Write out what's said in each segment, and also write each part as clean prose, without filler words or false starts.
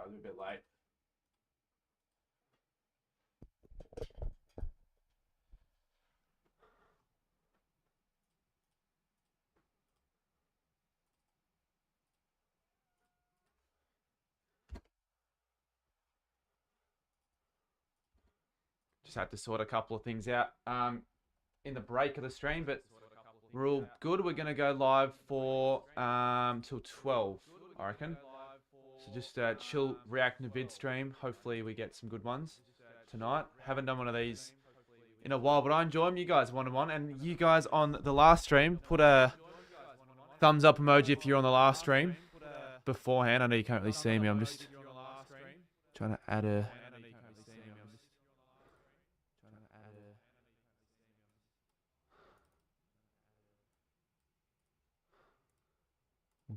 guys, we're a bit late. Just had to sort a couple of things out in the break of the stream, but we're all good. We're gonna go live for till 12, I reckon. So just chill, react to vid stream. Hopefully we get some good ones tonight. Haven't done one of these in a while, but I enjoy them. You guys want them on, and you guys on the last stream, put a thumbs up emoji if you're on the last stream beforehand. I know you can't really see me. I'm just trying to add a.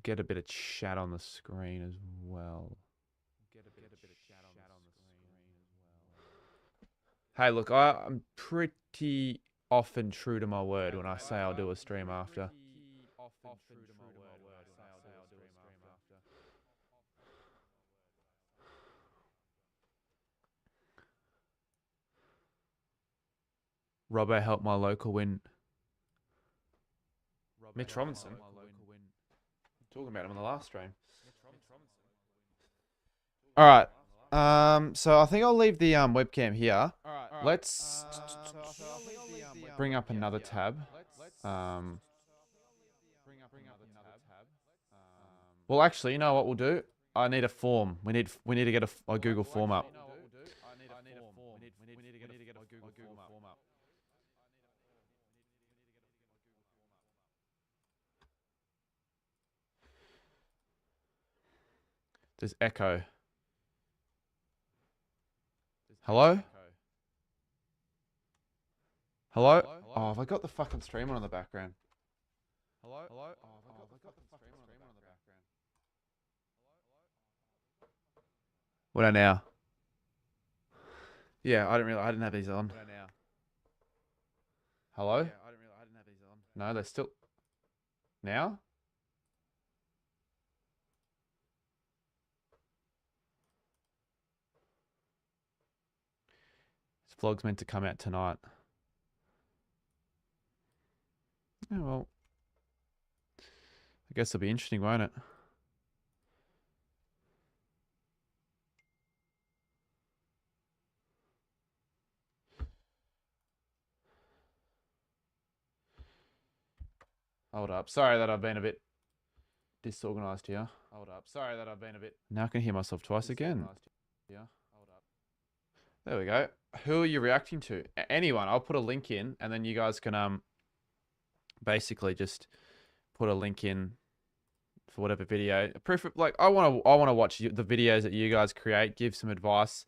Get a bit of chat on the screen as well. Hey, look, I'm pretty often true to my word when I say I'll do a stream after. Robbo helped my local win. Mitch Robinson. Talking about him on the last stream. All right. So I think I'll leave the webcam here. Let's bring up another tab. Well, actually, you know what we'll do? I need a form. We need to get a Google form up. There's echo. Hello? Hello? Oh, have I got the fucking stream on in the background? Hello? Oh, have I got the fucking stream on in the background? What now? Yeah, I didn't have these on. Hello? Yeah, I didn't have these on. No, they're still. Now? This vlog's meant to come out tonight. Oh, well. I guess it'll be interesting, won't it? Hold up. Sorry that I've been a bit disorganized here. Hold up. Sorry that I've been a bit. Now I can hear myself twice again. Yeah. Hold up. There we go. Who are you reacting to? Anyone. I'll put a link in, and then you guys can basically just put a link in for whatever video. Like I want to watch the videos that you guys create. Give some advice.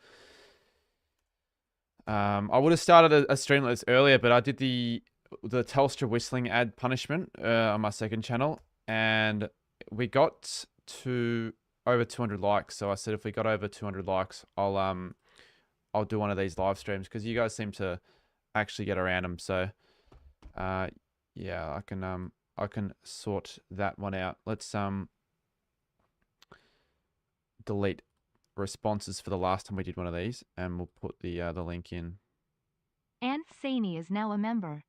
I would have started a stream like this earlier, but I did the Telstra whistling ad punishment on my second channel, and we got to over 200 likes. So I said if we got over 200 likes, I'll do one of these live streams because you guys seem to actually get around them. So yeah, I can sort that one out. Let's delete responses for the last time we did one of these, and we'll put the link in. Aunt Saney is now a member.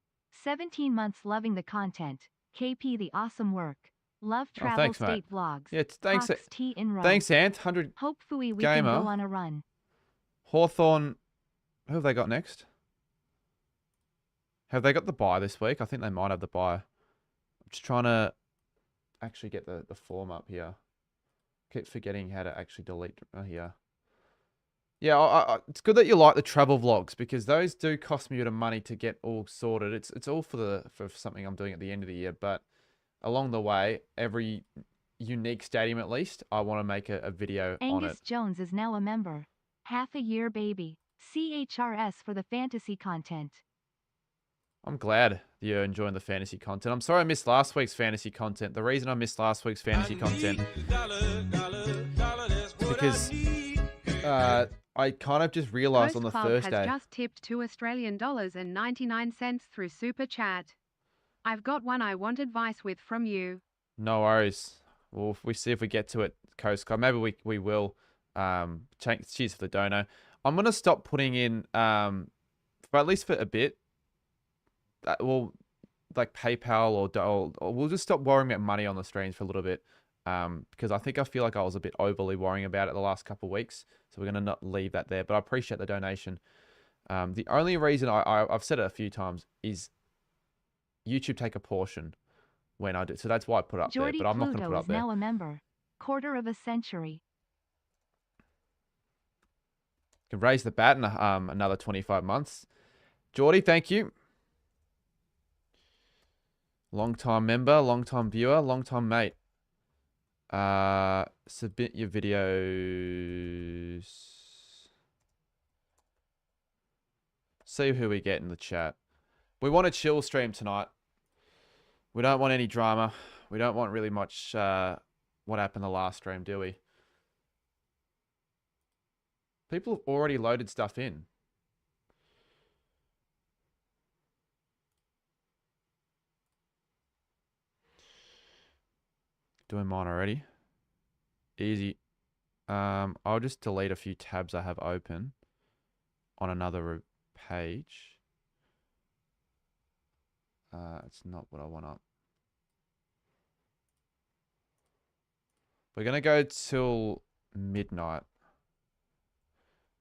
17 months loving the content. KP the awesome work. Love travel thanks, state mate. vlogs. Yeah, thanks. Cox tea in row. Thanks, Ant. 100 Hopefully we gamer. can go on a run. Hawthorne. Who have they got next? Have they got the buy this week? I think they might have the buy. I'm just trying to actually get the form up here. Keep forgetting how to actually delete here. Yeah, it's good that you like the travel vlogs because those do cost me a bit of money to get all sorted. It's all for something I'm doing at the end of the year, but along the way, every unique stadium at least, I want to make a video on it. Angus Jones is now a member. Half a year baby. CHRS for the fantasy content. I'm glad you're enjoying the fantasy content. I'm sorry I missed last week's fantasy content. The reason I missed last week's fantasy content is because I kind of just realised on the Thursday. Has just tipped $2.99 through Super Chat. I've got one I want advice with from you. No worries. Well, we see if we get to it, Coast Club. Maybe we will. Cheers for the dono. I'm gonna stop putting in for at least for a bit. Well, like PayPal or we'll just stop worrying about money on the streams for a little bit. Because I feel like I was a bit overly worrying about it the last couple of weeks. So we're gonna not leave that there. But I appreciate the donation. The only reason I've said it a few times is YouTube take a portion when I do. So that's why I put it up there. But I'm not gonna put it up there. Now a member. Quarter of a century. Can raise the bat in another 25 months. Geordie, thank you. Long time member, long time viewer, long time mate. Submit your videos. See who we get in the chat. We want a chill stream tonight. We don't want any drama. We don't want really much what happened the last stream, do we? People have already loaded stuff in. Doing mine already. Easy. I'll just delete a few tabs I have open on another page. It's not what I want up. We're going to go till midnight.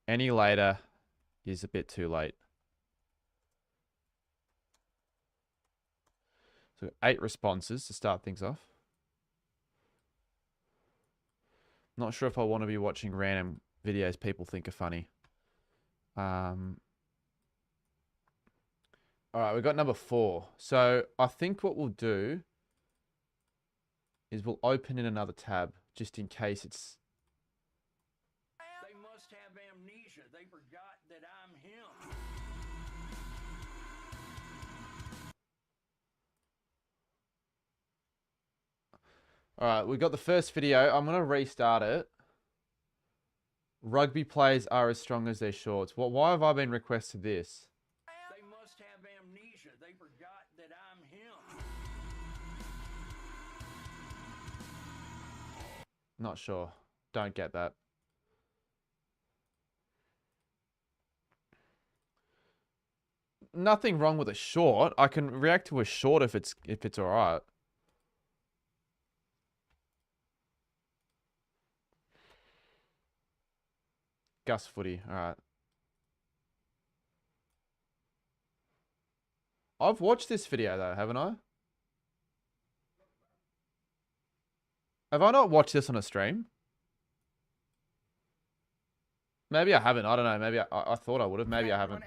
Any later is a bit too late. So 8 responses to start things off. Not sure if I want to be watching random videos people think are funny. All right, we've got number 4. So I think what we'll do is we'll open in another tab just in case it's... They must have amnesia. They forgot that I'm him. All right, we've got the first video. I'm going to restart it. Rugby players are as strong as their shorts. Why have I been requested this? They must have amnesia. They forgot that I'm him. Not sure. Don't get that. Nothing wrong with a short. I can react to a short if it's all right. Gus footy. All right. I've watched this video though, haven't I? Have I not watched this on a stream? Maybe I haven't. I don't know. Maybe I thought I would have. Maybe I haven't.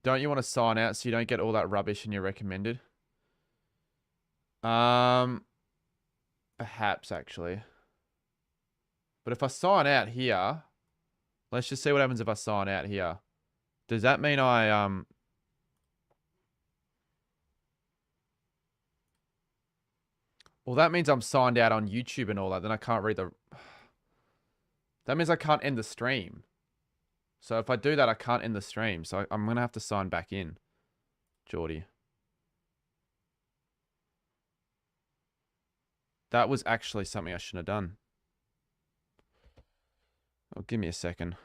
Don't you want to sign out so you don't get all that rubbish in your recommended? Perhaps actually. But if I sign out here, let's just see what happens if I sign out here. Does that mean I well, that means I'm signed out on YouTube and all that. Then I can't read the... That means I can't end the stream. So if I do that, I can't end the stream. So I'm going to have to sign back in. Geordie. That was actually something I shouldn't have done. Oh, give me a second.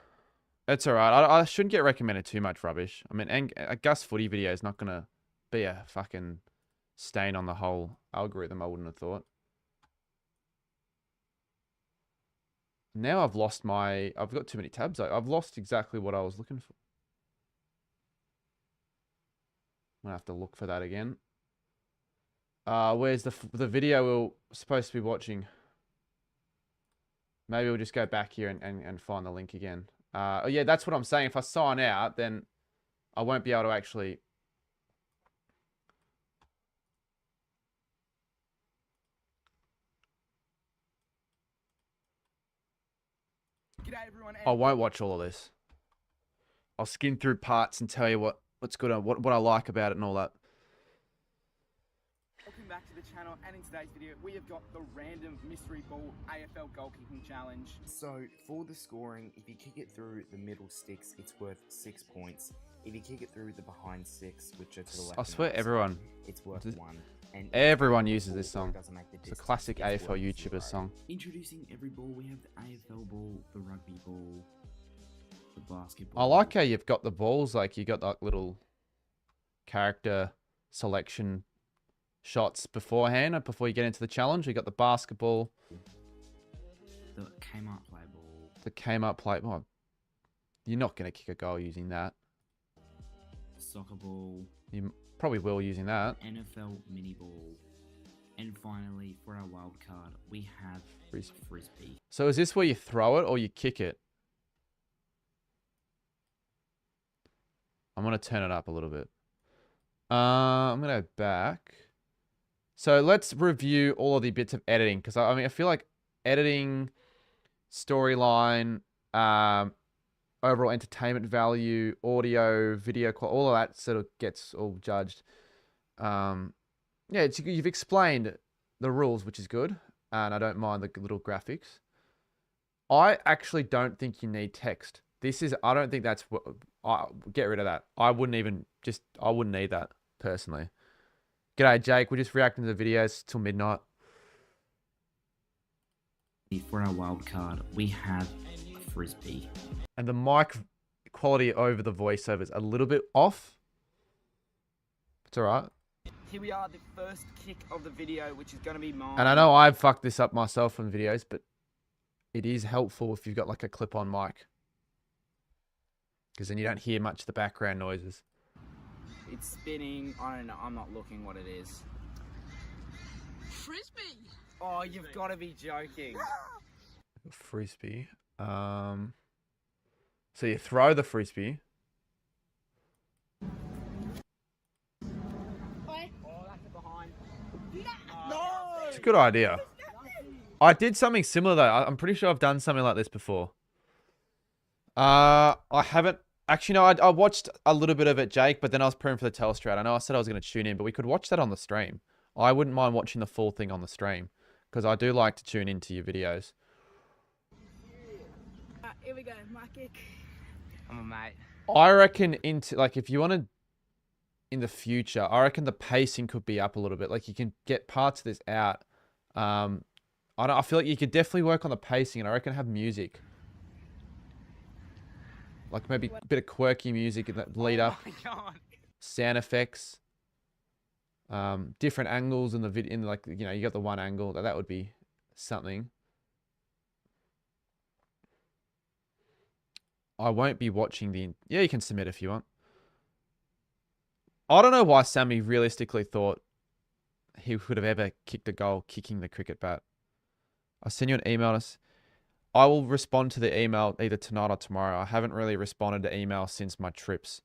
It's alright. I shouldn't get recommended too much rubbish. I mean, and a Gus footy video is not going to be a fucking stain on the whole algorithm, I wouldn't have thought. Now I've lost my... I've got too many tabs. I've lost exactly what I was looking for. I'm going to have to look for that again. Where's the video we're supposed to be watching? Maybe we'll just go back here and find the link again. Oh yeah, that's what I'm saying. If I sign out, then I won't be able to actually... G'day everyone. I won't watch all of this. I'll skim through parts and tell you what's good and what I like about it and all that. Welcome back to the channel, and in today's video we have got the random mystery ball AFL goal kicking challenge. So for the scoring, if you kick it through the middle sticks, it's worth 6 points. If you kick it through the behind six, which are to the left, I swear and right everyone... side, it's worth 1. And Everyone uses this ball song. doesn't make the It's a distance, classic gets AFL worth YouTuber 0. song. Introducing every ball, we have the AFL ball, the rugby ball, the basketball. I like how you've got the balls, like you got that little character selection shots beforehand, before you get into the challenge. We got the basketball, the Kmart play ball, the Kmart plate. Oh, you're not going to kick a goal using that. soccer ball, You probably will using that. NFL mini ball, and finally, for our wild card, we have frisbee. So is this where you throw it or you kick it? I'm going to turn it up a little bit. I'm going to go back. So let's review all of the bits of editing, because I mean, I feel like editing, storyline, overall entertainment value, audio, video quality, all of that sort of gets all judged. Yeah, you've explained the rules, which is good, and I don't mind the little graphics. I actually don't think you need text. I don't think that's what. Get rid of that. I wouldn't need that personally. G'day, Jake. We're just reacting to the videos till midnight. For our wild card, we have frisbee. And the mic quality over the voiceover is a little bit off. It's alright. Here we are, the first kick of the video, which is going to be mine. And I know I've fucked this up myself in videos, but it is helpful if you've got like a clip-on mic. Because then you don't hear much of the background noises. It's spinning. I don't know. I'm not looking what it is. Frisbee! Oh, you've got to be joking. Frisbee. So you throw the frisbee. Oh, that's behind. It's a good idea. I did something similar though. I'm pretty sure I've done something like this before. I haven't. Actually, no, I watched a little bit of it, Jake, but then I was preparing for the Telstrat. I know I said I was going to tune in, but we could watch that on the stream. I wouldn't mind watching the full thing on the stream, because I do like to tune into your videos. Here we go, my kick. I'm a mate. I reckon if you want to, in the future, I reckon the pacing could be up a little bit. Like you can get parts of this out. I feel like you could definitely work on the pacing, and I reckon have music. Like maybe a bit of quirky music in that lead up. Oh my God. Sound effects. Different angles in the video. Like, you know, you got the one angle. That would be something. I won't be watching the... Yeah, you can submit if you want. I don't know why Sammy realistically thought he could have ever kicked a goal kicking the cricket bat. I'll send you an email. I will respond to the email either tonight or tomorrow. I haven't really responded to email since my trips.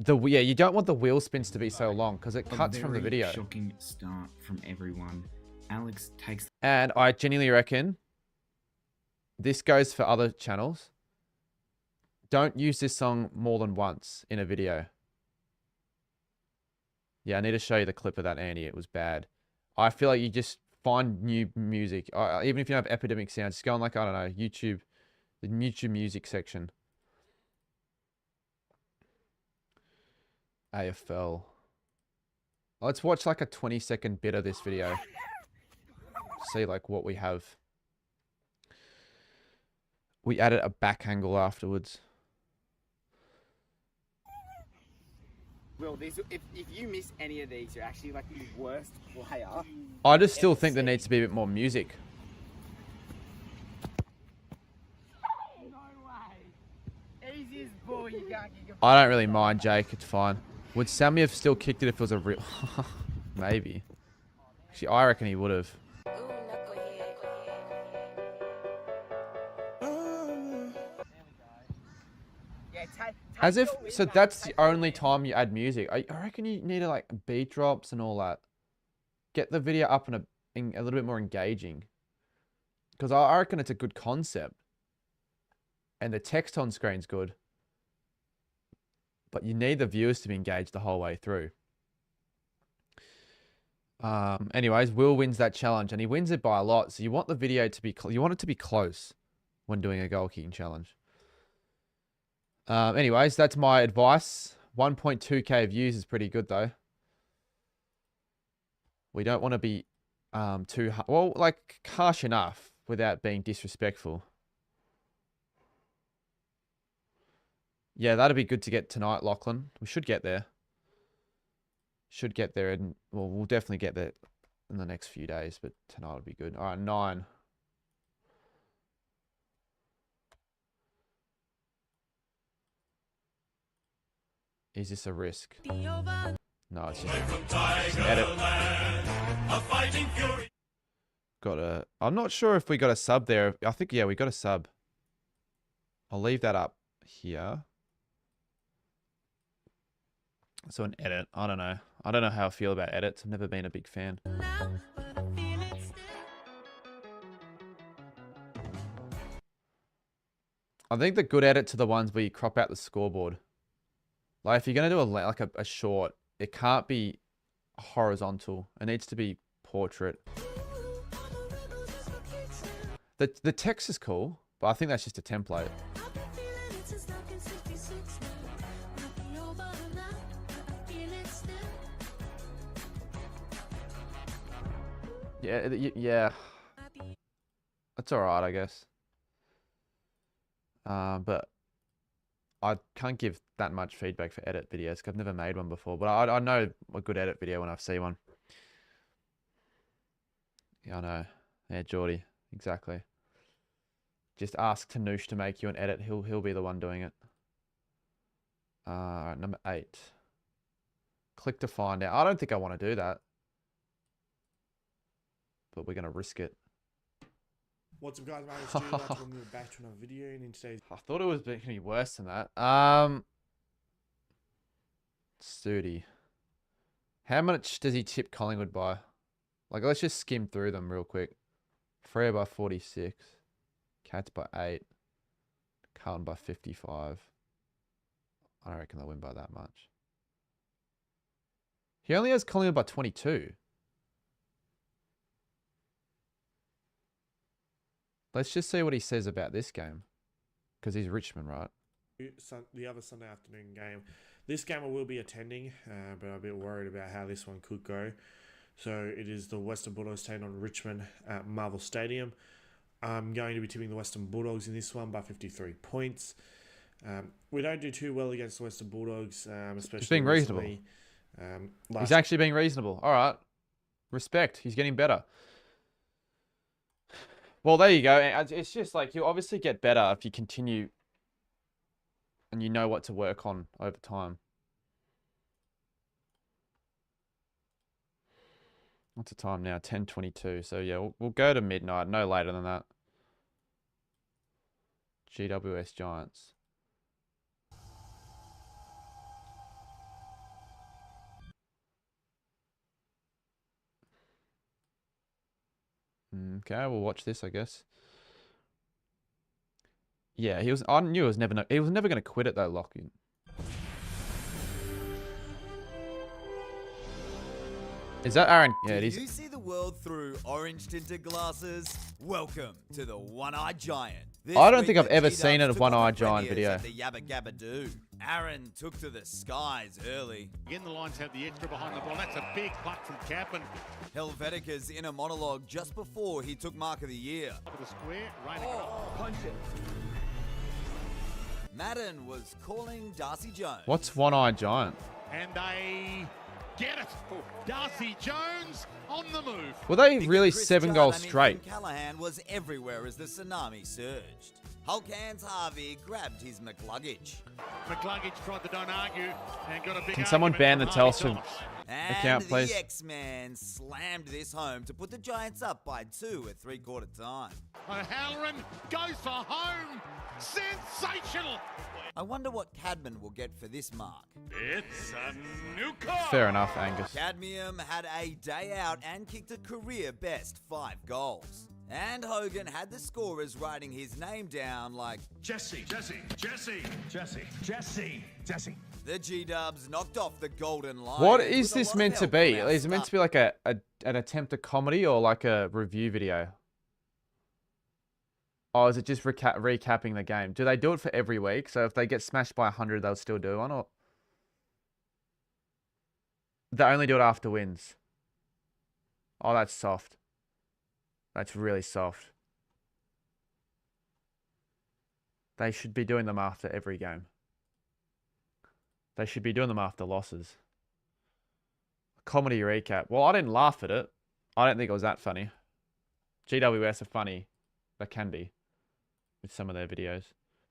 Yeah, you don't want the wheel spins to be so long because it cuts from the video. Shocking start from everyone. Alex takes. And I genuinely reckon this goes for other channels. Don't use this song more than once in a video. Yeah, I need to show you the clip of that, Andy. It was bad. I feel like you just find new music. Even if you don't have Epidemic Sounds, just go on like, I don't know, YouTube, the YouTube music section. AFL. Let's watch like a 20-second bit of this video. See like what we have. We added a back angle afterwards. Will, if you miss any of these, you're actually like the worst player. I just still think there needs to be a bit more music. No way. Easiest ball you can't kick. I don't really mind, Jake. It's fine. Would Sammy have still kicked it if it was a real... Maybe. Actually, I reckon he would have. As if... So that's the only time you add music. I reckon you need to like beat drops and all that. Get the video up and a little bit more engaging. Because I reckon it's a good concept. And the text on screen's good. But you need the viewers to be engaged the whole way through. Anyways, Will wins that challenge, and he wins it by a lot. So you want the video to be, you want it to be close when doing a goal kicking challenge. Anyways, that's my advice. 1.2k views is pretty good though. We don't want to be too well, like harsh enough without being disrespectful. Yeah, that'd be good to get tonight, Lachlan. We should get there. Should get there, and well, we'll definitely get there in the next few days, but tonight would be good. All right, 9. Is this a risk? No, it's just an edit. Got a... I'm not sure if we got a sub there. I think, yeah, we got a sub. I'll leave that up here. So an edit. I don't know. I don't know how I feel about edits. I've never been a big fan. I think the good edits are the ones where you crop out the scoreboard. Like if you're going to do a short, it can't be horizontal. It needs to be portrait. The text is cool, but I think that's just a template. Yeah. That's alright, I guess. But I can't give that much feedback for edit videos because I've never made one before. But I know a good edit video when I see one. Yeah, I know. Yeah, Geordie. Exactly. Just ask Tanoosh to make you an edit. He'll be the one doing it. Alright, number 8. Click to find out. I don't think I want to do that. But we're going to risk it. What's up, guys? My name is Stu. Welcome back to another video. And in today's... I thought it was going to be worse than that. Studi. How much does he tip Collingwood by? Like, let's just skim through them real quick. Freo by 46. Cats by 8. Carlton by 55. I don't reckon they'll win by that much. He only has Collingwood by 22. Let's just see what he says about this game. Because he's Richmond, right? The other Sunday afternoon game. This game I will be attending, but I'm a bit worried about how this one could go. So it is the Western Bulldogs taking on Richmond at Marvel Stadium. I'm going to be tipping the Western Bulldogs in this one by 53 points. We don't do too well against the Western Bulldogs, especially He's being reasonable. He's actually being reasonable. All right. Respect. He's getting better. Well, there you go. It's just like you obviously get better if you continue and you know what to work on over time. What's the time now? 10:22. So yeah, we'll go to midnight. No later than that. GWS Giants. Okay, we'll watch this, I guess. Yeah, I knew he was never going to quit it though, Lockie. Is that Aaron? Yeah, it is. Do you see the world through orange tinted glasses? Welcome to the One-Eyed Giant. I don't think I've ever seen a One-Eyed Giant video. The Yabba Gabba Doo. Aaron took to the skies early. Again, the Lions have the extra behind the ball. That's a big pluck from Capman. Helvetica's inner monologue just before he took Mark of the Year. Up the square, right Punch it. Madden was calling Darcy Jones. What's One-Eyed Giant? And they get it. Darcy Jones on the move. Were they really Chris 7 goals Judd, straight? Callahan was everywhere as the tsunami surged. Hulk hands Harvey grabbed his McLuggage. McLuggage tried to don't argue and got a big. Can someone ban the Telstra and account, please? The X-Man slammed this home to put the Giants up by 2 at three-quarter time. O'Halloran goes for home. Sensational. I wonder what Cadman will get for this mark. It's a new car. Fair enough, Angus. Cadmium had a day out and kicked a career-best 5 goals. And Hogan had the scorers writing his name down like Jesse. The G-Dubs knocked off the Golden Lions. What is with a this lot of meant to help be? from our Is it meant to be like an attempt at comedy or like a review video? Or is it just recapping the game? Do they do it for every week? So if they get smashed by 100, they'll still do one? Or they only do it after wins? Oh, that's soft. That's really soft. They should be doing them after every game. They should be doing them after losses. Comedy recap. Well, I didn't laugh at it. I don't think it was that funny. GWS are funny. They can be. With some of their videos.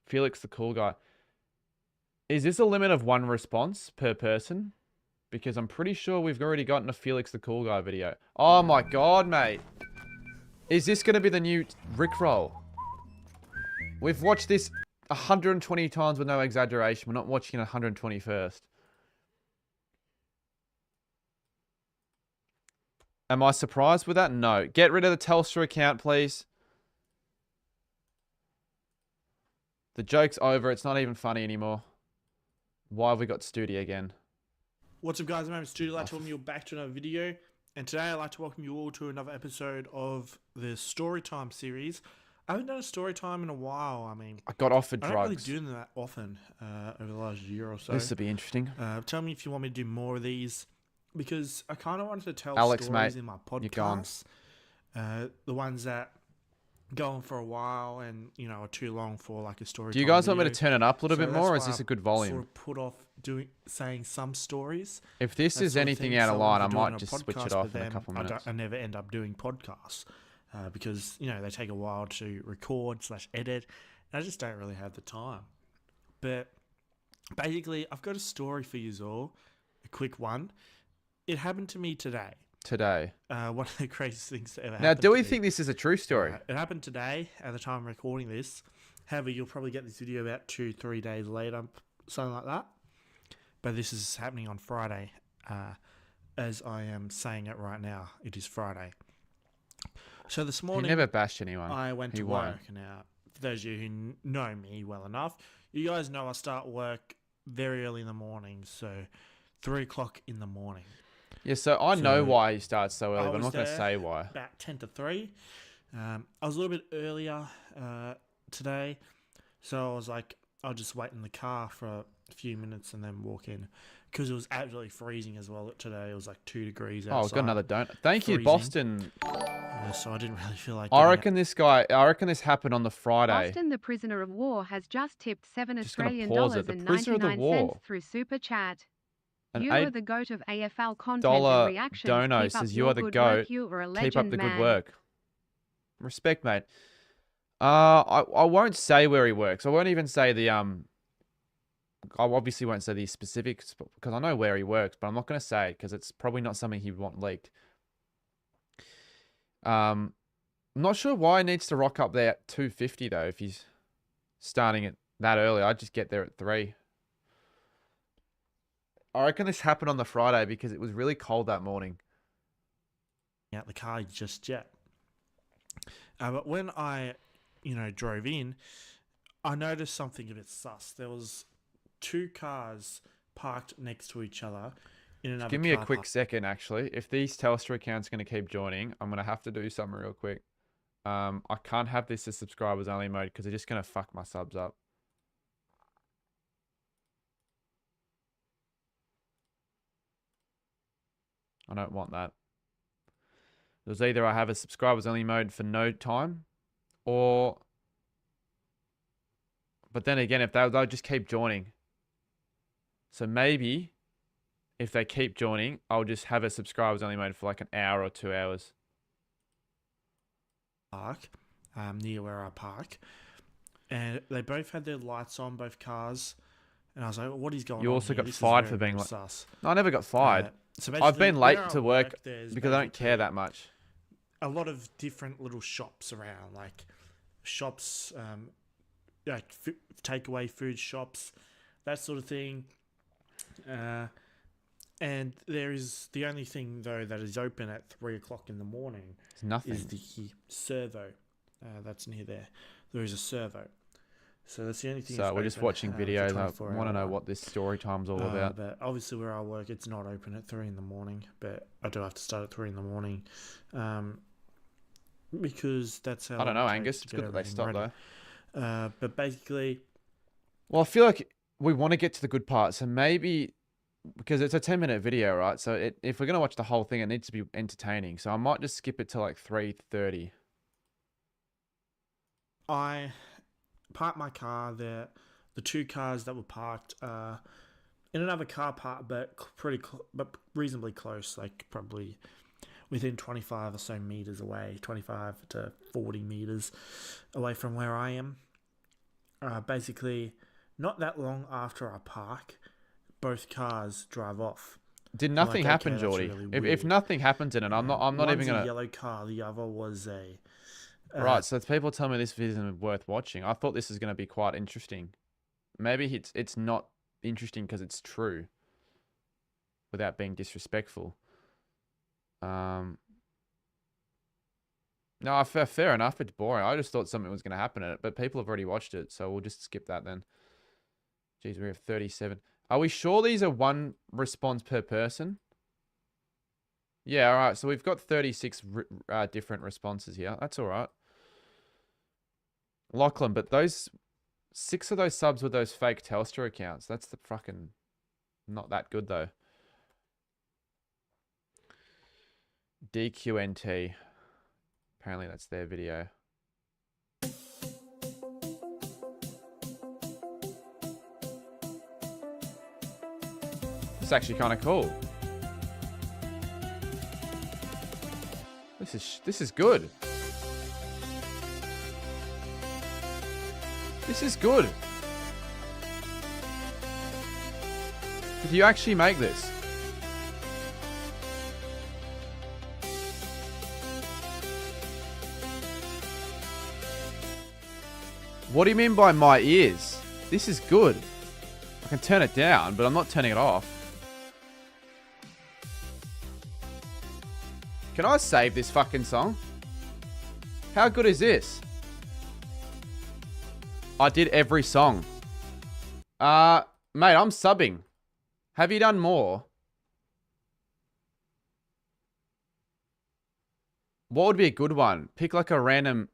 Felix the cool guy. Is this a limit of 1 response per person? Because I'm pretty sure we've already gotten a Felix the cool guy video. Oh my god, mate. Is this going to be the new Rickroll? We've watched this 120 times with no exaggeration. We're not watching it 121st. Am I surprised with that? No. Get rid of the Telstra account, please. The joke's over. It's not even funny anymore. Why have we got Studi again? What's up, guys? My name is Studi. I'd like to welcome you all back to another video. And today I'd like to welcome you all to another episode of the Storytime series. I haven't done a Storytime in a while. I mean, I got offered I drugs. don't really do them that often over the last year or so. This will be interesting. Tell me if you want me to do more of these. Because I kind of wanted to tell Alex, stories mate, in my you're gone. podcasts. The ones that go on for a while and, you know, are too long for like a story. Do you guys want me to turn it up a little bit more, or is that's this a why good I volume? Sort of put off saying some stories. If this that is sort of anything thing. out of So line, I if we're doing might a just switch podcast it off with in a them, couple minutes. I never end up doing podcasts because, you know, they take a while to record / edit. And I just don't really have the time. But basically, I've got a story for you all, a quick one. It happened to me today. One of the craziest things that ever happened. Now, do we to me. think this is a true story? It happened today at the time I'm recording this. However, you'll probably get this video about 2-3 days later, something like that. But this is happening on Friday, as I am saying it right now. It is Friday. So this morning, He never bashed anyone. I went He to won. work. Now, for those of you who know me well enough, you guys know I start work very early in the morning, so 3 o'clock in the morning. Yeah, so I know why he starts so early, I but I'm was not going to there say why. About 10 to 3. I was a little bit earlier today, so I was like, I'll just wait in the car for a few minutes and then walk in. Because it was absolutely freezing as well today. It was like 2 degrees outside. Oh, I've got another donut. Thank you, Freezing. Boston. So I didn't really feel like I reckon this happened on the Friday. Boston, the prisoner of war, has just tipped $7 Just gonna Australian pause it. dollars The prisoner of the war. through Super Chat. An You are the goat of AFL content $8 and reactions. dono Keep up says you your are the good goat. work. You are a Keep legend, up the man. good work. Respect, mate. I won't say where he works. I won't even say the I obviously won't say the specifics because I know where he works, but I'm not going to say it because it's probably not something he'd want leaked. I'm not sure why he needs to rock up there at 2:50 though. If he's starting it that early, I'd just get there at 3. I reckon this happened on the Friday because it was really cold that morning. out the car just yet. But when I, drove in, I noticed something a bit sus. There was 2 cars parked next to each other in another Give me a car quick park. second, actually. If these Telstra accounts are going to keep joining, I'm going to have to do something real quick. I can't have this as subscribers only mode because they're just going to fuck my subs up. I don't want that. It was either I have a subscribers only mode for no time or... But then again, if they'll just keep joining. So maybe if they keep joining, I'll just have a subscribers only mode for like an hour or 2 hours. Park, near where I park. And they both had their lights on, both cars. And I was like, what is going on You also here? got This is fired very, for being very like... sus. No, I never got fired. So I've been basically, late where I to work there's because I don't care that much. a lot of different little shops around, like shops, like takeaway food shops, that sort of thing. And there is the only thing though that is open at 3 o'clock in the morning. It's nothing. Is the servo that's near there. There is a servo. So that's the only thing. So we're just watching videos. I want to know what this story time's all about. But obviously where I work, it's not open at 3 in the morning. But I do have to start at 3 in the morning, because that's how. I don't know, long it Angus. takes It's to good get that they everything stopped ready. though. But basically, Well, I feel like we want to get to the good part. So maybe because it's a 10-minute video, right? So if we're going to watch the whole thing, it needs to be entertaining. So I might just skip it to like 3:30. I parked my car there. The two cars that were parked in another car park, but but reasonably close, like probably within 25 or so meters away, 25 to 40 meters away from where I am. Basically, not that long after I park, both cars drive off. Did nothing happen, that's Geordie? really If weird. nothing happens in it, I'm not even One's gonna. a yellow car. The other was a. Right, so people tell me this video isn't worth watching. I thought this was going to be quite interesting. Maybe it's not interesting because it's true. Without being disrespectful. No, fair enough. It's boring. I just thought something was going to happen in it, but people have already watched it, so we'll just skip that then. Jeez, we have 37. Are we sure these are one response per person? Yeah, all right. So we've got 36 different responses here. That's all right. Lachlan, but those 6 of those subs were those fake Telstra accounts. That's the fucking not that good though. DQNT. Apparently that's their video. It's actually kind of cool. This is good. This is good. Did you actually make this? What do you mean by my ears? This is good. I can turn it down, but I'm not turning it off. Can I save this fucking song? How good is this? I did every song. Mate, I'm subbing. Have you done more? What would be a good one? Pick like a random...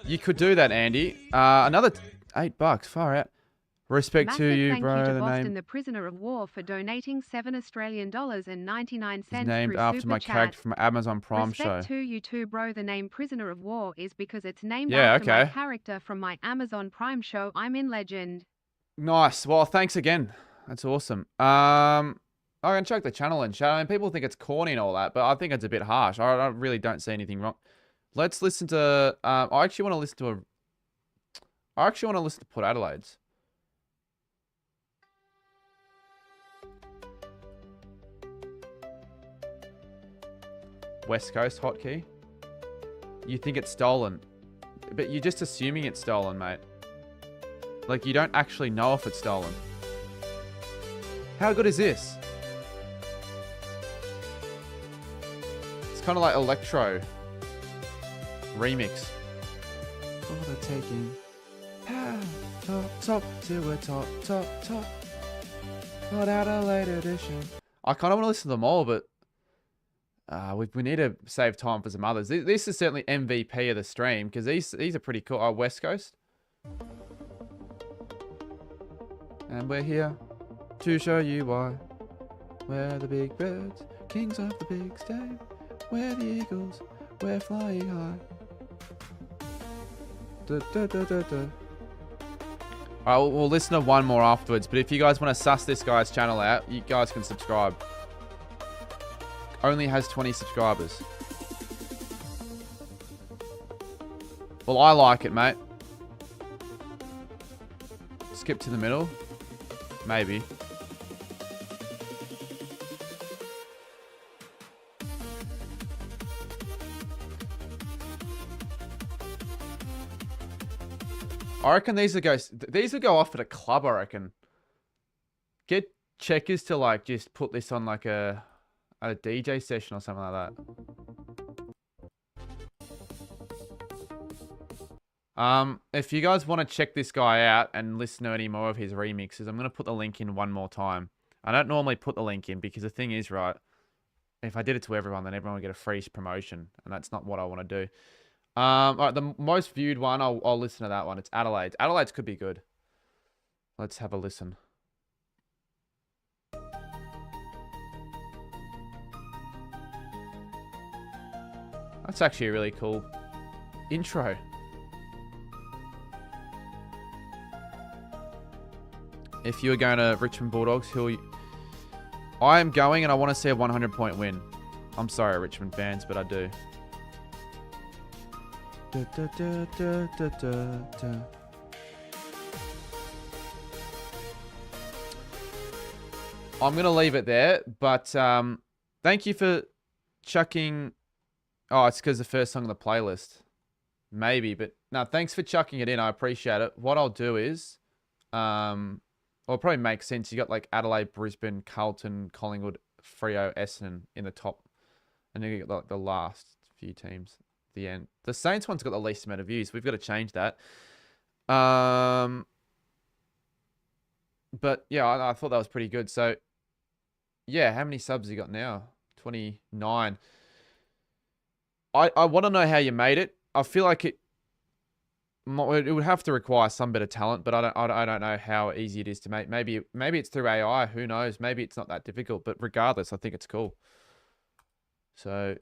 You could do that, Andy. Another $8. Far out. Respect Massive to you, thank bro. you to The Boston, name the prisoner of war, for donating $7.99 is named through after Super my Chat. character from Amazon Prime show. Respect to you too, bro. The name Prisoner of War is because it's named Yeah, after my okay. character from my Amazon Prime show, I'm in Legend. Nice. Well, thanks again. That's awesome. I can check the channel and chat. I mean, people think it's corny and all that, but I think it's a bit harsh. I really don't see anything wrong. Let's listen to. I actually want to listen to Port Adelaide's. West Coast hotkey. You think it's stolen, but you're just assuming it's stolen, mate. Like, you don't actually know if it's stolen. How good is this? It's kind of like electro remix. Overtaking. Top to a top. Port Adelaide edition. I kind of want to listen to them all, but we need to save time for some others. This is certainly MVP of the stream because these are pretty cool. Oh, West Coast. And we're here to show you why. We're the big birds, kings of the big state. We're the eagles, we're flying high. Alright, we'll listen to one more afterwards, but if you guys want to suss this guy's channel out, you guys can subscribe. Only has 20 subscribers. Well, I like it, mate. Skip to the middle. Maybe. I reckon these will go off at a club, I reckon. Get checkers to like just put this on like a DJ session or something like that. If you guys want to check this guy out and listen to any more of his remixes, I'm going to put the link in one more time. I don't normally put the link in because the thing is, right, if I did it to everyone, then everyone would get a free promotion, and that's not what I want to do. All right, the most viewed one, I'll listen to that one. It's Adelaide's. Adelaide's could be good. Let's have a listen. That's actually a really cool intro. If you were going to Richmond Bulldogs, I am going, and I want to see a 100-point win. I'm sorry, Richmond fans, but I do. I'm going to leave it there, but thank you for chucking... Oh, it's because the first song on the playlist. Maybe, but no, thanks for chucking it in. I appreciate it. What I'll do is... well, it probably makes sense. You got like Adelaide, Brisbane, Carlton, Collingwood, Freo, Essendon in the top. And then you got like the last few teams at the end. The Saints one's got the least amount of views. We've got to change that. But yeah, I thought that was pretty good. So yeah, how many subs you got now? 29. I want to know how you made it. I feel like it would have to require some bit of talent, but I don't know how easy it is to make. Maybe it's through AI. Who knows? Maybe it's not that difficult. But regardless, I think it's cool. So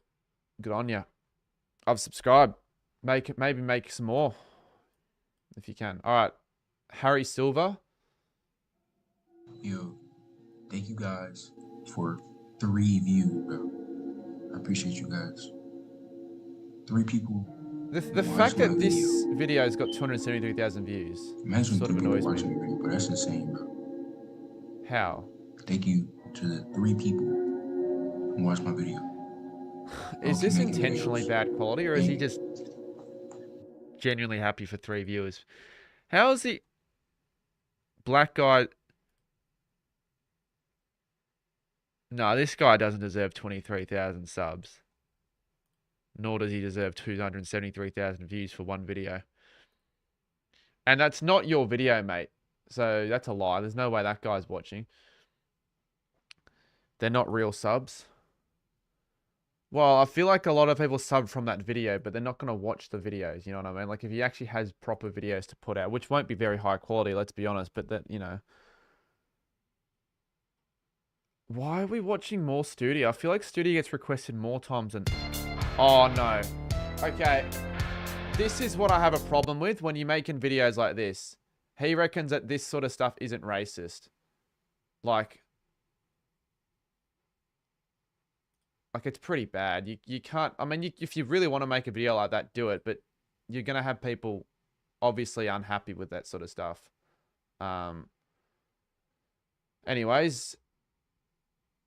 good on you. I've subscribed. Maybe make some more if you can. All right, Harry Silver. Yo, thank you guys for 3 views, bro. I appreciate you guys. 3 people. The fact that this video's got 273,000 views sort of annoys me. Video, but that's insane, bro. How? Thank you to the 3 people who watched my video. Is this intentionally bad quality, or is he just genuinely happy for 3 viewers? How is the black guy... No, this guy doesn't deserve 23,000 subs. Nor does he deserve 273,000 views for one video. And that's not your video, mate. So that's a lie. There's no way that guy's watching. They're not real subs. Well, I feel like a lot of people sub from that video, but they're not going to watch the videos. You know what I mean? Like if he actually has proper videos to put out, which won't be very high quality, let's be honest. But that, you know. Why are we watching more Studio? I feel like Studio gets requested more times than... Oh, no. Okay. This is what I have a problem with when you're making videos like this. He reckons that this sort of stuff isn't racist. Like it's pretty bad. You can't... I mean, if you really want to make a video like that, do it. But you're going to have people obviously unhappy with that sort of stuff. Anyways...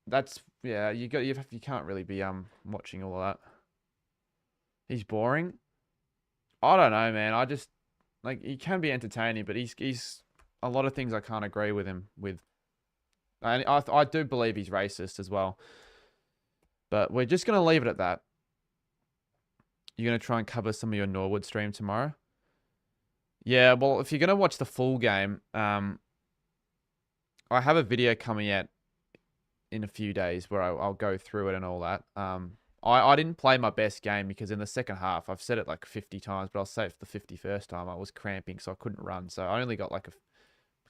That's, yeah, you can't really be watching all of that. He's boring. I don't know, man. I just like he can be entertaining, but he's a lot of things I can't agree with him with. And I do believe he's racist as well. But we're just gonna leave it at that. You're gonna try and cover some of your Norwood stream tomorrow? Yeah, well, if you're gonna watch the full game, I have a video coming out in a few days where I'll go through it and all that. I didn't play my best game because in the second half, I've said it like 50 times, but I'll say it for the 51st time, I was cramping, so I couldn't run. So I only got like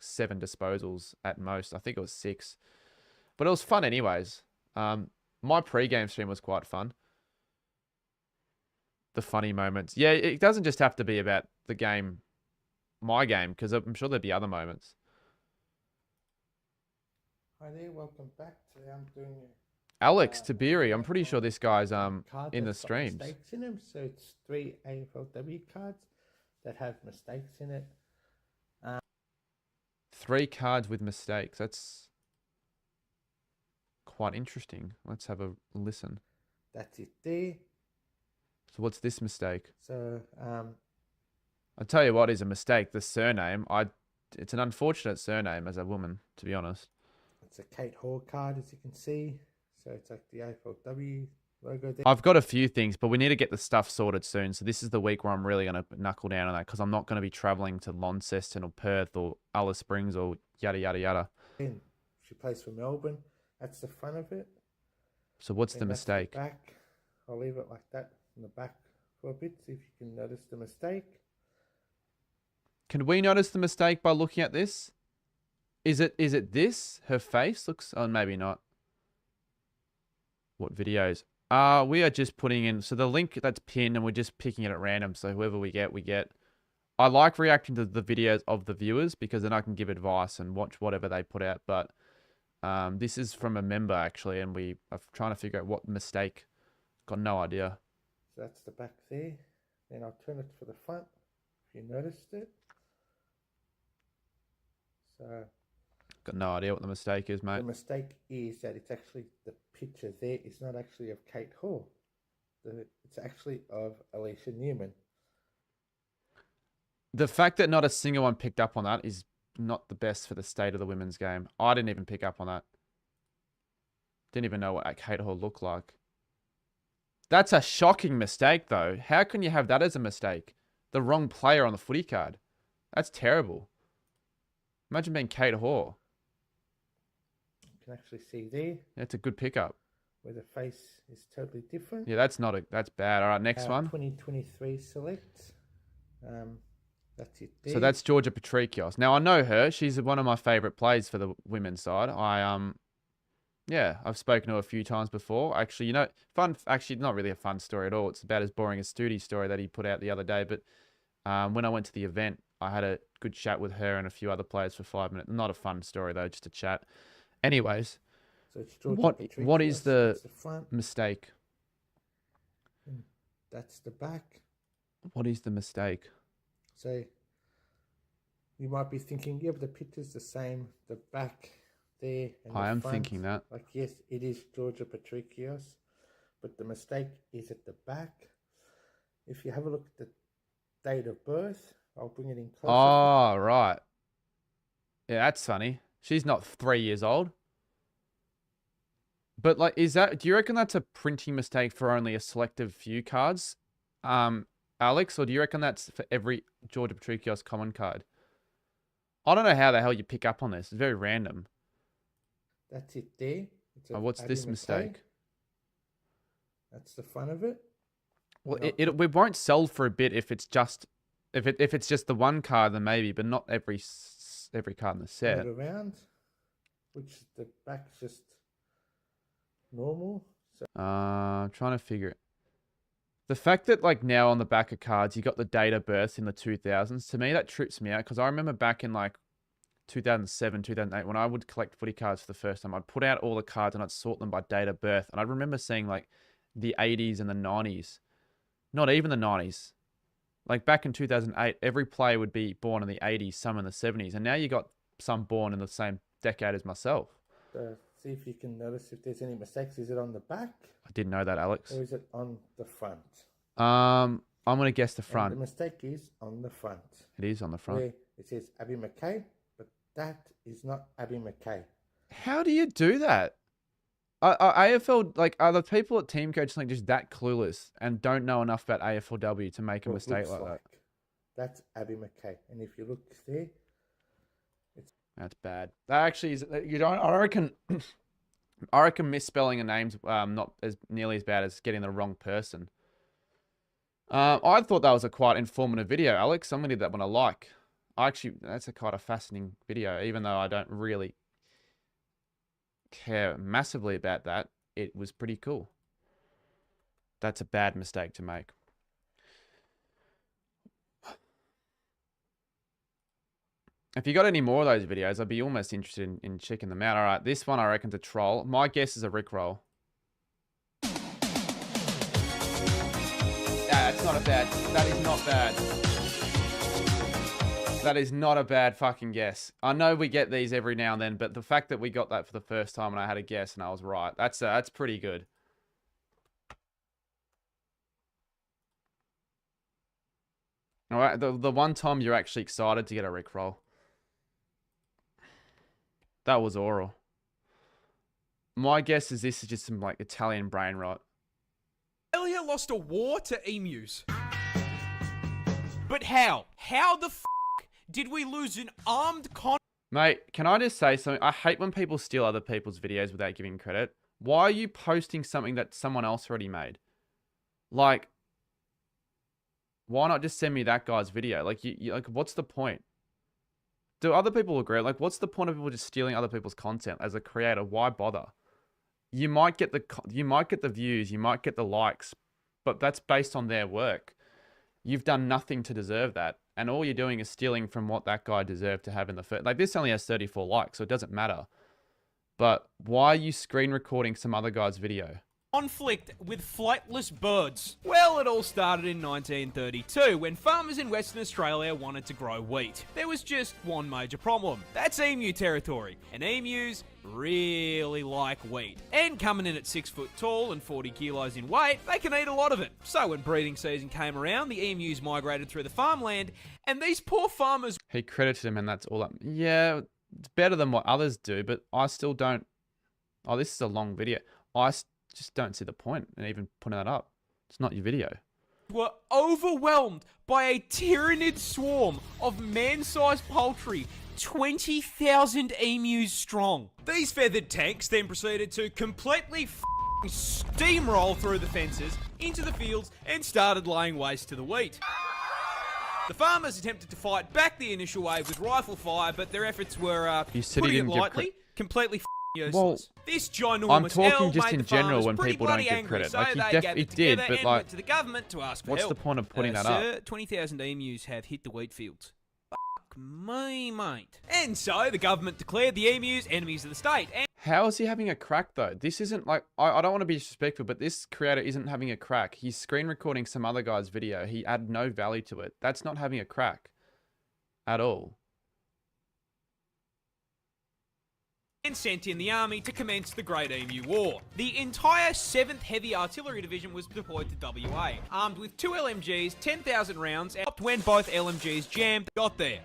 7 disposals at most. I think it was 6. But it was fun anyways. My pre-game stream was quite fun. The funny moments. Yeah, it doesn't just have to be about the game, my game, because I'm sure there'd be other moments. Hi there, welcome back. Today I'm doing Alex Tabiri, I'm pretty sure this guy's in the streams. Mistakes in them, so it's 3 AFLW cards that have mistakes in it. 3 cards with mistakes. That's quite interesting. Let's have a listen. That's it there. So what's this mistake? So I'll tell you what is a mistake. The surname. It's an unfortunate surname as a woman, to be honest. It's a Kate Hall card, as you can see. So it's like the AFLW logo there. I've got a few things, but we need to get the stuff sorted soon. So this is the week where I'm really going to knuckle down on that because I'm not going to be travelling to Launceston or Perth or Alice Springs or yada, yada, yada. She plays for Melbourne. That's the front of it. So what's the mistake? The back. I'll leave it like that in the back for a bit, see if you can notice the mistake. Can we notice the mistake by looking at this? Is it this? Her face looks... Oh, maybe not. What videos? We are just putting in... So the link that's pinned and we're just picking it at random. So whoever we get, we get. I like reacting to the videos of the viewers because then I can give advice and watch whatever they put out. But this is from a member actually, and we are trying to figure out what mistake. Got no idea. So that's the back there. Then I'll turn it for the front, if you noticed it. So... Got no idea what the mistake is, mate. The mistake is that it's actually the picture there is not actually of Kate Hall. It's actually of Alicia Newman. The fact that not a single one picked up on that is not the best for the state of the women's game. I didn't even pick up on that. Didn't even know what Kate Hall looked like. That's a shocking mistake, though. How can you have that as a mistake? The wrong player on the footy card. That's terrible. Imagine being Kate Hall. You can actually see there. That's a good pickup. Where the face is totally different. Yeah, that's bad. All right, next one. 2023 select. That's it there. So that's Georgia Patrikios. Now I know her. She's one of my favourite plays for the women's side. Yeah, I've spoken to her a few times before. Actually, you know, actually not really a fun story at all. It's about as boring as Studi story that he put out the other day. But when I went to the event, I had a good chat with her and a few other players for 5 minutes. Not a fun story though, just a chat. Anyways, so it's what is the front. mistake? That's the back. What is the mistake? So you might be thinking, yeah, but the picture's the same. The back there and I am front. thinking that. Like, yes, it is Georgia Patrikios, but the mistake is at the back. If you have a look at the date of birth, I'll bring it in closer. Oh, right. Yeah, that's funny. She's not 3 years old. But, like, do you reckon that's a printing mistake for only a selective few cards, Alex? Or do you reckon that's for every Georgia Patrikios common card? I don't know how the hell you pick up on this. It's very random. That's it there. What's this mistake? That's the front of it. Well, we won't sell for a bit if it's just if it's just the one card, then maybe, but not every card in the set. Around, which the back's just normal. So I'm trying to figure it. The fact that like now on the back of cards you got the date of birth in the 2000s, to me that trips me out because I remember back in like 2007, 2008 when I would collect footy cards for the first time, I'd put out all the cards and I'd sort them by date of birth, and I remember seeing like the 80s and the 90s, not even the 90s. Like back in 2008, every player would be born in the 80s, some in the 70s, and now you got some born in the same decade as myself. See if you can notice if there's any mistakes. Is it on the back? I didn't know that, Alex. Or is it on the front? I'm going to guess the front. And the mistake is on the front. It is on the front. Where it says Abby McKay, but that is not Abby McKay. How do you do that? AFL, like, are the people at Team Coach like just that clueless and don't know enough about AFLW to make a mistake like that? That's Abby McKay, and if you look there, that's bad. That actually is. You don't. I reckon misspelling a name's not as nearly as bad as getting the wrong person. I thought that was a quite informative video, Alex. I'm gonna give that one a like. That's a quite a fascinating video, even though I don't really care massively about that. It was pretty cool. That's a bad mistake to make. If you got any more of those videos, I'd be almost interested in checking them out. All right, this one I reckon's a troll. My guess is a Rickroll. It's not a bad. That is not bad. That is not a bad fucking guess. I know we get these every now and then, but the fact that we got that for the first time and I had a guess and I was right, that's pretty good. All right, the one time you're actually excited to get a Rickroll. That was oral. My guess is this is just some like Italian brain rot. Australia lost a war to emus. But how? How the f*** did we lose an armed Mate, can I just say something? I hate when people steal other people's videos without giving credit. Why are you posting something that someone else already made? Like, why not just send me that guy's video? Like, like, what's the point? do other people agree? Like, what's the point of people just stealing other people's content as a creator? Why bother? You might get the views, you might get the likes, but that's based on their work. You've done nothing to deserve that, and all you're doing is stealing from what that guy deserved to have in the first. Like, this only has 34 likes, so it doesn't matter. But why are you screen recording some other guy's video? Conflict with flightless birds. Well, it all started in 1932 when farmers in Western Australia wanted to grow wheat. There was just one major problem. That's emu territory, and emus really like wheat. And coming in at 6 foot tall and 40 kilos in weight, they can eat a lot of it. So when breeding season came around, the emus migrated through the farmland, and these poor farmers... He credited him, and that's all that... Yeah, it's better than what others do, but I still don't... Oh, this is a long video. I just don't see the point in even putting that up. It's not your video. Were overwhelmed by a tyrannid swarm of man-sized poultry, 20,000 emus strong. These feathered tanks then proceeded to completely steamroll through the fences into the fields and started laying waste to the wheat. The farmers attempted to fight back the initial wave with rifle fire, but their efforts were, putting it lightly, completely useless. Well, this ginormous I'm talking just made in the general farmers when pretty people don't bloody give angry, credit. so Like, he they did, gathered but together and like, went to the government to ask for what's help. the point of putting that Sir, up? 20,000 emus have hit the wheat fields. Fuck me, mate. And so the government declared the emus enemies of the state. And How is he having a crack, though? This isn't like... I don't want to be disrespectful, but this creator isn't having a crack. He's screen recording some other guy's video. He added no value to it. That's not having a crack at all. and sent in the army to commence the Great Emu War. The entire 7th Heavy Artillery Division was deployed to WA, armed with 2 LMGs, 10,000 rounds, and when both LMGs jammed, got there.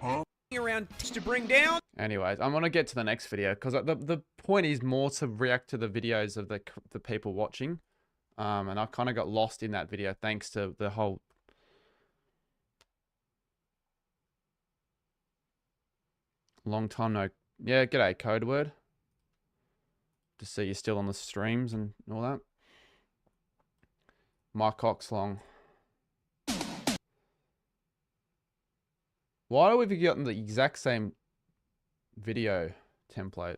Around to bring down. Anyways, I'm gonna get to the next video because the point is more to react to the videos of the people watching, and I kind of got lost in that video thanks to the whole. Long time no. Yeah, g'day code word. To see you're still on the streams and all that. My cock's long. Why do we have gotten the exact same video template?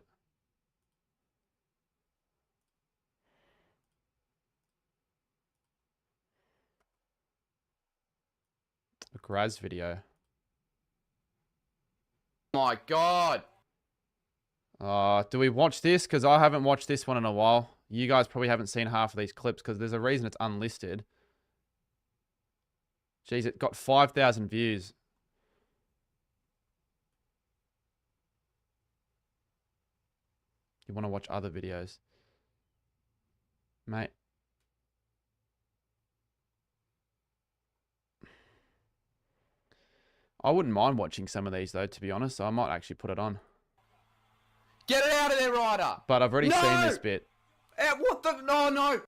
A Graz video. My God. Do we watch this? Because I haven't watched this one in a while. You guys probably haven't seen half of these clips because there's a reason it's unlisted. Jeez, it got 5,000 views. You want to watch other videos, mate? I wouldn't mind watching some of these though, to be honest. So I might actually put it on. Get it out of there, Ryder! But I've already seen this bit. What the? No, no!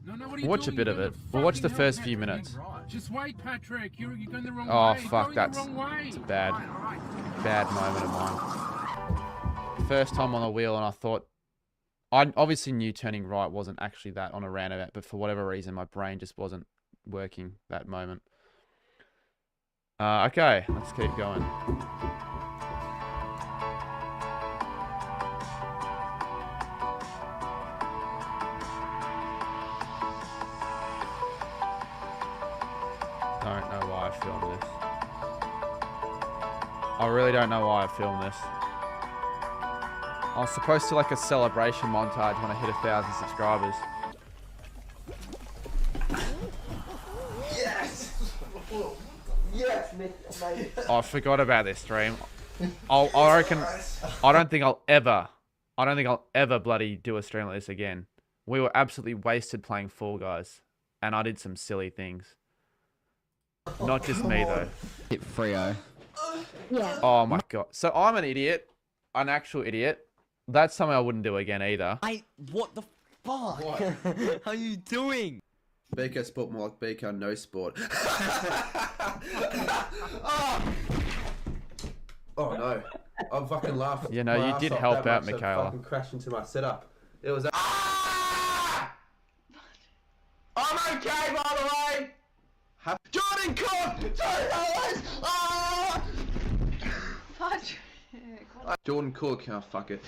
We'll watch a bit of it. We'll watch the first few minutes. Just wait, Patrick. You're going the wrong way. Oh, fuck, that's it's a bad moment of mine. First time on the wheel, and I thought, I obviously knew turning right wasn't actually that on a roundabout, but for whatever reason, my brain just wasn't working that moment. Okay, let's keep going. Don't know why I filmed this. I really don't know why I filmed this. I was supposed to like a celebration montage when I hit 1,000 subscribers. Yes! Yes, Nick, I made it. I forgot about this stream. I reckon. I don't think I'll ever bloody do a stream like this again. We were absolutely wasted playing Fall Guys, and I did some silly things. Not just me though. Hit Freo. Yeah. Oh my God. So I'm an idiot, an actual idiot. That's something I wouldn't do again either. Mate, what the fuck? What? How are you doing? Baker sport more like Baker no sport. Oh no. I'm fucking laughing. You know, you did help out, Michaela. I fucking crashed into my setup. It was. I'm okay, by the way. Jordan Cook! $2! Jordan Cook, oh fuck it.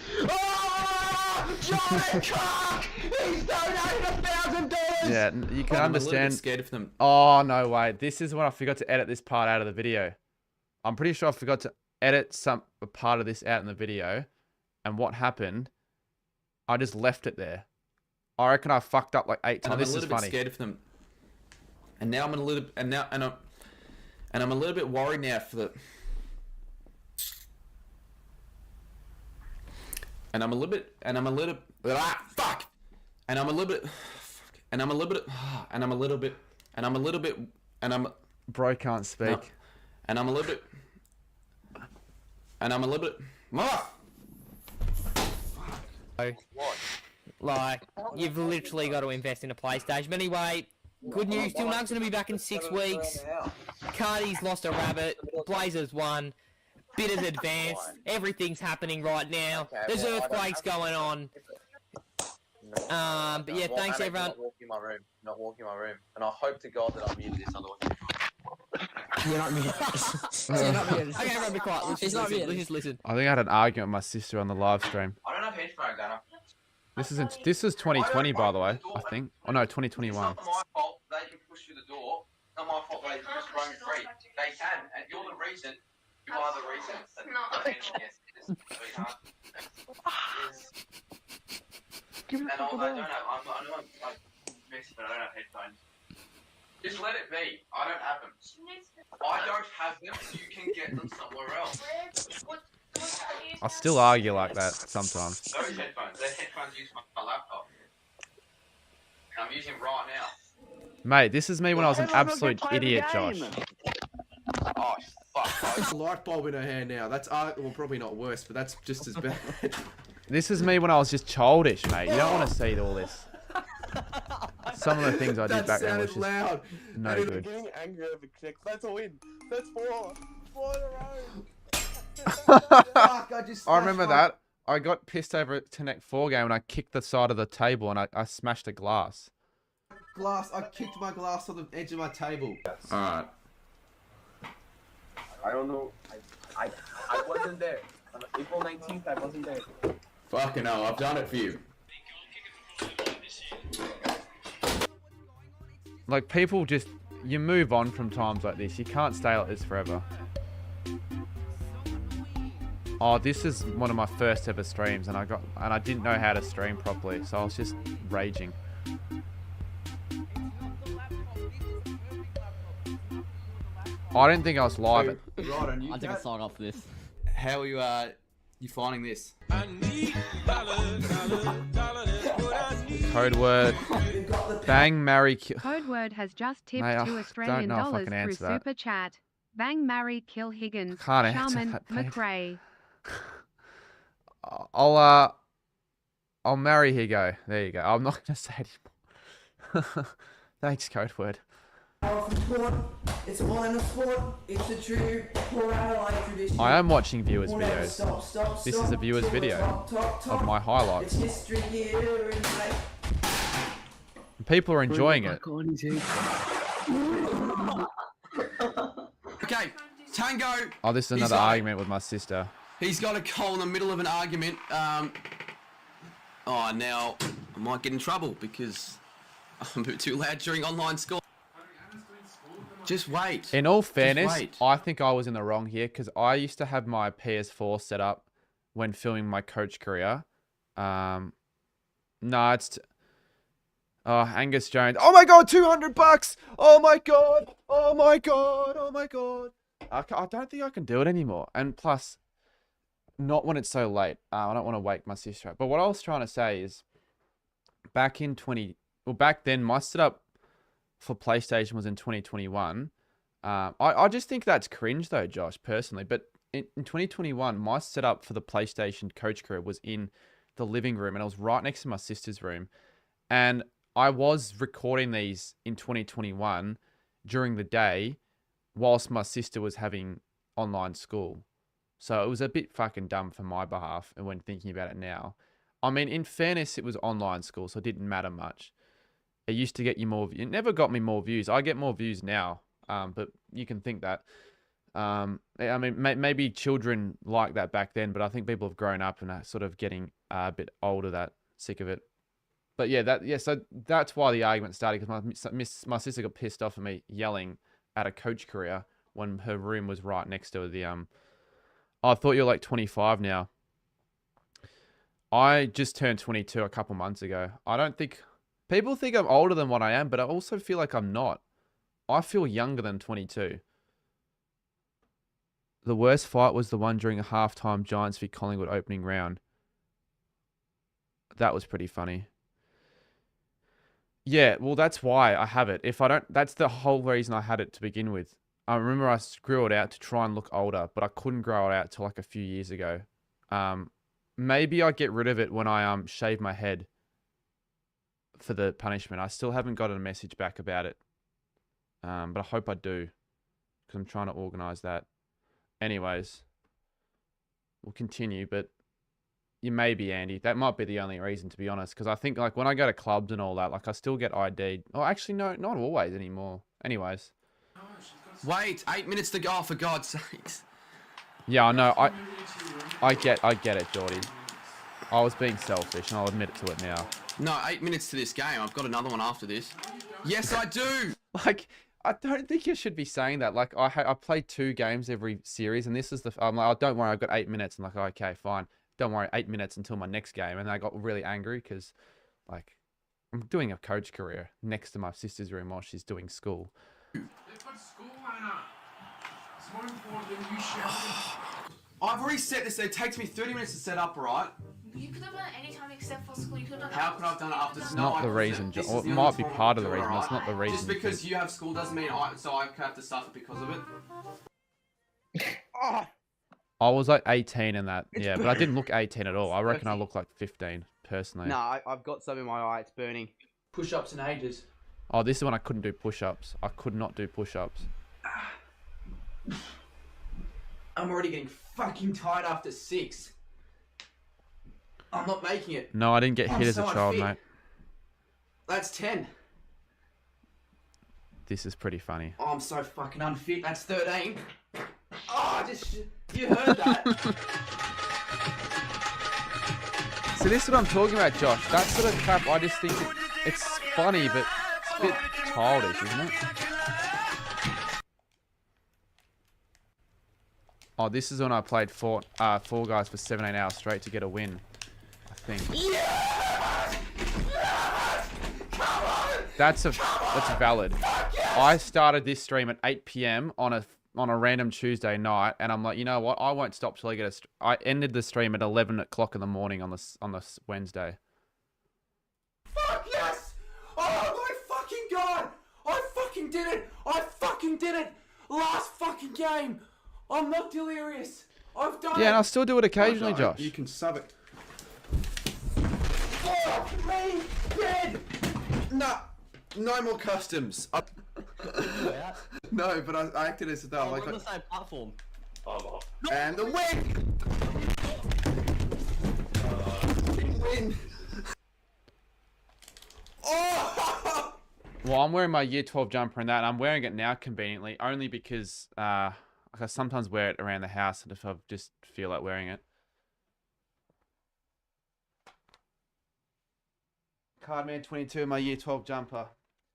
Jordan Cook! He's donated $1,000! Yeah, you can I'm a little bit understand. scared of them. Oh, no way. This is when I forgot to edit this part out of the video. I'm pretty sure I forgot to edit a part of this out in the video. And what happened, I just left it there. I reckon I fucked up like 8 times. I'm This a is little bit funny. scared of them. And now I'm a little I'm a little bit worried now for the And I'm a little bit fuck. And I'm a little bit Bro can't speak. No. And I'm a little bit Like, you've literally got to invest in a PlayStation. But anyway, good news. Tilnug's going to be back in 6 weeks. Cardi's lost a rabbit. Blazers won. Bitters advanced. Everything's happening right now. There's earthquakes going on. But yeah, thanks everyone. Not walking in my room. And I hope to God that I'm muted this otherwise. You're not muted. You're not muted. Okay, everyone be quiet. Let's just listen. I think I had an argument with my sister on the live stream. I don't have headphones, Anna. This is 2020, by the way, I think. Oh no, 2021. It's not my fault they can push through the door. It's not my fault they can just roam free. They can, and you're the reason. You are the reason. And I don't have. I know I'm like messy, but I don't have headphones. Just let it be. I don't have them. I don't have them. You can get them somewhere else. I still argue like that sometimes. Those headphones. They're headphones used for my laptop. And I'm using them right now. Mate, this is me when I was an absolute idiot, Josh. Oh fuck. There's a light bulb in her hand now. That's well, probably not worse, but that's just as bad. This is me when I was just childish, mate. You don't want to see all this. Some of the things I did back then was just loud. no I'm good. getting angry over checks. That's a win. That's 4. 4 in a row. Fuck, I remember that. I got pissed over a Connect 4 game and I kicked the side of the table and I smashed a glass. I kicked my glass on the edge of my table. Alright. I don't know. I wasn't there. On April 19th, I wasn't there. Fucking hell, I've done it for you. Like, people just, you move on from times like this. You can't stay like this forever. Oh, this is one of my first ever streams and I didn't know how to stream properly, so I was just raging. I didn't think I was live. I think I signed off for this. How are you finding this? Code word. Bang, marry, kill. Code word has just tipped Mate, I $2 don't Australian know if I dollars can through answer that. Super Chat. Bang, marry, kill Higgins. Can't answer Shaman, that, mate. McRae. I'll marry Higo. There you go. I'm not gonna say it anymore. Thanks, code word. It's all in a sport. It's a true tradition. I am watching viewers' videos. This is a viewer's video of my highlights. People are enjoying it. Okay, Tango. Oh, this is another argument with my sister. He's got a call in the middle of an argument. Oh, now I might get in trouble because I'm a bit too loud during online school. Just wait. In all fairness, wait. I think I was in the wrong here because I used to have my PS4 set up when filming my coach career. No, it's... Oh, Angus Jones. Oh my God, $200! Oh my God! Oh my God! Oh my God! I don't think I can do it anymore. And plus, not when it's so late. I don't want to wake my sister up. But what I was trying to say is, back then, my setup for PlayStation was in 2021. I just think that's cringe though, Josh, personally. But in 2021, my setup for the PlayStation coach career was in the living room, and I was right next to my sister's room. And I was recording these in 2021 during the day whilst my sister was having online school. So it was a bit fucking dumb for my behalf, and when thinking about it now. I mean, in fairness, it was online school, so it didn't matter much. It used to get you more... It never got me more views. I get more views now, but you can think that. I mean, maybe children like that back then, but I think people have grown up and are sort of getting a bit older, that sick of it. But yeah, so that's why the argument started, because my sister got pissed off at me yelling at a coach career when her room was right next to the oh, I thought you're like 25 now. I just turned 22 a couple months ago. I don't think people think I'm older than what I am, but I also feel like I'm not. I feel younger than 22. The worst fight was the one during a halftime Giants v Collingwood opening round. That was pretty funny. Yeah, well, that's why I have it. If I don't, that's the whole reason I had it to begin with. I remember I grew it out to try and look older, but I couldn't grow it out till like a few years ago. Maybe I get rid of it when I shave my head for the punishment. I still haven't gotten a message back about it, but I hope I do, because I'm trying to organise that. Anyways, we'll continue, but you may be, Andy. That might be the only reason, to be honest, because I think like when I go to clubs and all that, like I still get ID'd. Oh, actually, no, not always anymore. Anyways. Wait, 8 minutes to go, for God's sakes. Yeah, I know. I get it, Geordie. I was being selfish, and I'll admit it to it now. No, 8 minutes to this game. I've got another one after this. Yes, I do. Like, I don't think you should be saying that. Like, I play 2 games every series, and this is the... I'm like, oh, don't worry, I've got 8 minutes. I'm like, oh, okay, fine. Don't worry, 8 minutes until my next game. And I got really angry because, like, I'm doing a coach career next to my sister's room while she's doing school. They've got school, Anna. It's more important than you shouting. I've already set this. It takes me 30 minutes to set up, right? You could have done it any time except for school. You could have done it. How could I have done it after It's school? not the reason, Or it might be part of the reason. It's not the reason. Just because you have school doesn't mean I have to suffer because of it. I was like 18 in that, yeah, but I didn't look 18 at all. I reckon I look like 15, personally. No, I've got some in my eye. It's burning. Push-ups in ages. Oh, this is when I couldn't do push-ups. I could not do push-ups. I'm already getting fucking tired after 6. I'm not making it. No, I didn't get hit as a child, unfit. mate. That's 10. This is pretty funny. Oh, I'm so fucking unfit. That's 13. Oh, you heard that. So this is what I'm talking about, Josh. That sort of crap, I just think it's funny, but it's a bit childish, isn't it? Oh, this is when I played Fall Guys for 17 hours straight to get a win, I think. Yes! Yes! Come on! That's valid. I started this stream at 8 PM on a random Tuesday night, and I'm like, you know what? I won't stop till I get I ended the stream at 11 o'clock in the morning on this Wednesday. Fuck yes! Oh my fucking god! I fucking did it! I fucking did it! Last fucking game! I'm not delirious. I've done it. Yeah, and I'll still do it occasionally, Josh. You can sub it. Fuck me dead! No more customs. No, but I acted as though like on the same platform. And the win! Win! Oh! Well, I'm wearing my year 12 jumper and that, and I'm wearing it now conveniently, only because I sometimes wear it around the house if I just feel like wearing it. Cardman 22, my year 12 jumper.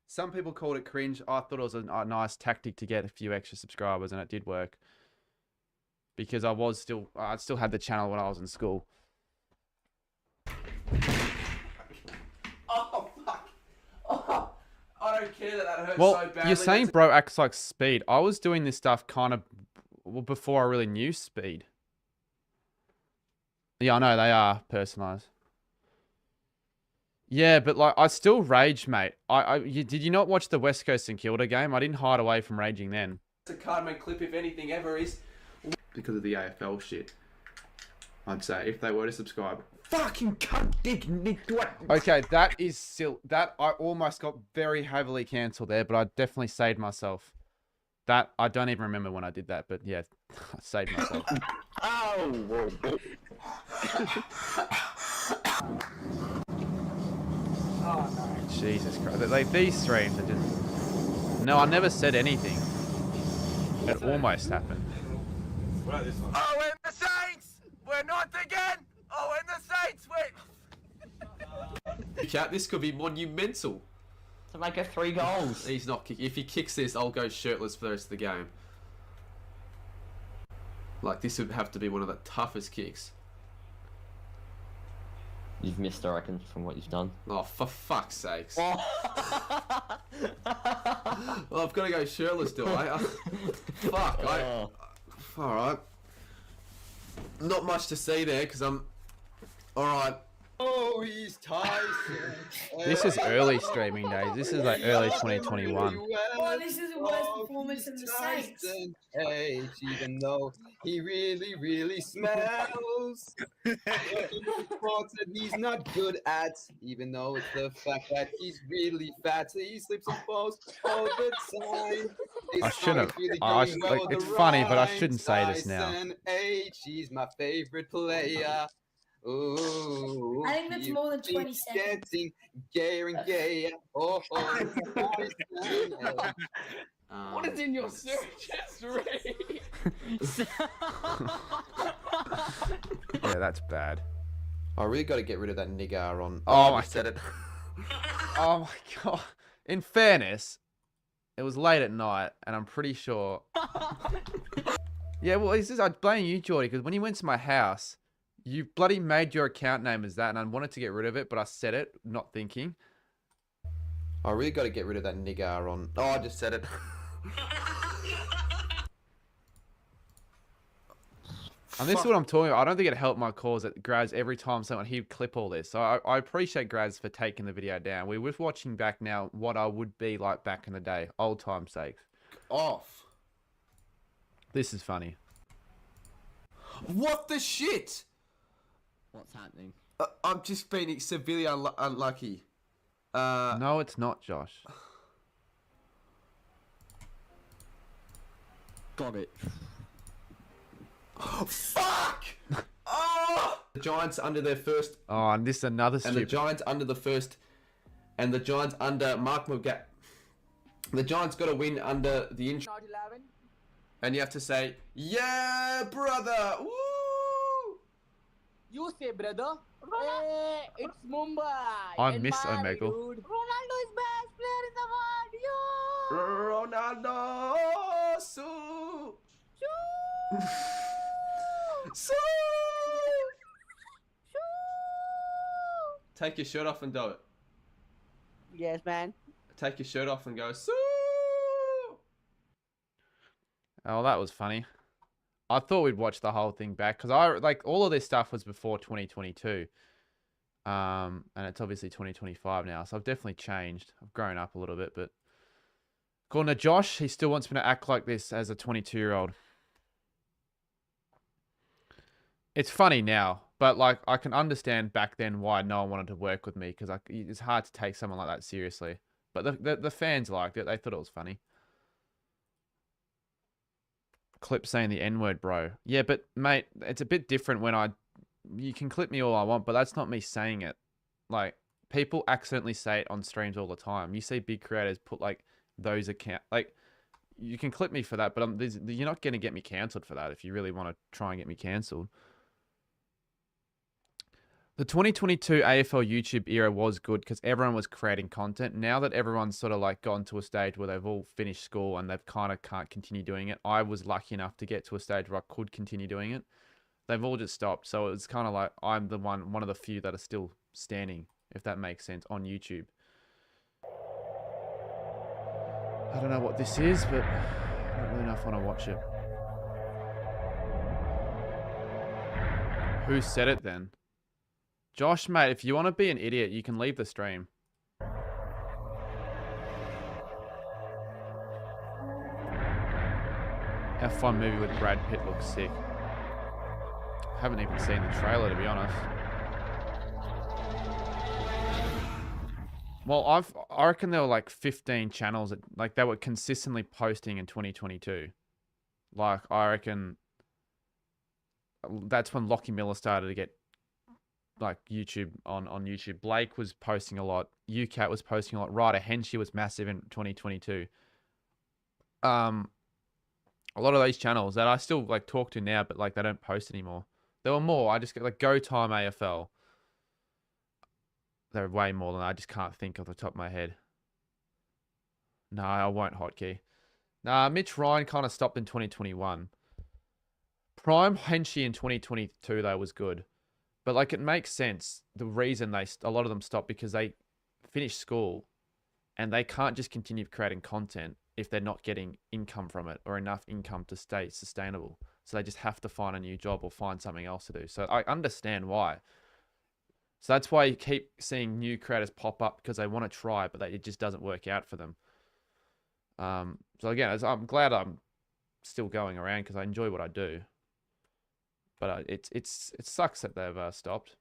Some people called it cringe. I thought it was a nice tactic to get a few extra subscribers, and it did work. Because I still had the channel when I was in school. Oh, fuck. Oh, I don't care that hurts Well, so badly. you're saying bro acts like Speed. I was doing this stuff kind of before I really knew Speed. Yeah, I know, they are personalized. Yeah, but like I still rage, mate. Did you not watch the West Coast and Kilda game? I didn't hide away from raging then. It's a Cardman clip if anything ever is. Because of the AFL shit. I'd say if they were to subscribe. Fucking cunt dick Nick. Okay, that is still that I almost got very heavily cancelled there, but I definitely saved myself. That I don't even remember when I did that, but yeah, I saved myself. Oh no. Jesus Christ. Like these streams are just... No, I never said anything. It almost happened. What about this one? Oh, we're the Saints! We're not again! Oh, we're the Saints! Cat, this could be monumental. To make it 3 goals. He's not kicking. If he kicks this, I'll go shirtless for the rest of the game. Like, this would have to be one of the toughest kicks. You've missed, I reckon, from what you've done. Oh, for fuck's sakes. Well, I've got to go shirtless, do I? Fuck, alright. Not much to see there, because I'm... Alright. Oh, he's Tyson. This is early streaming days. This is like early 2021. Oh, this is the worst performance of the Saints. Age, even though he really, really smells. Thoughts that he's not good at, even though it's the fact that he's really fat. So he slips and falls all the time. I shouldn't. It's funny, but I shouldn't say this now. Age, he's my favorite player. Ooh, I think that's more than 20 seconds. Getting gayer and gayer. Oh, What is in your search history? Yeah, that's bad. I really got to get rid of that nigger on. Oh, I said it. Oh my god. In fairness, it was late at night, and I'm pretty sure. Yeah, well, I blame you, Geordie, because when you went to my house, you bloody made your account name as that, and I wanted to get rid of it, but I said it, not thinking. I really got to get rid of that nigger on. Oh, I just said it. And this is what I'm talking about. I don't think it helped my cause that Graz every time someone he'd clip all this. So I appreciate Graz for taking the video down. We're just watching back now what I would be like back in the day, old time's sake. Off. This is funny. What the shit? What's happening? I'm just being severely unlucky. No, it's not, Josh. Got it. Oh, fuck! Oh! The Giants under their first... Oh, and this is another And the Giants under the first... And the Giants under Mark McGat... The Giants got to win under the... And you have to say, yeah, brother! Woo! You say, brother. Hey, it's Mumbai. I miss Omegle. Ronaldo is best player in the world. Yo! Ronaldo! Su! Su! Take your shirt off and do it. Yes, man. Take your shirt off and go, Su! Oh, that was funny. I thought we'd watch the whole thing back because all of this stuff was before 2022, and it's obviously 2025 now. So I've definitely changed. I've grown up a little bit, but according to Josh, he still wants me to act like this as a 22-year-old. It's funny now, but like I can understand back then why no one wanted to work with me because it's hard to take someone like that seriously. But the fans liked it. They thought it was funny. Clip saying the N-word, bro. Yeah, but mate, it's a bit different when you can clip me all I want, but that's not me saying it. Like, people accidentally say it on streams all the time. You see big creators put like those account, like you can clip me for that, but you're not going to get me cancelled for that if you really want to try and get me cancelled. The 2022 AFL YouTube era was good because everyone was creating content. Now that everyone's sort of like gotten to a stage where they've all finished school and they've kind of can't continue doing it, I was lucky enough to get to a stage where I could continue doing it. They've all just stopped. So it's kind of like I'm the one of the few that are still standing, if that makes sense, on YouTube. I don't know what this is, but I don't really know if I want to watch it. Who said it then? Josh, mate, if you want to be an idiot, you can leave the stream. F1 movie with Brad Pitt looks sick. Haven't even seen the trailer, to be honest. Well, I reckon there were like 15 channels that like they were consistently posting in 2022. Like, I reckon that's when Lockie Miller started to get like YouTube on YouTube. Blake was posting a lot. UCat was posting a lot. Ryder Henshey was massive in 2022. A lot of these channels that I still like talk to now, but like they don't post anymore. There were more. I just get like Go Time AFL. There are way more than I just can't think off the top of my head. No, I won't hotkey. Nah, Mitch Ryan kind of stopped in 2021. Prime Henchy in 2022 though was good, but like it makes sense. The reason a lot of them stopped because they finished school, and they can't just continue creating content if they're not getting income from it or enough income to stay sustainable. So they just have to find a new job or find something else to do. So I understand why. So that's why you keep seeing new creators pop up, because they want to try, but it just doesn't work out for them. So again, I'm glad I'm still going around because I enjoy what I do. But it sucks that they've stopped.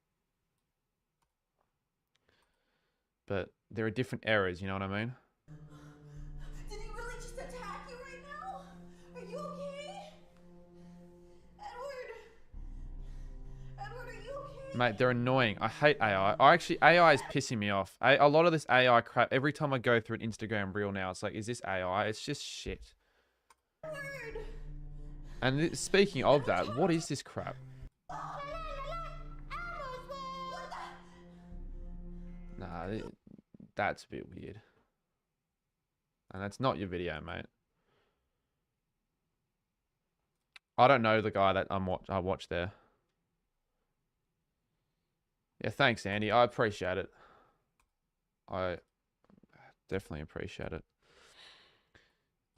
But there are different eras, you know what I mean? Did he really just attack you right now? Are you okay? Edward, are you okay? Mate, they're annoying. I hate AI. AI is pissing me off. A lot of this AI crap, every time I go through an Instagram reel now, it's like, is this AI? It's just shit. Edward. And speaking of that, what is this crap? Nah, that's a bit weird. And that's not your video, mate. I don't know the guy that I watched there. Yeah, thanks, Andy. I appreciate it. I definitely appreciate it.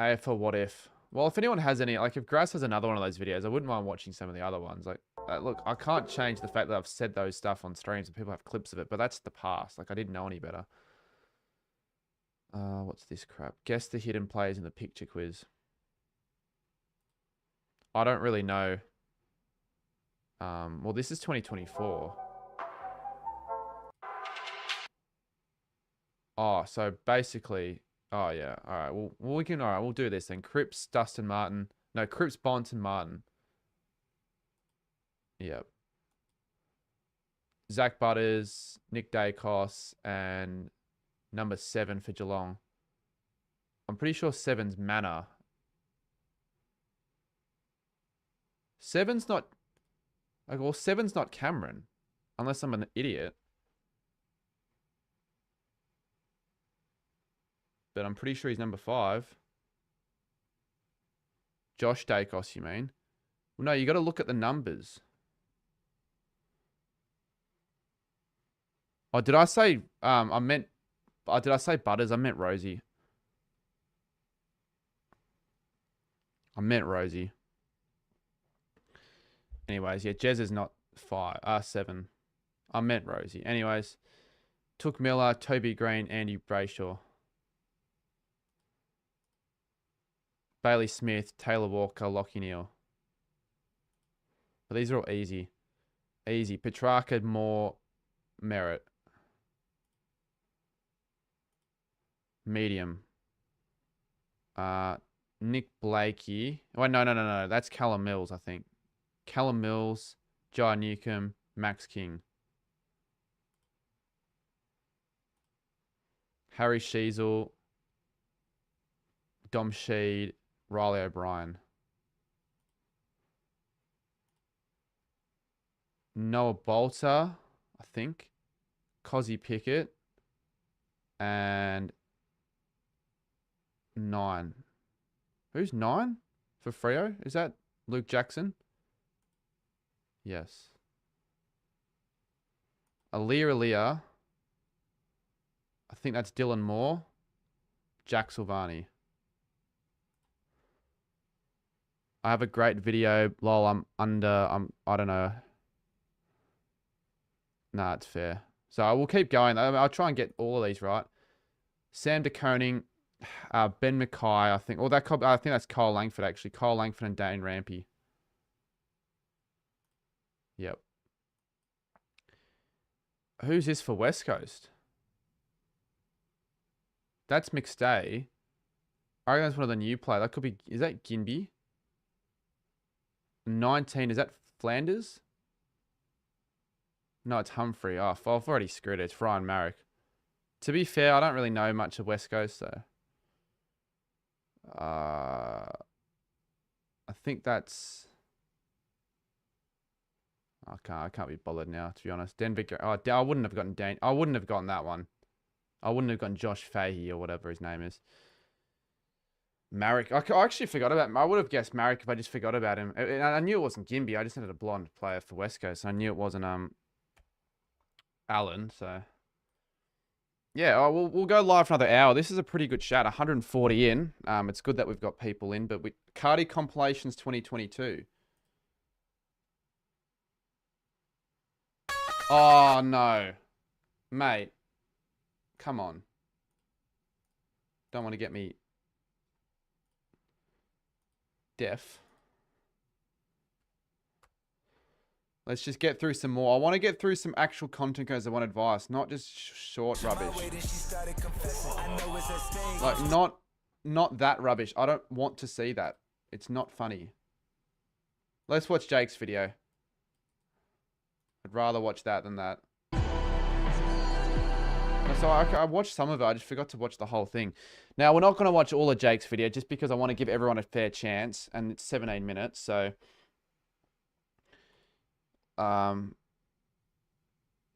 AFL What If? Well, if anyone has any, like if Grass has another one of those videos, I wouldn't mind watching some of the other ones. Like, look, I can't change the fact that I've said those stuff on streams and people have clips of it, but that's the past. Like, I didn't know any better. What's this crap? Guess the hidden players in the picture quiz. I don't really know. Well, this is 2024. Oh, so basically, oh yeah, all right. Well, we'll do this then. Cripps, Dustin Martin. No, Cripps, Bonton, Martin. Yep. Zach Butters, Nick Dacos, and number 7 for Geelong. I'm pretty sure 7's Manor. 7's not... Like, well, 7's not Cameron. Unless I'm an idiot. But I'm pretty sure he's number 5. Josh Dacos, you mean? Well, no, you got to look at the numbers. Oh, did I say... did I say Butters? I meant Rosie. I meant Rosie. Anyways, yeah, Jez is not 7. I meant Rosie. Anyways, Took Miller, Toby Green, Andy Brayshaw. Bailey Smith, Taylor Walker, Lockie Neal. But these are all easy. Easy. Petrarca, Moore, Merritt. Medium. Nick Blakey. Oh, no. That's Callum Mills, I think. Callum Mills, Jai Newcomb, Max King. Harry Sheasel, Dom Sheed, Riley O'Brien. Noah Bolter, I think. Cozzy Pickett. And 9. Who's 9 for Freo? Is that Luke Jackson? Yes. Aaliyah. I think that's Dylan Moore. Jack Silvani. I have a great video. Lol, I don't know. Nah, it's fair. So I will keep going. I'll try and get all of these right. Sam DeConing, Ben Mackay, I think. Or I think that's Kyle Langford, actually. Kyle Langford and Dane Rampy. Yep. Who's this for West Coast? That's McStay. I reckon that's one of the new players. That could be... Is that Ginby? 19. Is that Flanders? No, it's Humphrey. Oh, I've already screwed it. It's Ryan Marrick. To be fair, I don't really know much of West Coast, though. I think that's... I can't be bothered now, to be honest. Denver... Oh, I wouldn't have gotten I wouldn't have gotten that one. I wouldn't have gotten Josh Fahey or whatever his name is. Marek. I actually forgot about him. I would have guessed Marek if I just forgot about him. I knew it wasn't Gimby. I just needed a blonde player for West Coast. So I knew it wasn't Allen. So yeah, we'll go live for another hour. This is a pretty good chat. 140 in. It's good that we've got people in. But Cardi Compilations 2022. Oh no, mate. Come on. Don't want to get me deaf. Let's just get through some more. I want to get through some actual content because I want advice, not just short rubbish. Like not that rubbish. I don't want to see that. It's not funny. Let's watch Jake's video. I'd rather watch that than that. So I watched some of it. I just forgot to watch the whole thing. Now, we're not going to watch all of Jake's video just because I want to give everyone a fair chance. And it's 17 minutes, so...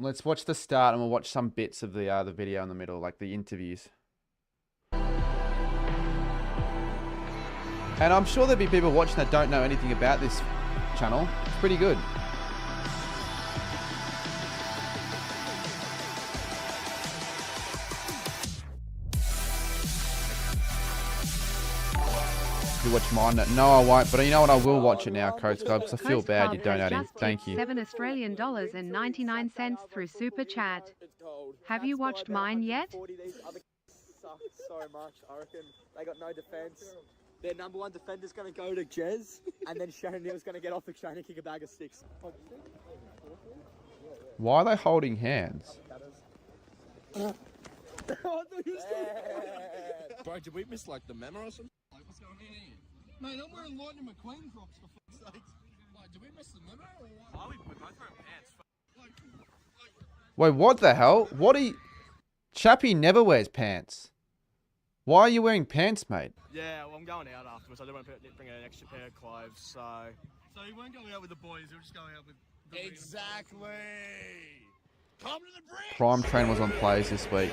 let's watch the start and we'll watch some bits of the video in the middle, like the interviews. And I'm sure there'll be people watching that don't know anything about this channel. It's pretty good. You watch mine? No, I won't. But you know what? I will watch it now, Coast Club, because I feel bad you're donating. Thank you. $7.99 through Super Chat. Have you watched mine yet? So much. I reckon they got no defense. Their number one defender's going to go to Jez, and then Shannon Neal's going to get off the train and kick a bag of sticks. Why are they holding hands? Bro, did we miss like the memo or something? Like, what's going on here? Mate, I'm wearing Lightning McQueen crops for fuck's sake. Like, did we miss the memo or what? Why are we both wearing pants? Wait, what the hell? What are you... Chappie never wears pants. Why are you wearing pants, mate? Yeah, well, I'm going out afterwards. I don't want to bring an extra pair of clothes, so... So you weren't going out with the boys, you were just going out with... Exactly! Come to the bridge! Prime Train was on plays this week.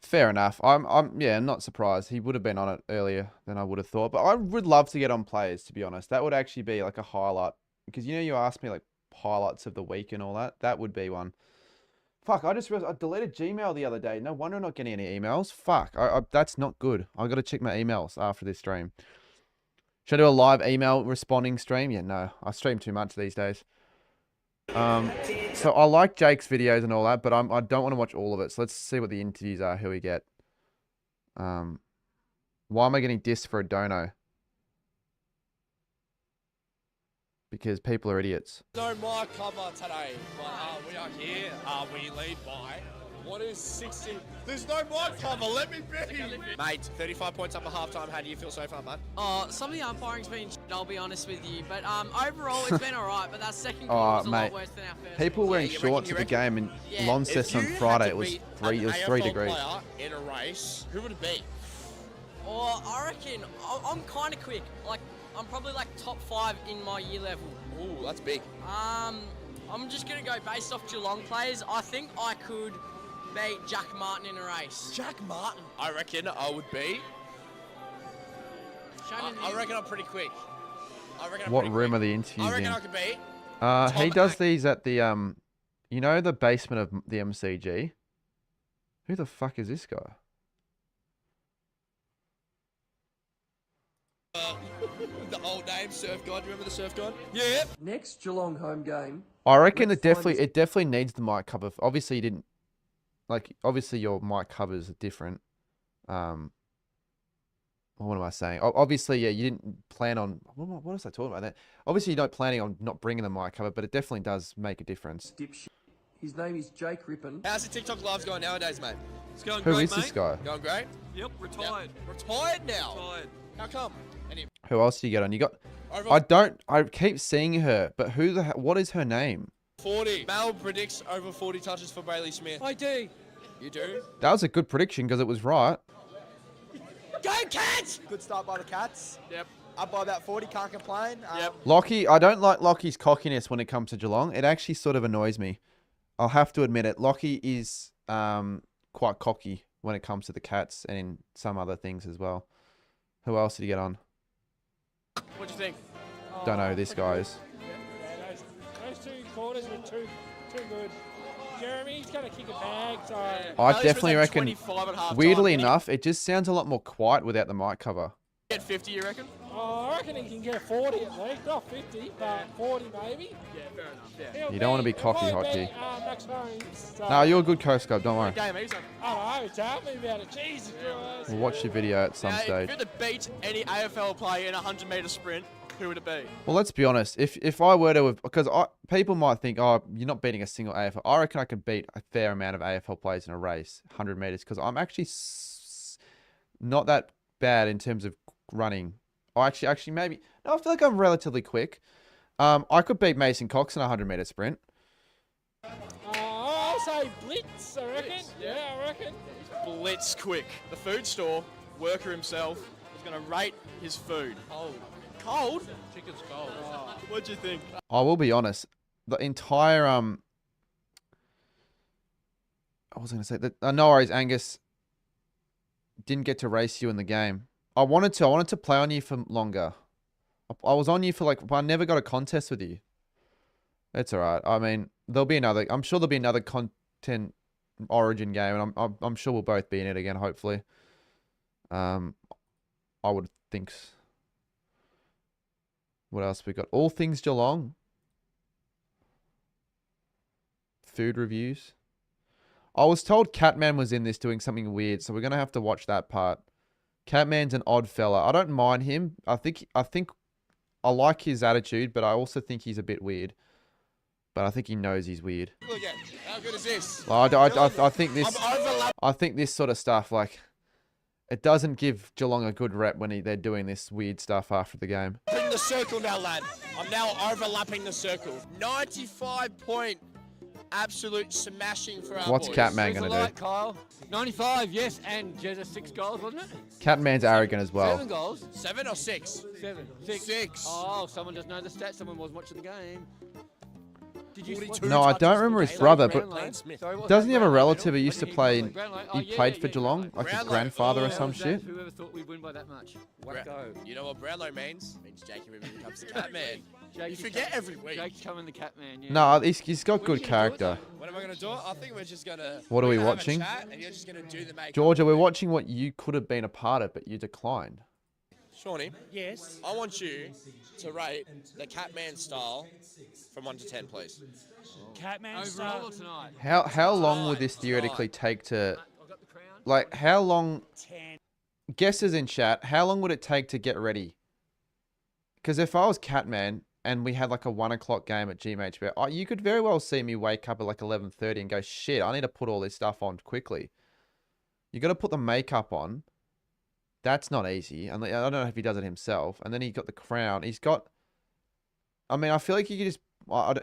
Fair enough. I'm not surprised. He would have been on it earlier than I would have thought. But I would love to get on players, to be honest. That would actually be like a highlight. Because, you know, you asked me like highlights of the week and all that. That would be one. Fuck, I just realized I deleted Gmail the other day. No wonder I'm not getting any emails. Fuck, that's not good. I've got to check my emails after this stream. Should I do a live email responding stream? Yeah, no. I stream too much these days. So I like Jake's videos and all that, but I don't want to watch all of it. So let's see what the interviews are, who we get. Why am I getting dissed for a dono? Because people are idiots. No my cover today, but we are here. We lead by... What is 60? There's no my cover, let me be! Mate, 35 points up at halftime. How do you feel so far, mate? Some of the umpiring's been shit, I'll be honest with you. But overall, it's been alright. But that second quarter was a lot worse than our first. People wearing shorts at the game in Launceston on Friday, it was 3 degrees. In a race, who would it be? Oh, I reckon I'm kind of quick. Like, I'm probably like top 5 in my year level. Ooh, that's big. I'm just going to go based off Geelong players. I think I could beat Jack Martin in a race. Jack Martin? I reckon I would be. I reckon I'm pretty quick. What room are the interviews in? I reckon I could beat. He does these at the, you know, the basement of the MCG? Who the fuck is this guy? The old name, Surf God. Remember the Surf God? Yeah. Next Geelong home game. I reckon it definitely needs the mic cover. Obviously, you didn't, like, obviously your mic covers are different. What am I saying? Obviously, yeah, you didn't plan on, what was I talking about that? Obviously, you're not planning on not bringing the mic cover, but it definitely does make a difference. His name is Jake Rippon. How's the TikTok lives going nowadays, mate? It's going Who great, is this guy? Going great? Yep, retired. Yep. Retired now? Retired. How come? Who else do you get on? You got, I keep seeing her, but what is her name? 40. Mal predicts over 40 touches for Bailey Smith. I do. You do? That was a good prediction because it was right. Go Cats! Good start by the Cats. Yep. Up by about 40, can't complain. Lockie, I don't like Lockie's cockiness when it comes to Geelong. It actually sort of annoys me. I'll have to admit it. Lockie is quite cocky when it comes to the Cats and in some other things as well. Who else did he get on? What do you think? Don't know who this guy is. Yeah, those two quarters were too good. Jeremy's going to kick a bag, so... I definitely reckon, weirdly enough, it just sounds a lot more quiet without the mic cover. Get 50, you reckon? Oh, I reckon he can get 40 at least. Not 50, but 40 maybe. Yeah, fair enough. Yeah. You don't want to be cocky, Hotkey. Max Holmes, so... No, you're a good Coast Guard, don't worry. I know, tell me about it. Jesus Christ. We'll watch your video at some stage. If you had to beat any AFL player in a 100-metre sprint, who would it be? Well, let's be honest. If I were to... Because people might think, oh, you're not beating a single AFL. I reckon I could beat a fair amount of AFL players in a race, 100 metres, because I'm actually not that bad in terms of running. Actually, maybe... No, I feel like I'm relatively quick. I could beat Mason Cox in a 100-metre sprint. I'll say Blitz, I reckon. Yeah, I reckon. Blitz quick. The food store worker himself is going to rate his food. Cold? Chicken's cold. Oh, what'd you think? I will be honest. The entire... I was going to say... no worries, Angus. Didn't get to race you in the game. I wanted to play on you for longer. I was on you for like... I never got a contest with you. It's alright. I mean, there'll be another... I'm sure there'll be another content origin game. And I'm sure we'll both be in it again, hopefully. I would think... What else we got? All things Geelong. Food reviews. I was told Catman was in this doing something weird, so we're going to have to watch that part. Catman's an odd fella. I don't mind him. I think I like his attitude, but I also think he's a bit weird. But I think he knows he's weird. Look at how good is this? I think this. I think this sort of stuff, like, it doesn't give Geelong a good rep when they're doing this weird stuff after the game. Bring the circle now, lad. I'm now overlapping the circle. 95-point absolute smashing for our What's boys. Catman going to do? Kyle. 95, yes, and Jezza 6 goals, wasn't it? Catman's arrogant as well. 7 goals. 7 or 6? 7. 6. Oh, someone doesn't know the stats. Someone was watching the game. Did you? No, I don't remember his brother, but doesn't he have a relative who used to play? He played for Geelong, like his grandfather or some shit. Whoever thought we'd win by that much? Wacko. You know what Brownlow means? It means Jakey Ribbon becomes the Catman. You forget every week. Jake's coming the Catman, yeah. No, he's got good character. What am I going to do? I think we're just going to... What are we watching? And you're just going to do the makeup. Georgia, we're watching what you could have been a part of, but you declined. Shawnee? Yes? I want you to rate the Catman style from 1 to 10, please. Catman style tonight. How long would this theoretically take to... Like, how long... 10. Guesses in chat, how long would it take to get ready? Because if I was Catman and we had like a 1 o'clock game at GMHB, you could very well see me wake up at like 11:30 and go, shit, I need to put all this stuff on quickly. You got to put the makeup on. That's not easy. And I don't know if he does it himself. And then he got the crown. He's got... I mean, I feel like he could just...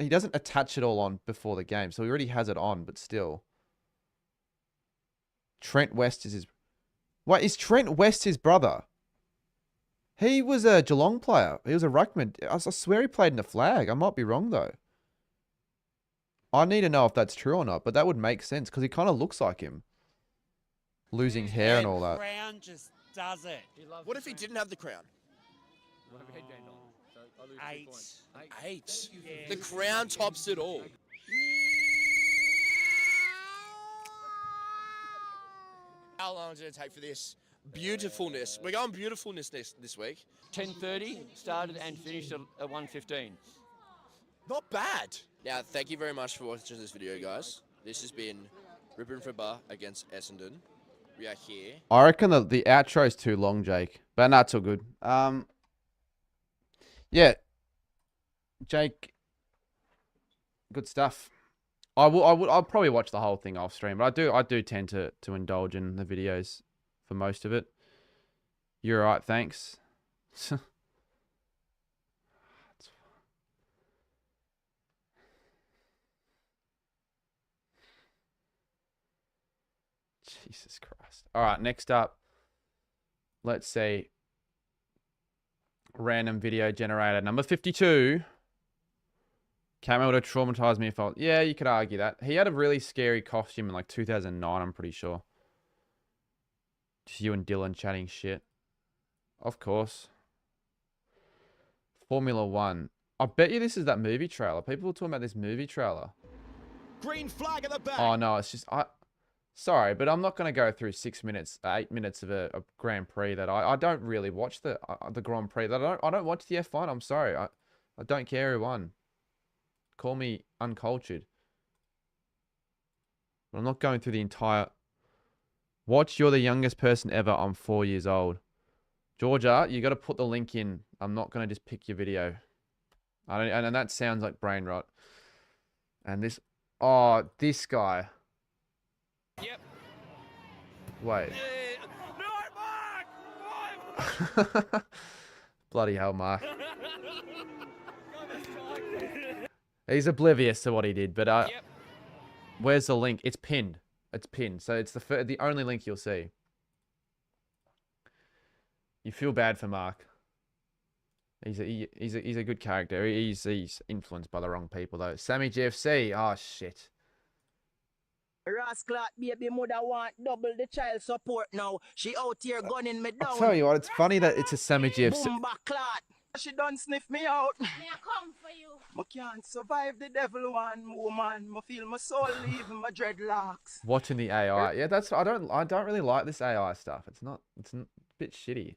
He doesn't attach it all on before the game, so he already has it on, but still. Trent West is his... Wait, is Trent West his brother? He was a Geelong player. He was a ruckman. I swear he played in the flag. I might be wrong, though. I need to know if that's true or not, but that would make sense, because he kind of looks like him. Losing hair and all that. Crown just does it. What if he didn't have the crown? 8. 8. The crown tops it all. How long did it take for this beautifulness? We're going beautifulness this week. 10:30 started and finished at 1:15. Not bad. Now, thank you very much for watching this video, guys. This has been Ribbon for Bar against Essendon. We are here. I reckon the outro's too long, Jake. But that's all good. Yeah. Jake, good stuff. I'll probably watch the whole thing off stream, but I do tend to indulge in the videos for most of it. You're alright, thanks. Jesus Christ. Alright, next up. Let's see. Random video generator. Number 52. Camo would have traumatized me if I... Yeah, you could argue that. He had a really scary costume in like 2009, I'm pretty sure. Just you and Dylan chatting shit. Of course. Formula 1. I bet you this is that movie trailer. People were talking about this movie trailer. Green flag at the back. Oh, no, it's just... Sorry, but I'm not going to go through 8 minutes of a Grand Prix that I don't really watch the Grand Prix. I don't watch the F1. I'm sorry. I don't care who won. Call me uncultured. But I'm not going through the entire... Watch, you're the youngest person ever. I'm 4 years old. Georgia, you got to put the link in. I'm not going to just pick your video. And that sounds like brain rot. And this... Oh, this guy. Yep. Wait. Bloody hell, Mark. He's oblivious to what he did, but where's the link? It's pinned. It's pinned, so it's the only link you'll see. You feel bad for Mark. He's a good character. He's influenced by the wrong people though. Sammy GFC. Oh shit. Rascal baby mother want double the child support now. She out here gunning me down. I'll tell you what, it's funny that it's a Sammy GFC. She done sniff me out. I come for you. I can't survive the devil one woman. I feel my soul leaving my dreadlocks. Watching the AI. Yeah, that's I don't really like this AI stuff. It's a bit shitty.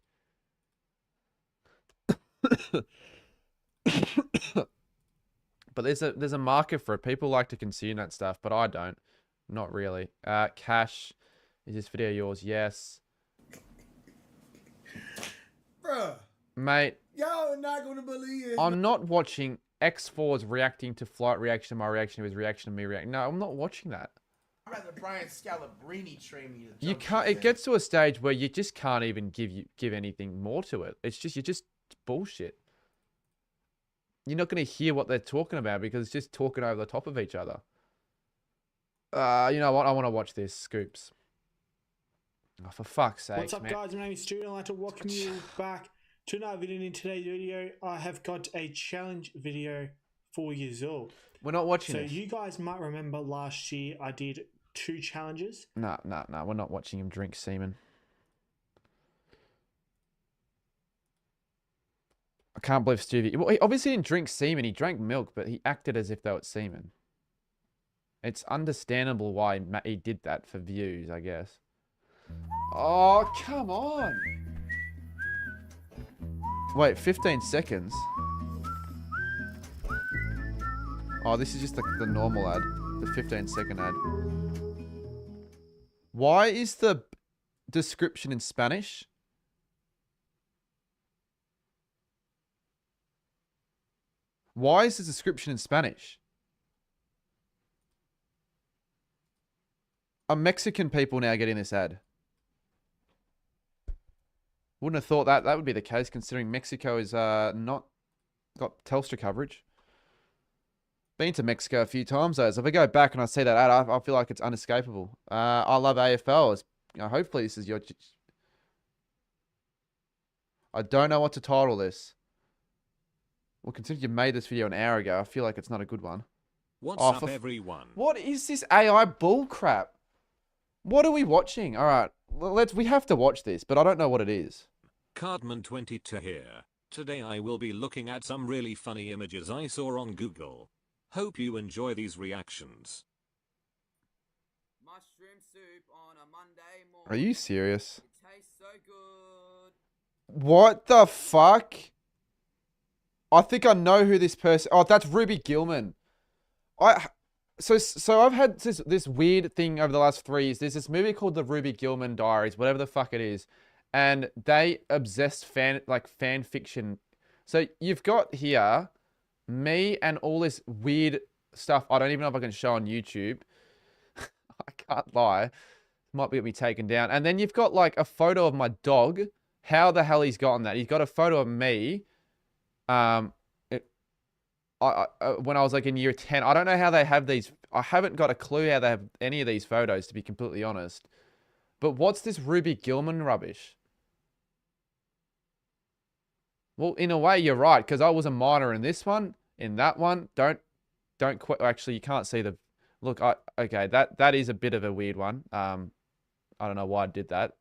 But there's a market for it. People like to consume that stuff, but I don't. Not really. Cash, is this video yours? Yes. Bruh. Mate. Y'all are not going to believe it. I'm not watching X4's reacting to flight reaction to my reaction to his reaction to me reacting. No, I'm not watching that. I'd rather Brian Scalabrine train me to You can't. It gets to a stage where you just can't even give anything more to it. It's just bullshit. You're not going to hear what they're talking about because it's just talking over the top of each other. You know what? I want to watch this. Scoops. Oh, for fuck's sake, What's up, guys? My name is Stu, and I'd like to welcome you back to another video. In today's video, I have got a challenge video 4 years old. We're not watching it. So you guys might remember last year I did 2 challenges. No. We're not watching him drink semen. I can't believe Stevie... Well, he obviously didn't drink semen. He drank milk, but he acted as if that was semen. It's understandable why he did that for views, I guess. Oh, come on. Wait, 15 seconds? Oh, this is just the normal ad. The 15-second ad. Why is the description in Spanish? Why is the description in Spanish? Are Mexican people now getting this ad? Wouldn't have thought that would be the case, considering Mexico is not got Telstra coverage. Been to Mexico a few times, though. So if I go back and I see that ad, I feel like it's unescapable. I love AFL. Hopefully this is your... I don't know what to title this. Well, considering you made this video an hour ago, I feel like it's not a good one. What's up, everyone? What is this AI bullcrap? What are we watching? All right, we have to watch this, but I don't know what it is. Cardman22 here. Today I will be looking at some really funny images I saw on Google. Hope you enjoy these reactions. Mushroom soup on a Monday morning. Are you serious? It tastes so good. What the fuck? I think I know who this person... Oh, that's Ruby Gilman. So I've had this weird thing over the last 3 years. There's this movie called The Ruby Gilman Diaries, whatever the fuck it is. And they obsessed fan fiction. So you've got here me and all this weird stuff I don't even know if I can show on YouTube. I can't lie. Might get me taken down. And then you've got like a photo of my dog. How the hell he's gotten that? He's got a photo of me. When I was like in year 10. I don't know how they have these. I haven't got a clue how they have any of these photos, to be completely honest. But what's this Ruby Gilman rubbish? Well, in a way, you're right, because I was a minor in this one. In that one, actually, you can't see the... Look, okay, that is a bit of a weird one. I don't know why I did that.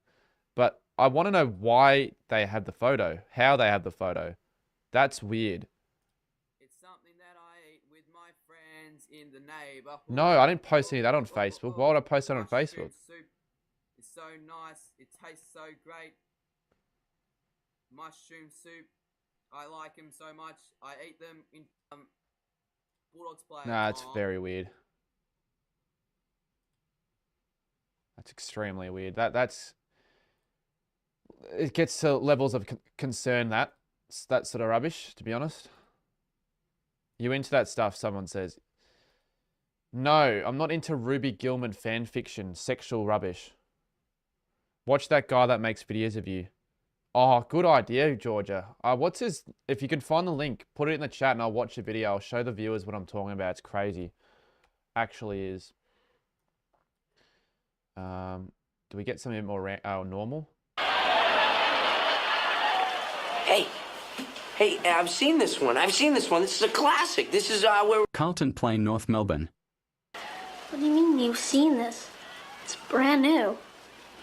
But I want to know why they have the photo. How they have the photo. That's weird. It's something that I eat with my friends in the neighborhood. No, I didn't post any of that on Facebook. Why would I post that on Facebook? Soup. It's so nice. It tastes so great. Mushroom soup. I like them so much. I eat them in Bulldogs play. Nah, it's very weird. That's extremely weird. That's... It gets to levels of concern, that sort of rubbish, to be honest. You into that stuff, someone says. No, I'm not into Ruby Gilman fan fiction, sexual rubbish. Watch that guy that makes videos of you. Oh, good idea, Georgia. What's his... If you can find the link, put it in the chat and I'll watch the video. I'll show the viewers what I'm talking about. It's crazy. Actually is. Do we get something more normal? Hey, I've seen this one. This is a classic. This is where... Carlton Plain, North Melbourne. What do you mean you've seen this? It's brand new.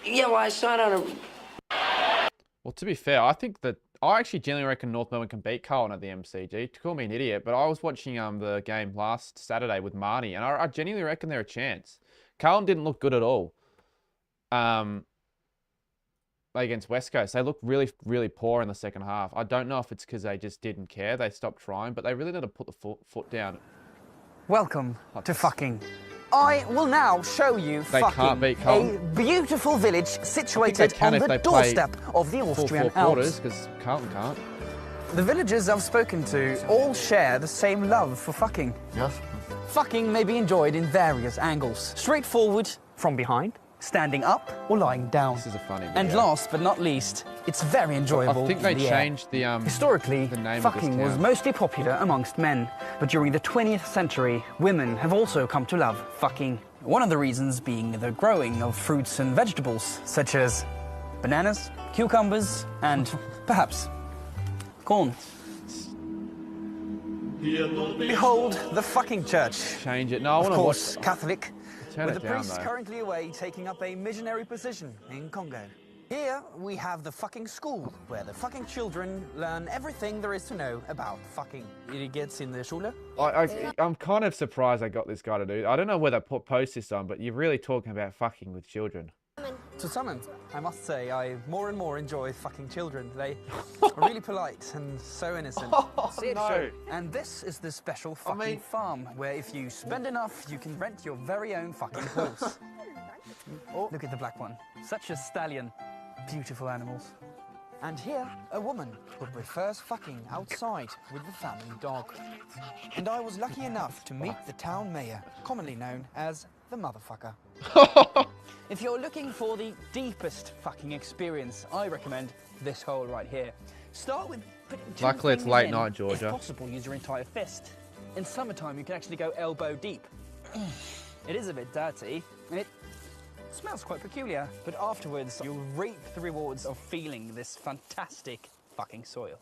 Yeah, well, I saw it on a... Well, to be fair, I think that... I actually genuinely reckon North Melbourne can beat Carlton at the MCG. To call me an idiot, but I was watching the game last Saturday with Marnie, and I genuinely reckon they're a chance. Carlton didn't look good at all. Against West Coast. They looked really, really poor in the second half. I don't know if it's because they just didn't care. They stopped trying, but they really need to put the foot down. Welcome to fucking. I will now show you fucking a beautiful village situated on the doorstep of the Austrian Alps. Because Carlton can't. The villagers I've spoken to all share the same love for fucking. Yes. Fucking may be enjoyed in various angles. Straightforward, from behind, standing up, or lying down. This is a funny video. And last but not least, it's very enjoyable. I think they changed the Historically, the name fucking of this was town. mostly popular amongst men, but during the 20th century, women have also come to love fucking. One of the reasons being the growing of fruits and vegetables, such as bananas, cucumbers, and perhaps corn. Behold the fucking church. Change it. No, I want of to course, watch. Catholic. Turn With it the down, priest though. currently away taking up a missionary position in Congo. Here we have the fucking school, where the fucking children learn everything there is to know about fucking. It gets in the Schule. I'm kind of surprised I got this guy to do. I don't know where they post this on, but you're really talking about fucking with children. To summon, I must say, I more and more enjoy fucking children. They are really polite and so innocent. No. And this is the special fucking farm, where if you spend enough, you can rent your very own fucking horse. Look at the black one. Such a stallion. Beautiful animals. And here, a woman who prefers fucking outside with the family dog. And I was lucky enough to meet the town mayor, commonly known as the motherfucker. If you're looking for the deepest fucking experience, I recommend this hole right here. Start with putting two Luckily, it's fingers late in. night, Georgia. If possible, use your entire fist. In summertime, you can actually go elbow deep. It is a bit dirty, and it smells quite peculiar, but afterwards, you'll reap the rewards of feeling this fantastic fucking soil.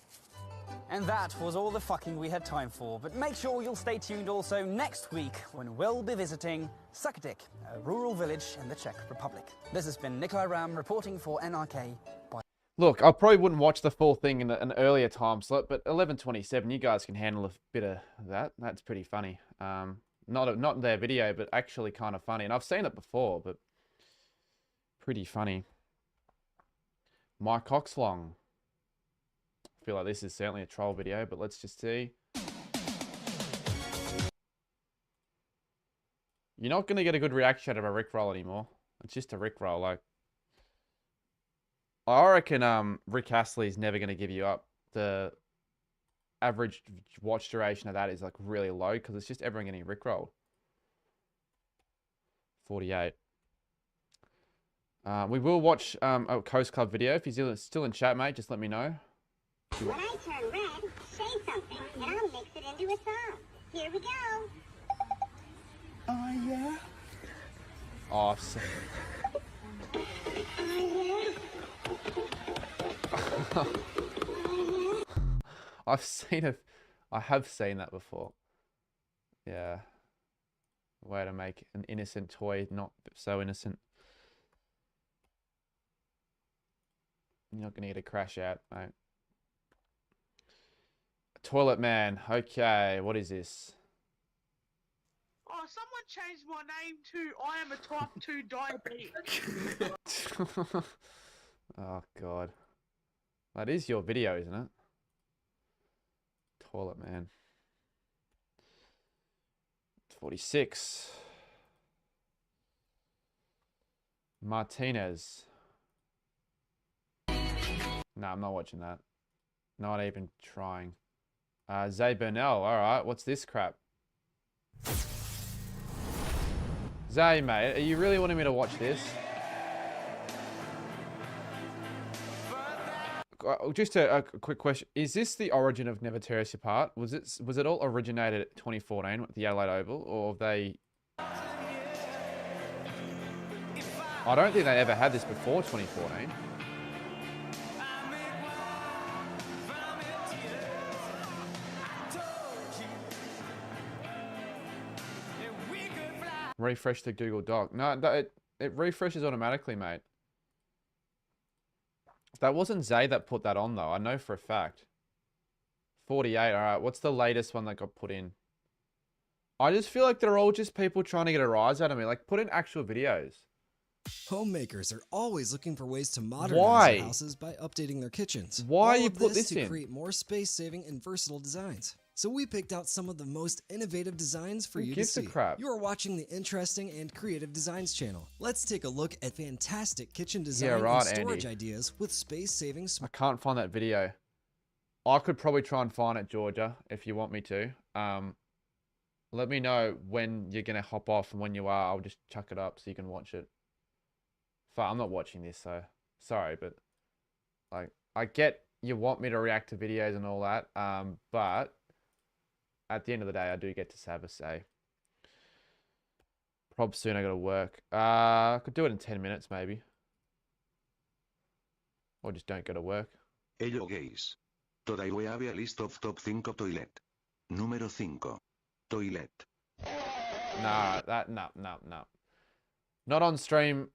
And that was all the fucking we had time for, but make sure you'll stay tuned also next week when we'll be visiting Sukatik, a rural village in the Czech Republic. This has been Nikolai Ram reporting for NRK. Bye. Look, I probably wouldn't watch the full thing in an earlier time slot, but 11:27, you guys can handle a bit of that. That's pretty funny. Not their video, but actually kind of funny. And I've seen it before, but pretty funny. Mike Coxlong. I feel like this is certainly a troll video, but let's just see. You're not going to get a good reaction out of a Rickroll anymore. It's just a Rickroll. Like, I reckon Rick Astley's never going to give you up. The average watch duration of that is like really low because it's just everyone getting Rickrolled. 48. We will watch a Coast Club video. If you're still in chat, mate, just let me know. When I turn red, say something, and I'll mix it into a song. Here we go. Oh, yeah? Oh, I've seen it. I have seen that before. Yeah. Way to make an innocent toy not so innocent. You're not gonna get a crash out, mate. Toilet man. Okay, what is this? Oh, someone changed my name to I am a type 2 diabetic. Oh god. That is your video, isn't it? Toilet man. 46. Martinez. No, I'm not watching that. Not even trying. Zay Burnell. Alright, what's this crap? Zay, mate, are you really wanting me to watch this? Just a quick question. Is this the origin of Never Tear Us Apart? Was it all originated at 2014 with the Adelaide Oval? Or have they... I don't think they ever had this before 2014. Refresh the Google Doc. No, it refreshes automatically, mate. That wasn't Zay that put that on, though. I know for a fact. 48. All right, what's the latest one that got put in? I just feel like they're all just people trying to get a rise out of me. Like, put in actual videos. Homemakers are always looking for ways to modernize their houses by updating their kitchens. Why all you of put this this to in? create more space-saving and versatile designs. So we picked out some of the most innovative designs for Who you to gives a see. crap? You are watching the Interesting and Creative Designs channel. Let's take a look at fantastic kitchen design Yeah, right, and storage Andy. ideas with space-saving. I can't find that video. I could probably try and find it, Georgia, if you want me to. Let me know when you're going to hop off, and when you are, I'll just chuck it up so you can watch it. I'm not watching this, so sorry, but like, I get you want me to react to videos and all that, but at the end of the day, I do get to have a say. Prob soon, I gotta work. I could do it in 10 minutes, maybe. Or just don't go to work. Hello guys. Today we have a list of top 5 toilet. Número 5. Toilet. Nah, no. Not on stream.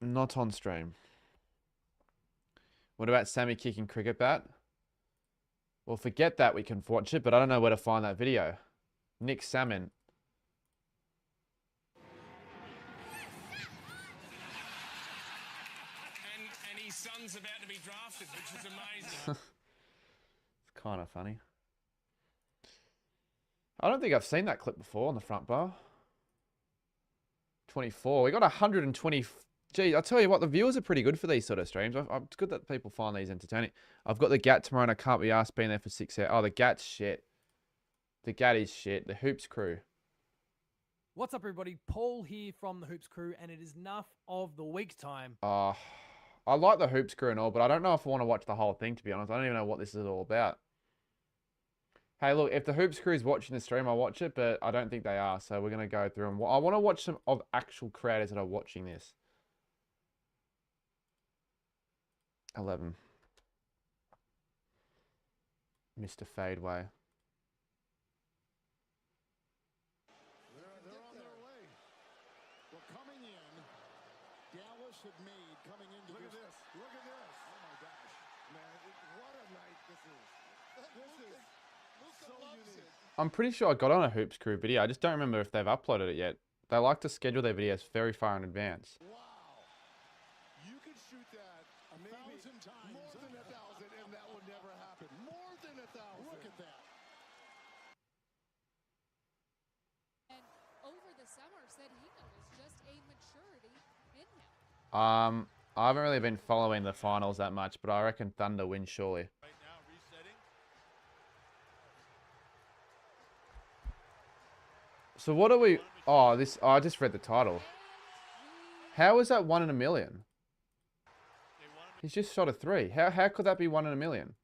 Not on stream. What about Sammy kicking cricket bat? Well, forget that, we can watch it, but I don't know where to find that video. Nick Salmon. And his son's about to be drafted, which is amazing. It's kind of funny. I don't think I've seen that clip before on the front bar. 24. We got 120. Gee, I'll tell you what, the viewers are pretty good for these sort of streams. It's good that people find these entertaining. I've got the GAT tomorrow and I can't be asked being there for 6 hours. Oh, the GAT's shit. The GAT is shit. The Hoops crew. What's up, everybody? Paul here from the Hoops crew, and it is enough of the week's time. I like the Hoops crew and all, but I don't know if I want to watch the whole thing, to be honest. I don't even know what this is all about. Hey, look, if the Hoops crew is watching the stream, I'll watch it, but I don't think they are, so we're going to go through them. I want to watch some of actual creators that are watching this. 11. Mr. Fadeway. They're on their way. Well, coming in, Dallas had made coming into Look at this. Look at this. Oh, my gosh. Man, what a night this is. This is so unique. I'm pretty sure I got on a Hoops crew video. I just don't remember if they've uploaded it yet. They like to schedule their videos very far in advance. Wow. You could shoot that 1,000 times. More than 1,000, and that would never happen. More than 1,000. Look at that. And over the summer said he noticed just a maturity in him. I haven't really been following the finals that much, but I reckon Thunder wins surely. Right now, resetting. So what are we... Oh, this... Oh, I just read the title. How is that 1 in a million? He's just shot a 3. How could that be 1 in a million?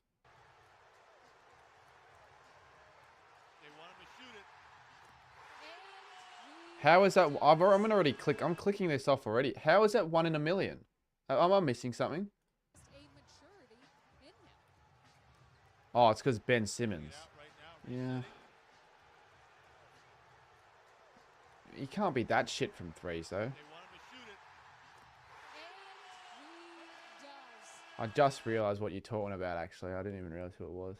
How is that... I'm already click. I'm clicking this off already. How is that 1 in a million? Am I missing something? Oh, it's because Ben Simmons. Yeah. He can't be that shit from threes, though. I just realised what you're talking about, actually. I didn't even realise who it was.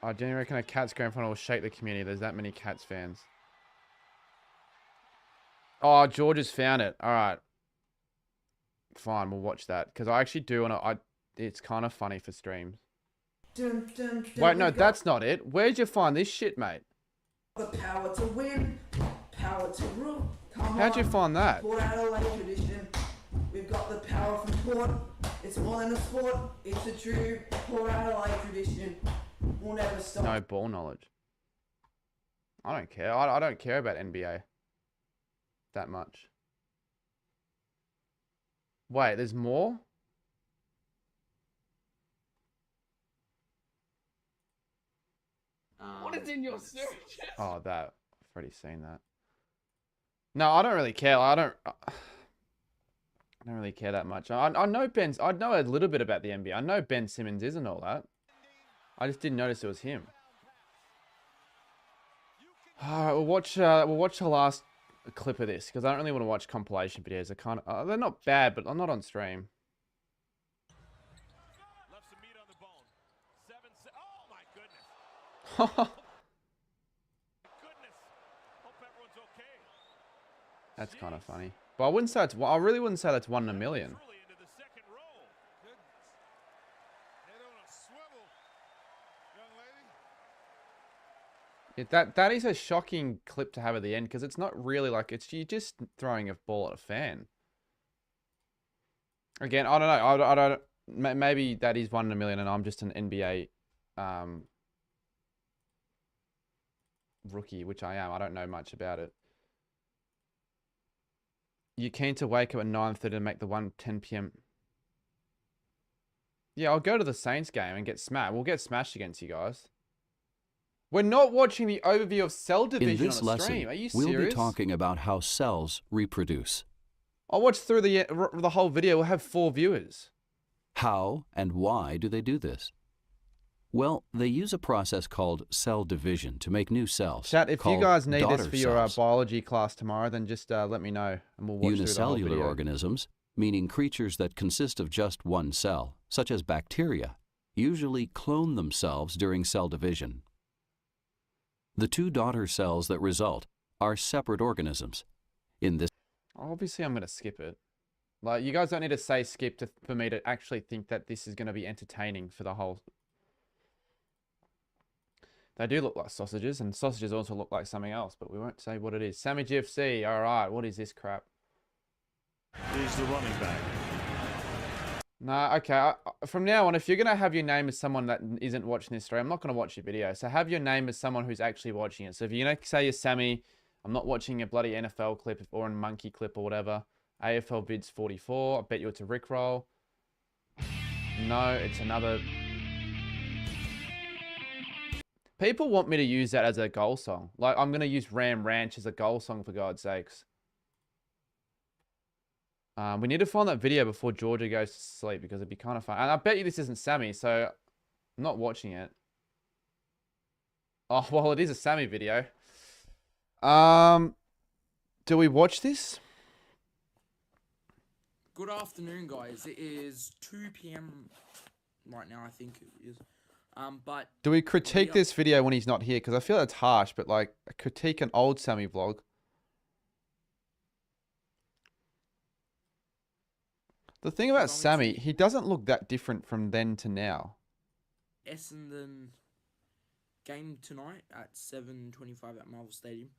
I genuinely reckon a Cats grand final will shake the community. There's that many Cats fans. Oh, George has found it. All right. Fine, we'll watch that. Because I actually do want to... It's kind of funny for streams. Wait, no, that's not it. Where'd you find this shit, mate? The power to win, power to rule. How'd you find that? Port Adelaide tradition. We've got the power from Port. It's more than a sport. It's a true Port Adelaide tradition. We'll never stop. No ball knowledge. I don't care. I don't care about NBA that much. Wait, there's more? What is in your search? Oh, that. I've already seen that. No, I don't really care. I don't really care that much. I know I know a little bit about the NBA. I know Ben Simmons is and all that. I just didn't notice it was him. All right, we'll watch the last clip of this because I don't really want to watch compilation videos. I kind of they're not bad, but I'm not on stream. That's kind of funny. But I wouldn't say it's. I really wouldn't say that's 1 in a million. Yeah, that is a shocking clip to have at the end because it's not really like you're just throwing a ball at a fan. Again, I don't know. I don't. Maybe that is 1 in a million, and I'm just an NBA rookie, which I am. I don't know much about it. You keen to wake up at 9:30 and make the 1:10 p.m. Yeah, I'll go to the Saints game and get smashed. We'll get smashed against you guys. We're not watching the overview of cell division on a stream. Are you serious? We'll be talking about how cells reproduce. I'll watch through the whole video. We'll have 4 viewers. How and why do they do this? Well, they use a process called cell division to make new cells. Chat, if you guys need this for your biology class tomorrow, then just let me know and we'll watch through the whole video. Unicellular organisms, meaning creatures that consist of just one cell, such as bacteria, usually clone themselves during cell division. The 2 daughter cells that result are separate organisms. In this, obviously, I'm going to skip it. Like, you guys don't need to say skip for me to actually think that this is going to be entertaining for the whole. They do look like sausages, and sausages also look like something else, but we won't say what it is. Sammy GFC, all right, what is this crap? He's the running back. Nah, okay. From now on, if you're going to have your name as someone that isn't watching this stream, I'm not going to watch your video. So have your name as someone who's actually watching it. So if you're going to say you're Sammy, I'm not watching a bloody NFL clip or a monkey clip or whatever. AFL vids 44. I bet you it's a Rickroll. No, it's another. People want me to use that as a goal song. Like, I'm going to use Ram Ranch as a goal song, for God's sakes. We need to find that video before Georgia goes to sleep because it'd be kind of fun. And I bet you this isn't Sammy, so I'm not watching it. Oh, well, it is a Sammy video. Do we watch this? Good afternoon, guys. It is 2 p.m. right now, I think it is. But do we critique this video when he's not here? Because I feel that's harsh, but like critique an old Sammy vlog. The thing about Sammy, he doesn't look that different from then to now. Essendon game tonight at 7:25 at Marvel Stadium.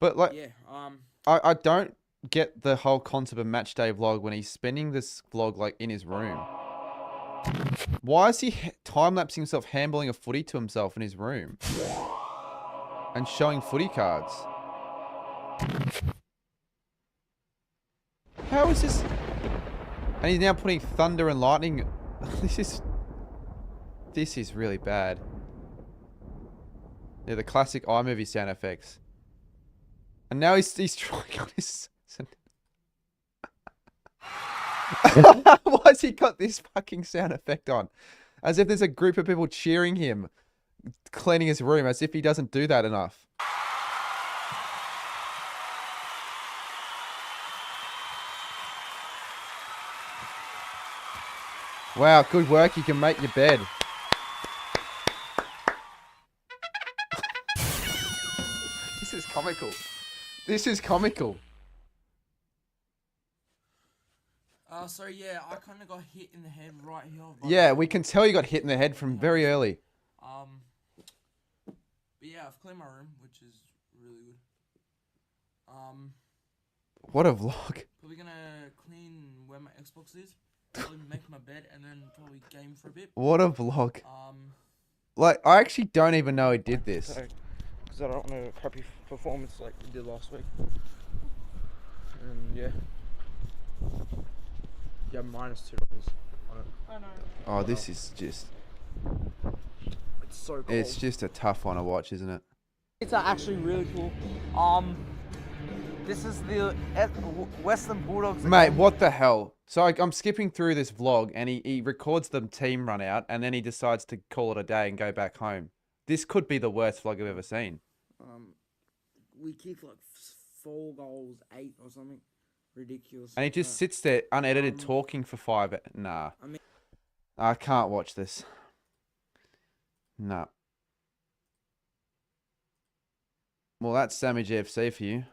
But like, yeah, I don't get the whole concept of match day vlog when he's spending this vlog like in his room. Why is he time-lapsing himself handballing a footy to himself in his room? And showing footy cards? How is this? And he's now putting thunder and lightning. This is really bad. Yeah, the classic iMovie sound effects. And now he's trying on his... Why has he got this fucking sound effect on? As if there's a group of people cheering him, cleaning his room, as if he doesn't do that enough. Wow, good work. You can make your bed. This is comical. This is comical. So yeah, I kind of got hit in the head right here. Yeah, we can tell you got hit in the head from very early. But yeah, I've cleaned my room, which is really good. What a vlog. Probably gonna clean where my Xbox is. Probably make my bed and then probably game for a bit. What a vlog. Like, I actually don't even know he did this. Because I don't want a crappy performance like we did last week. And yeah. Yeah, -$2 on it. I know. Oh, this is just... It's so cool. It's just a tough one to watch, isn't it? It's actually really cool. This is the Western Bulldogs. Mate, what the hell? So I'm skipping through this vlog and he records the team run out and then he decides to call it a day and go back home. This could be the worst vlog I've ever seen. We kicked like 4 goals, 8 or something. Ridiculous. And he just sits there unedited talking for 5. Nah. I can't watch this. Nah. Well, that's Sammy GFC for you.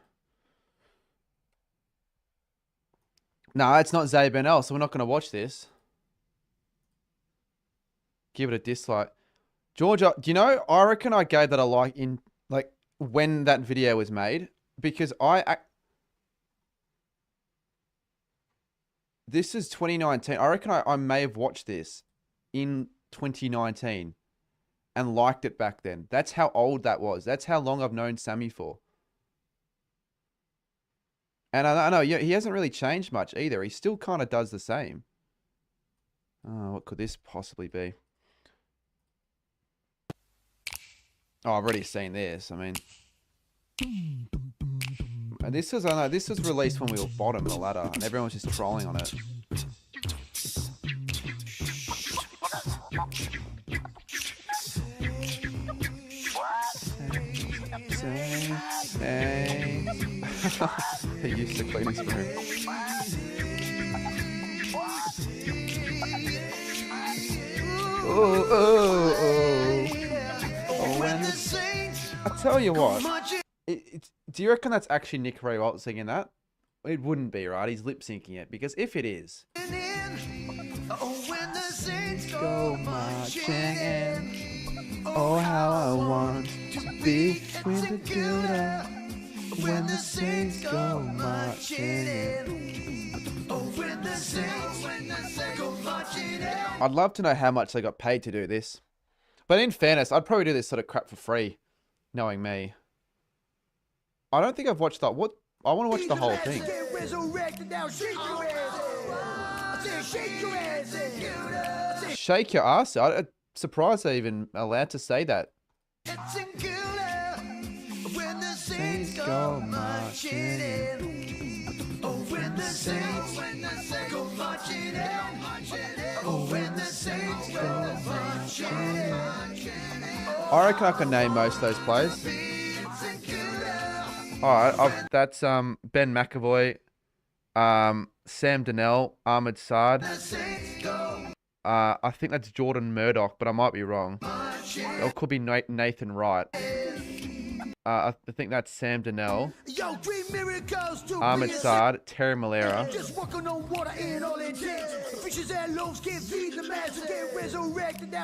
No, it's not Zay Bennell, so we're not going to watch this. Give it a dislike. Georgia, do you know, I reckon I gave that a like in, like, when that video was made. Because this is 2019. I reckon I may have watched this in 2019 and liked it back then. That's how old that was. That's how long I've known Sammy for. And I know he hasn't really changed much either. He still kind of does the same. Oh, what could this possibly be? Oh, I've already seen this. I mean, and this was released when we were bottom of the ladder, and everyone was just trolling on it. Hey. He used to clean his room. Oh, when I tell you what, do you reckon that's actually Nick Ray singing that? It wouldn't be, right? He's lip syncing it, because if it is, go marching in. Oh, how I want to be with the Judah when the saints go marching in. Oh, when the saints go marching in. I'd love to know how much they got paid to do this. But in fairness, I'd probably do this sort of crap for free, knowing me. I don't think I've watched that. What? I want to watch the whole thing. Shake your ass. I'm surprised they're even allowed to say that. Saints go marching in. Oh, when the saints go marching in. Oh, when the saints go marching in. I reckon I can name most of those players. Alright, that's Ben McAvoy, Sam Donnell, Ahmed Saad. I think that's Jordan Murdoch, but I might be wrong. Or it could be Nathan Wright. I think that's Sam Donnell, Ahmed Saad, Terry Malera.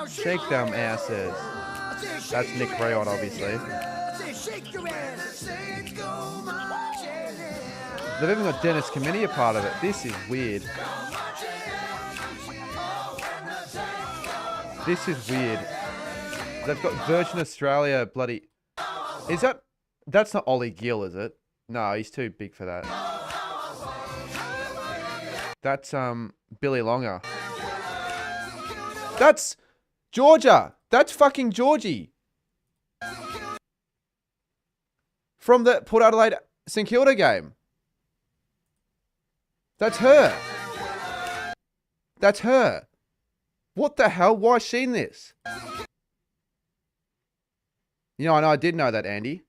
Shake them asses. That's Nick Rayon, obviously. They've even got Dennis Committee a part of it. This is weird. This is weird. They've got Virgin Australia bloody... Is that... That's not Ollie Gill, is it? No, he's too big for that. That's, Billy Longer. That's Georgia. That's fucking Georgie. From the Port Adelaide St Kilda game. That's her. That's her. What the hell? Why is she in this? You know, I did know that, Andy.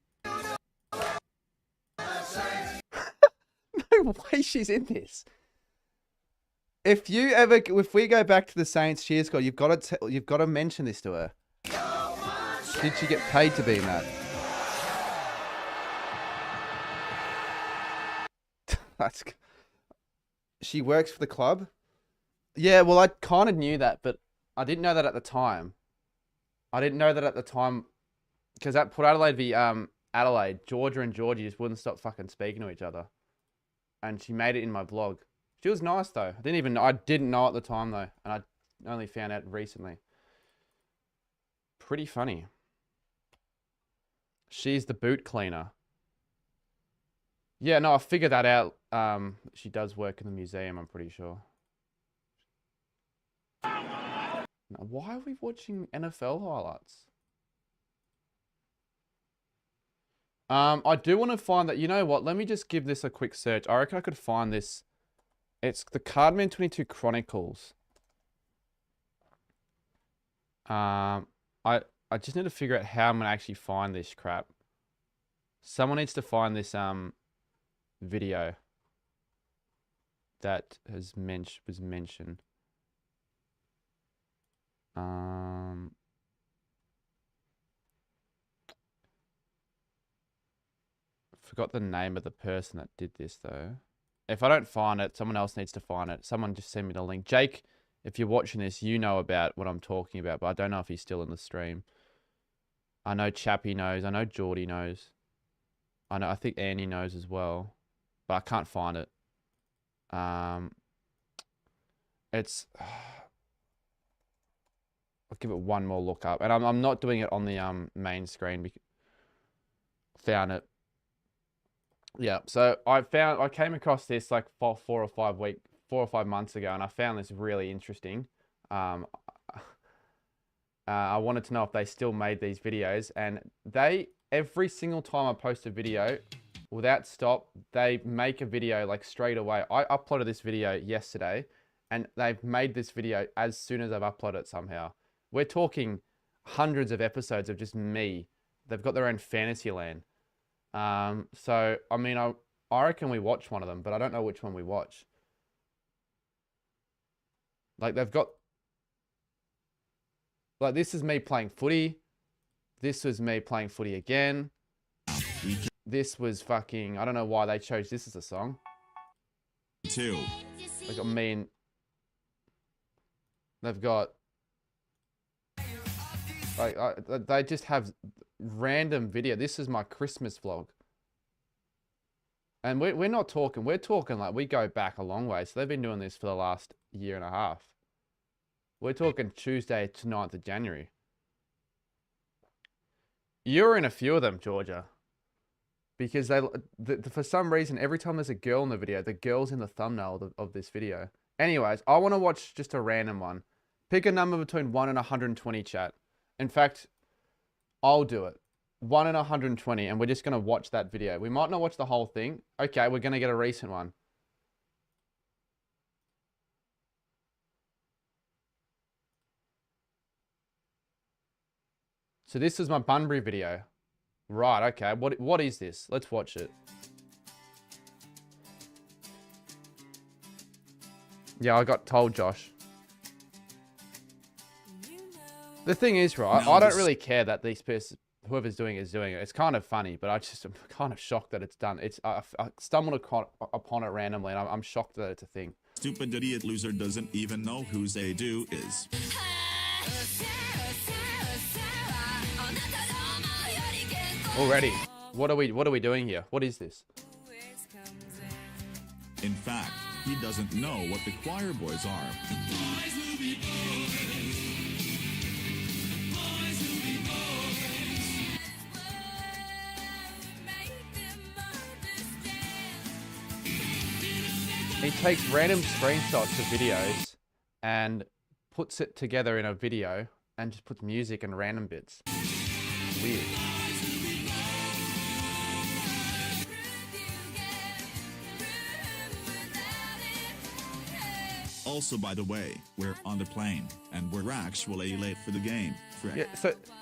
No way she's in this. If we go back to the Saints cheer squad, you've got to mention this to her. Did she get paid to be in that? She works for the club? Yeah, well, I kind of knew that, but I didn't know that at the time. Because at Port Adelaide v Adelaide, Georgia and Georgie just wouldn't stop fucking speaking to each other. And she made it in my vlog. She was nice though. I didn't know at the time though, and I only found out recently. Pretty funny. She's the boot cleaner. Yeah, no, I figured that out. She does work in the museum, I'm pretty sure. Now, why are we watching NFL highlights? I do want to find that, you know what, let me just give this a quick search. I reckon I could find this. It's the Cardman 22 Chronicles. I just need to figure out how I'm going to actually find this crap. Someone needs to find this video that was mentioned. Forgot the name of the person that did this though. If I don't find it, someone else needs to find it. Someone just send me the link. Jake, if you're watching this, you know about what I'm talking about, but I don't know if he's still in the stream. I know Chappie knows. I know Geordie knows. I think Andy knows as well, but I can't find it. It's. I'll give it one more look up, and I'm not doing it on the main screen. Found it. Yeah, so I came across this like 4 or 5 months ago, and I found this really interesting. I wanted to know if they still made these videos, and every single time I post a video, without stop, they make a video like straight away. I uploaded this video yesterday, and they've made this video as soon as I've uploaded it somehow. We're talking hundreds of episodes of just me. They've got their own fantasy land. So, I mean, I reckon we watch one of them, but I don't know which one we watch. Like, they've got... Like, this is me playing footy. This was me playing footy again. This was fucking... I don't know why they chose this as a song. They got me and... They've got... Like, they just have random video. This is my Christmas vlog. And we're not talking... We're talking like we go back a long way. So they've been doing this for the last year and a half. We're talking Tuesday to 9th of January. You're in a few of them, Georgia. Because for some reason, every time there's a girl in the video, the girl's in the thumbnail of this video. Anyways, I want to watch just a random one. Pick a number between 1 and 120, chat. In fact, I'll do it. 1 and 120, and we're just going to watch that video. We might not watch the whole thing. Okay, we're going to get a recent one. So this is my Bunbury video. Right, okay. What is this? Let's watch it. Yeah, I got told, Josh. The thing is, right, I don't really care that whoever's doing it is doing it. It's kind of funny, but I'm kind of shocked that it's done. I stumbled upon it randomly, and I'm shocked that it's a thing. Stupid idiot loser doesn't even know who Zaydu is. Already, what are we doing here? What is this? In fact, he doesn't know what the choir boys are. He takes random screenshots of videos and puts it together in a video and just puts music and random bits. Weird. Also, by the way, we're on the plane, and we're actually late for the game. Frick. Yeah,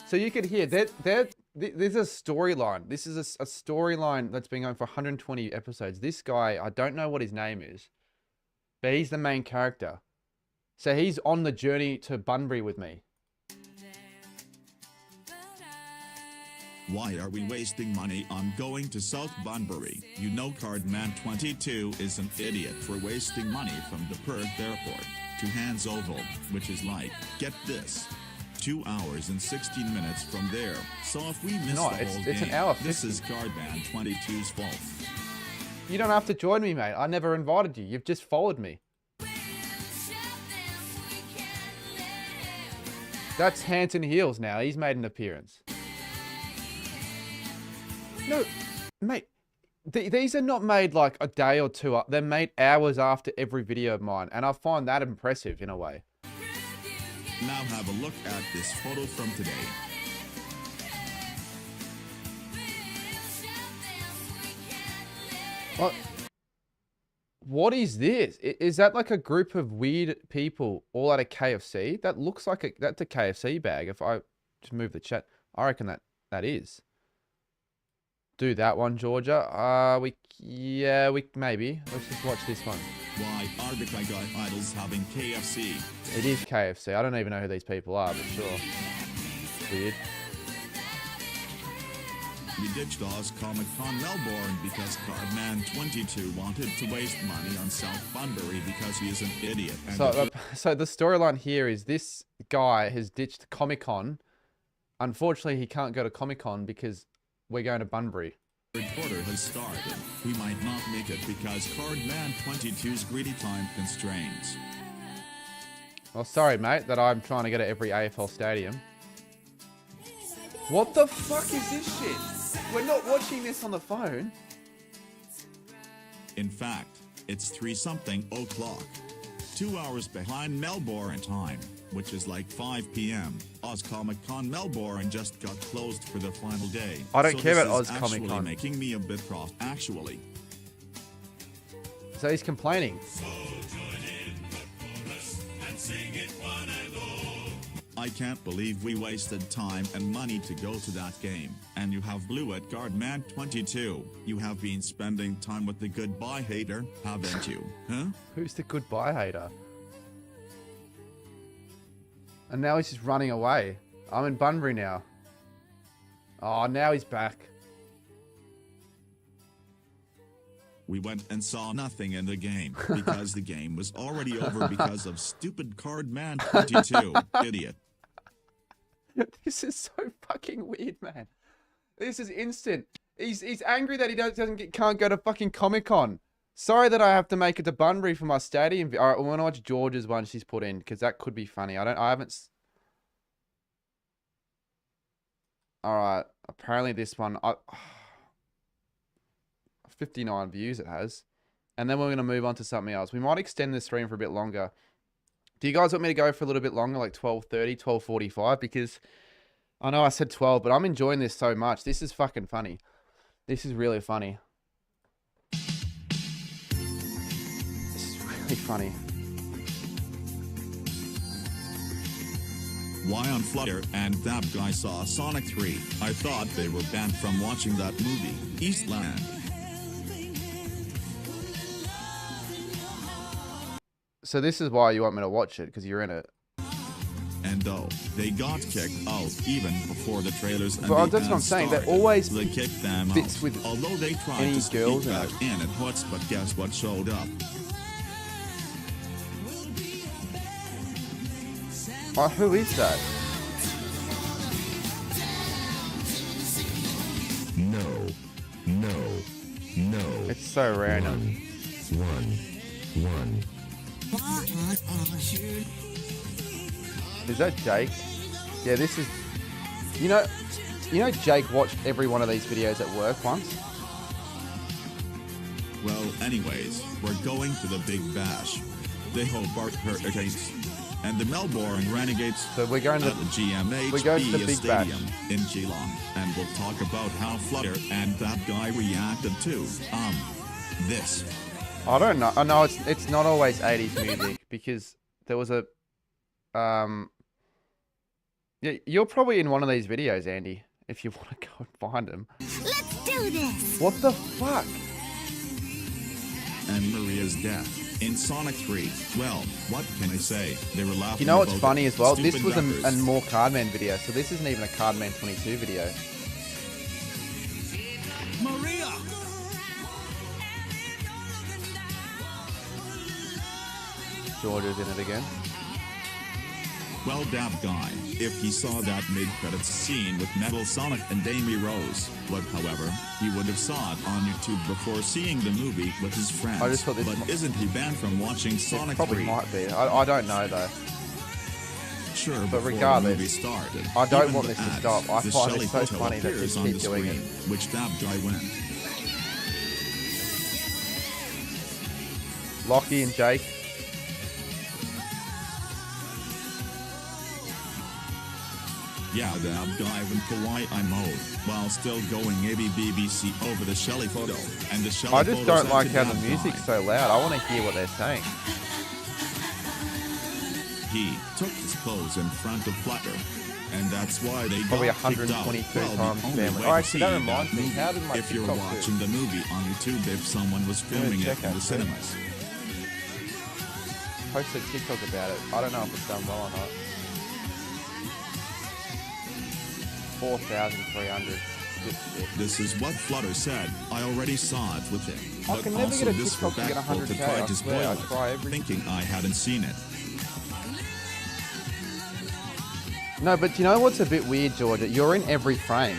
so you could hear there's a storyline. This is a storyline that's been going for 120 episodes. This guy, I don't know what his name is, but he's the main character. So he's on the journey to Bunbury with me. Why are we wasting money on going to South Bunbury? You know Cardman22 is an idiot for wasting money from the Perth airport to Hans Oval, which is like, get this, 2 hours and 16 minutes from there. So if we miss the whole it's game, an hour 50. this is Cardman22's fault. You don't have to join me, mate. I never invited you. You've just followed me. That's Hanson Heels now. He's made an appearance. No, mate, these are not made like a day or two up. They're made hours after every video of mine, and I find that impressive in a way. Now have a look at this photo from today. What is this? Is that like a group of weird people all at a KFC? That looks like that's a KFC bag. If I just move the chat, I reckon that is. Do that one, Georgia. We maybe. Let's just watch this one. Why are the guy idols having KFC? It is KFC. I don't even know who these people are, but sure. Weird. We ditched Oz Comic Con Melbourne because Cardman22 wanted to waste money on South Bunbury because he is an idiot. So the storyline here is this guy has ditched Comic Con. Unfortunately, he can't go to Comic Con because we're going to Bunbury. The quarter has started. We might not make it because Cardman22's greedy time constraints. Well, sorry, mate, that I'm trying to go to every AFL stadium. What the fuck is this shit? We're not watching this on the phone. In fact, it's 3-something o'clock. 2 hours behind Melbourne time, which is like 5 p.m. Oz Comic Con Melbourne just got closed for the final day. I don't care about Oz Comic Con. Making me a bit cross, actually. So he's complaining. I can't believe we wasted time and money to go to that game. And you have blew it, Guardman22. You have been spending time with the goodbye hater, haven't you? Huh? Who's the goodbye hater? And now he's just running away. I'm in Bunbury now. Oh, now he's back. We went and saw nothing in the game because the game was already over because of stupid Cardman22, idiot. This is so fucking weird, man. This is instant. He's angry that he can't go to fucking Comic Con. Sorry that I have to make it to Bunbury for my stadium. All right, we're gonna watch George's one she's put in because that could be funny. I haven't. All right. Apparently this one, 59 views it has, and then we're gonna move on to something else. We might extend this stream for a bit longer. Do you guys want me to go for a little bit longer, like 12:30, 12:45? Because I know I said 12, but I'm enjoying this so much. This is fucking funny. This is really funny. This is really funny. Why on Flutter and that guy saw Sonic 3? I thought they were banned from watching that movie, Eastland. So this is why you want me to watch it, because you're in it. And they got kicked out even before the trailers and that's what I'm saying. They always kicked them fits out. with Although they tried any to speak girls back in at Huts, but guess what showed up? Oh, who is that? No. It's so random. One. Is that Jake? Yeah, this is... You know Jake watched every one of these videos at work once? Well, anyways, we're going to the Big Bash. The Hobart Hurricanes and the Melbourne Renegades so we're going to the GMHB we're going to the Big Stadium Bash in Geelong, and we'll talk about how Flutter and that guy reacted to this. I don't know. I know it's not always 80s music because there was a yeah, you're probably in one of these videos, Andy, if you want to go and find them. Let's do this! What the fuck? And Maria's death in Sonic 3. Well, what can I say? They were laughing. You know what's about funny as well? This stupid was a numbers. more Cardman video, so this isn't even a Cardman 22 video. Maria! Georgia's in it again. Well, that guy, if he saw that mid-credits scene with Metal Sonic and Amy Rose, but however, he would have saw it on YouTube before seeing the movie with his friends. I just thought this but isn't he banned from watching Sonic 3? Probably might be. I don't know though. Sure, but before regardless, the movie started, I don't even want the this to ads, stop. I the find Shelly it so photo funny that they appears keep on the doing screen, it. which that guy went. Lockie and Jake. Yeah, that guy went Kawaii mode while still going ABBBC over the Shelly photo, and the Shelly I just photos don't like after how the that music's guy. so loud. I want to hear what they're saying. He took his pose in front of Flutter, and that's why they Probably got kicked 122 out. Well, times the only family. way Oh, to actually, see that reminds me. movie, How did my if you're TikTok do? watching the movie on YouTube, if someone was filming it check in the actually. cinemas. Posted TikTok about it. I don't know if it's done well or not. 4,300. This is what Flutter said. I already saw it with him. I But can never also get a this TikTok to get backbone 100K. tried I to swear, I spoil try it, thinking I hadn't seen it. No, but you know what's a bit weird, Georgia? You're in every frame.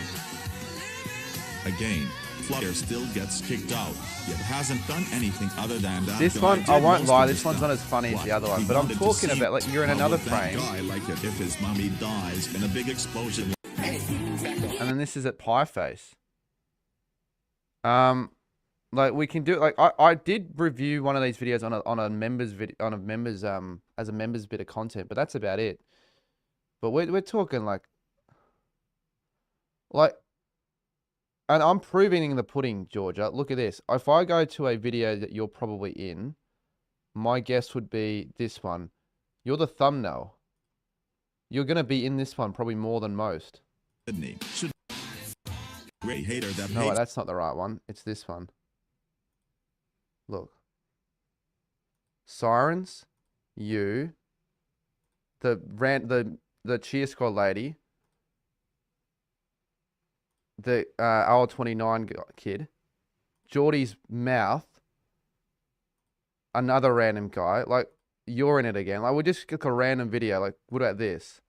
Again, Flutter still gets kicked out, yet hasn't done anything other than that. This guy one, did I won't most lie, of the this one's stuff. not as funny as What? the other one, He but I'm wanted to talking see about, like, you're in how another would that frame. guy like it if his mommy dies in a big explosion. And then this is at Pie Face. Like we can do like I did review one of these videos on a members video as a members bit of content, but that's about it. But we're talking like, and I'm proving the pudding, Georgia. Look at this. If I go to a video that you're probably in, my guess would be this one. You're the thumbnail. You're gonna be in this one probably more than most. Should great hater that No, wait, hates that's not the right one. It's this one. Look. Sirens, you, the cheer squad lady, the R29 kid, Geordie's mouth, another random guy. Like, you're in it again. Like, we just click a random video. Like, what about this?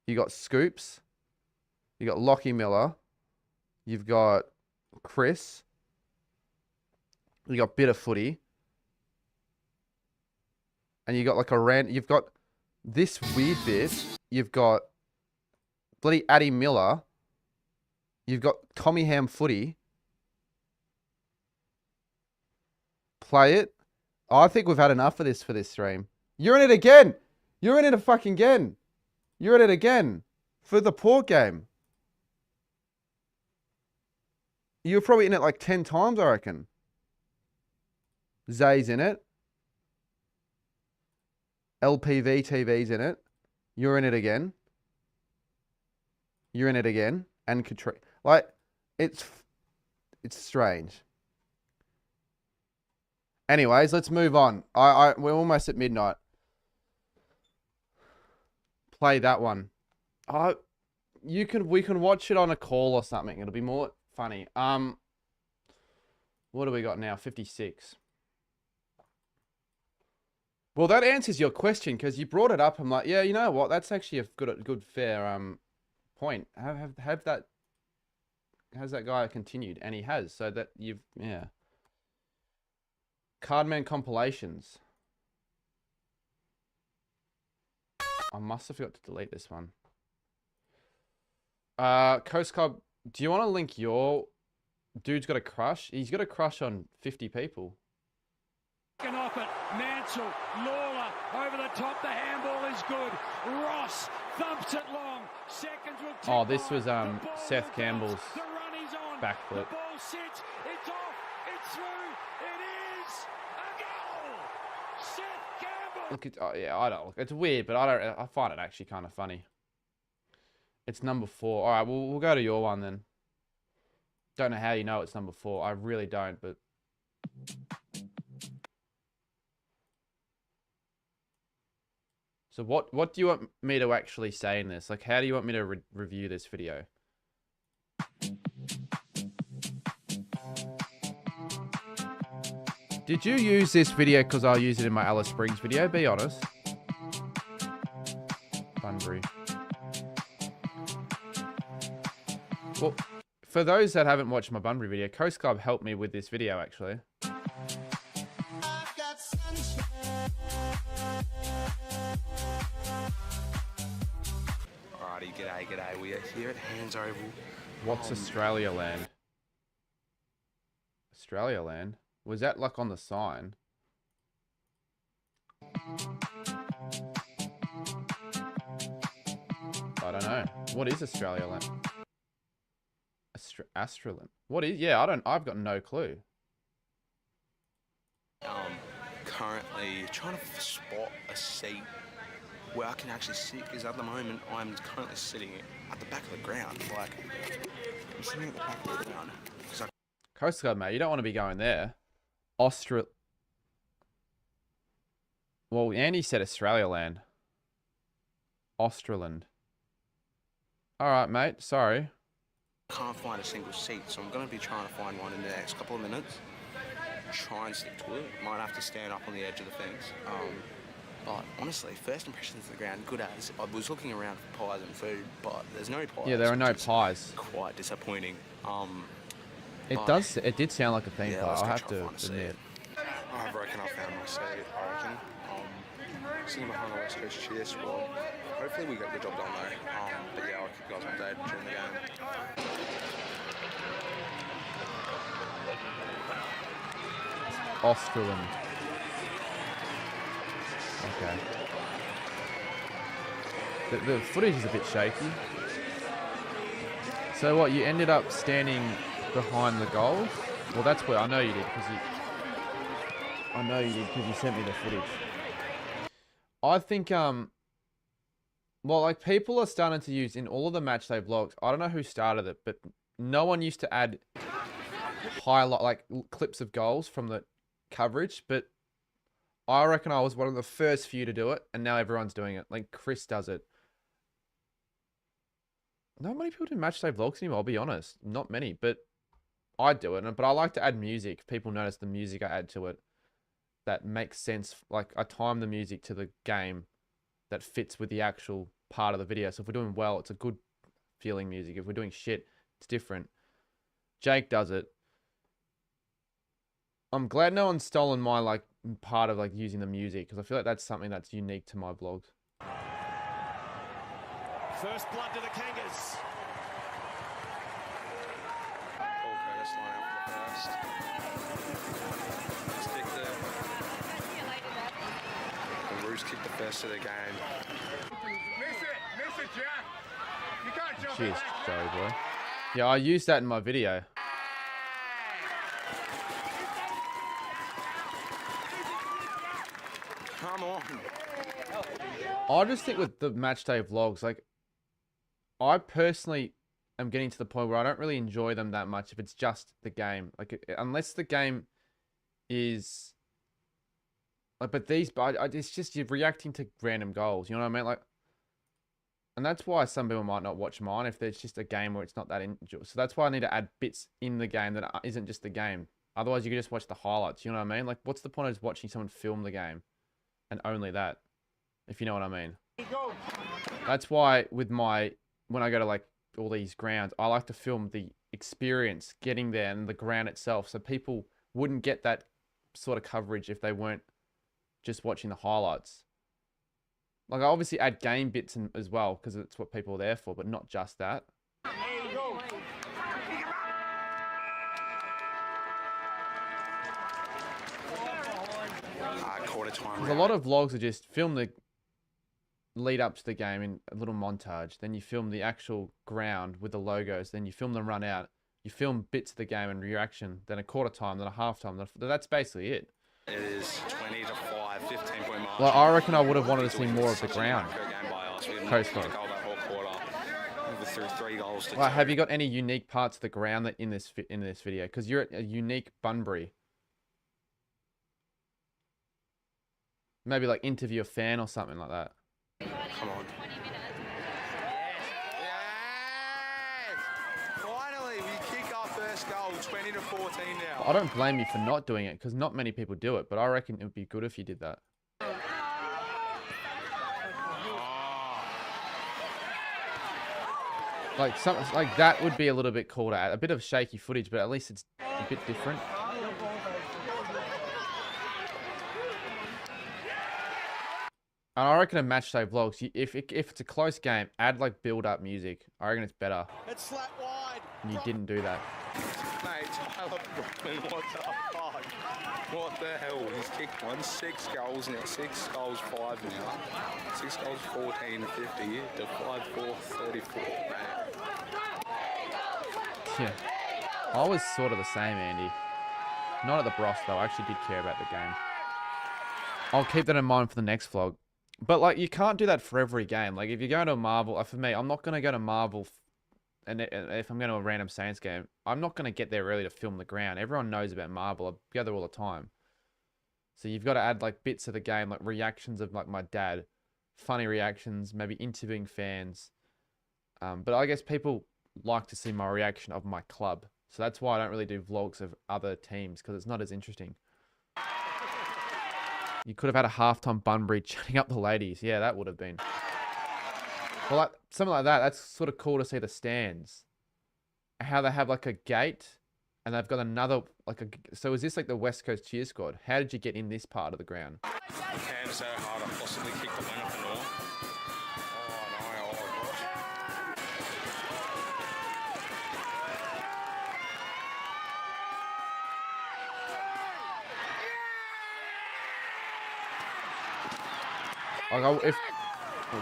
You got Scoops. You got Lockie Miller. You've got Chris. You got Bit of Footy. And you got like you've got this weird bit. You've got bloody Addy Miller. You've got Tommy Ham Footy. Play it. Oh, I think we've had enough of this for this stream. You're in it again. You're in it fucking again. You're in it again. For the port game. You're probably in it like 10 times, I reckon. Zay's in it. LPV TV's in it. You're in it again. You're in it again. And Katrina. Like, it's strange. Anyways, let's move on. We're almost at midnight. Play that one. We can watch it on a call or something. It'll be more funny. What do we got now? 56. Well, that answers your question because you brought it up. I'm like, yeah, you know what? That's actually a good fair point. Has that guy continued? And he has. So that yeah. Cardman compilations. I must have forgot to delete this one. Coast Club, do you want to link your dude's got a crush? He's got a crush on 50 people. Off it, Mansell, Lawler over the top. The handball is good. Ross thumps it long. Seconds will tick Oh, this by. was The Seth ball Campbell's the run is on. backflip. The ball sits. It's off. It's through. It Look, yeah, I don't. It's weird, but I find it actually kind of funny. It's number 4. All right, we'll go to your one then. Don't know how you know it's number 4. I really don't, but. So what do you want me to actually say in this? Like, how do you want me to review this video? Did you use this video because I'll use it in my Alice Springs video? Be honest. Bunbury. Well, for those that haven't watched my Bunbury video, Coast Club helped me with this video, actually. Alrighty, g'day. We are here at Hands Oval. What's Australia Land? Australia Land? Was that like on the sign? I don't know. What is Australia Land? Australand. What is? Yeah, I've got no clue. Currently trying to spot a seat where I can actually sit, because at the moment I'm currently sitting at the back of the ground. Like, I'm sitting at the back of the ground. Coast Guard, mate, you don't want to be going there. Well, Andy said Australia Land. Australand. Alright, mate, sorry. Can't find a single seat, so I'm going to be trying to find one in the next couple of minutes. Try and stick to it. Might have to stand up on the edge of the fence. But honestly, first impressions of the ground, good as. I was looking around for pies and food, but there's no pies. Yeah, there are no pies. Quite disappointing. It did sound like a theme park, I'll have to admit. I reckon I found my seat. I reckon. Sitting behind the West Coast cheer squad. Hopefully we get the job done though. But yeah, I'll keep you guys updated during the game. Australand. Okay. The footage is a bit shaky. So what, you ended up standing behind the goals? Well, that's where I know you did because you sent me the footage. I think well, like, people are starting to use in all of the matchday vlogs. I don't know who started it, but no one used to add highlight, like, clips of goals from the coverage, but I reckon I was one of the first few to do it, and now everyone's doing it. Like, Chris does it. Not many people do matchday vlogs anymore, I'll be honest. Not many, but I do it. But I like to add music. If people notice the music I add to it, that makes sense. Like, I time the music to the game that fits with the actual part of the video. So if we're doing well, it's a good feeling music. If we're doing shit, it's different. Jake does it. I'm glad no one's stolen my, like, part of, like, using the music, because I feel like that's something that's unique to my vlogs. First blood to the Kangas. Paul Curtis line out for the first. Stick there. The Roos kicked the first of the game. Miss it, Jack. You can't jump Cheers, back. Joey boy. Yeah, I used that in my video. Come on. I just think with the matchday vlogs, like, I personally am getting to the point where I don't really enjoy them that much if it's just the game. Like, unless the game is... Like, but it's just you're reacting to random goals, you know what I mean? Like, and that's why some people might not watch mine if there's just a game where it's not that enjoyable. So that's why I need to add bits in the game that isn't just the game. Otherwise, you can just watch the highlights, you know what I mean? Like, what's the point of just watching someone film the game and only that, if you know what I mean? That's why with when I go to, like, all these grounds, I like to film the experience getting there and the ground itself, so people wouldn't get that sort of coverage if they weren't just watching the highlights. Like, I obviously add game bits in as well, because it's what people are there for, but not just that. Because a lot of vlogs are just film the lead up to the game in a little montage, then you film the actual ground with the logos, then you film them run out, you film bits of the game and reaction, then a quarter time, then a half time. That's basically it. It is 20 to 5, 15-point Well, I reckon I would have wanted to see more of the ground. Coast Guard. Through 3 goals to Like, have you got any unique parts of the ground that in this video? Because you're at a unique Bunbury. Maybe like interview a fan or something like that. Come on. Yes! Finally, we kick our first goal, 20 to 14 now. I don't blame you for not doing it because not many people do it, but I reckon it would be good if you did that. Like something like that would be a little bit cool to add. A bit of shaky footage, but at least it's a bit different. And I reckon in matchday vlogs, if it's a close game, add like build-up music. I reckon it's better. It's slap wide. And you didn't do that. Mate, Tyler Brookman, what the fuck? What the hell? He's kicked 6 goals now. 6 goals, 5 now. 6 goals, 14 to 50 to 5-4, 34. Man. Yeah. I was sort of the same, Andy. Not at the Bros, though. I actually did care about the game. I'll keep that in mind for the next vlog. But, like, you can't do that for every game. Like, if you're going to a Marvel... For me, I'm not going to go to Marvel... And if I'm going to a random Saints game, I'm not going to get there early to film the ground. Everyone knows about Marvel. I go there all the time. So you've got to add, like, bits of the game, like reactions of, like, my dad. Funny reactions, maybe interviewing fans. But I guess people like to see my reaction of my club. So that's why I don't really do vlogs of other teams, because it's not as interesting. You could have had a halftime Bunbury chatting up the ladies. Yeah, that would have been. Well, like, something like that. That's sort of cool to see the stands. How they have like a gate and they've got another, like a... So is this like the West Coast cheer squad? How did you get in this part of the ground? Hand so hard I possibly kicked the winner for North. Oh, no, Like, if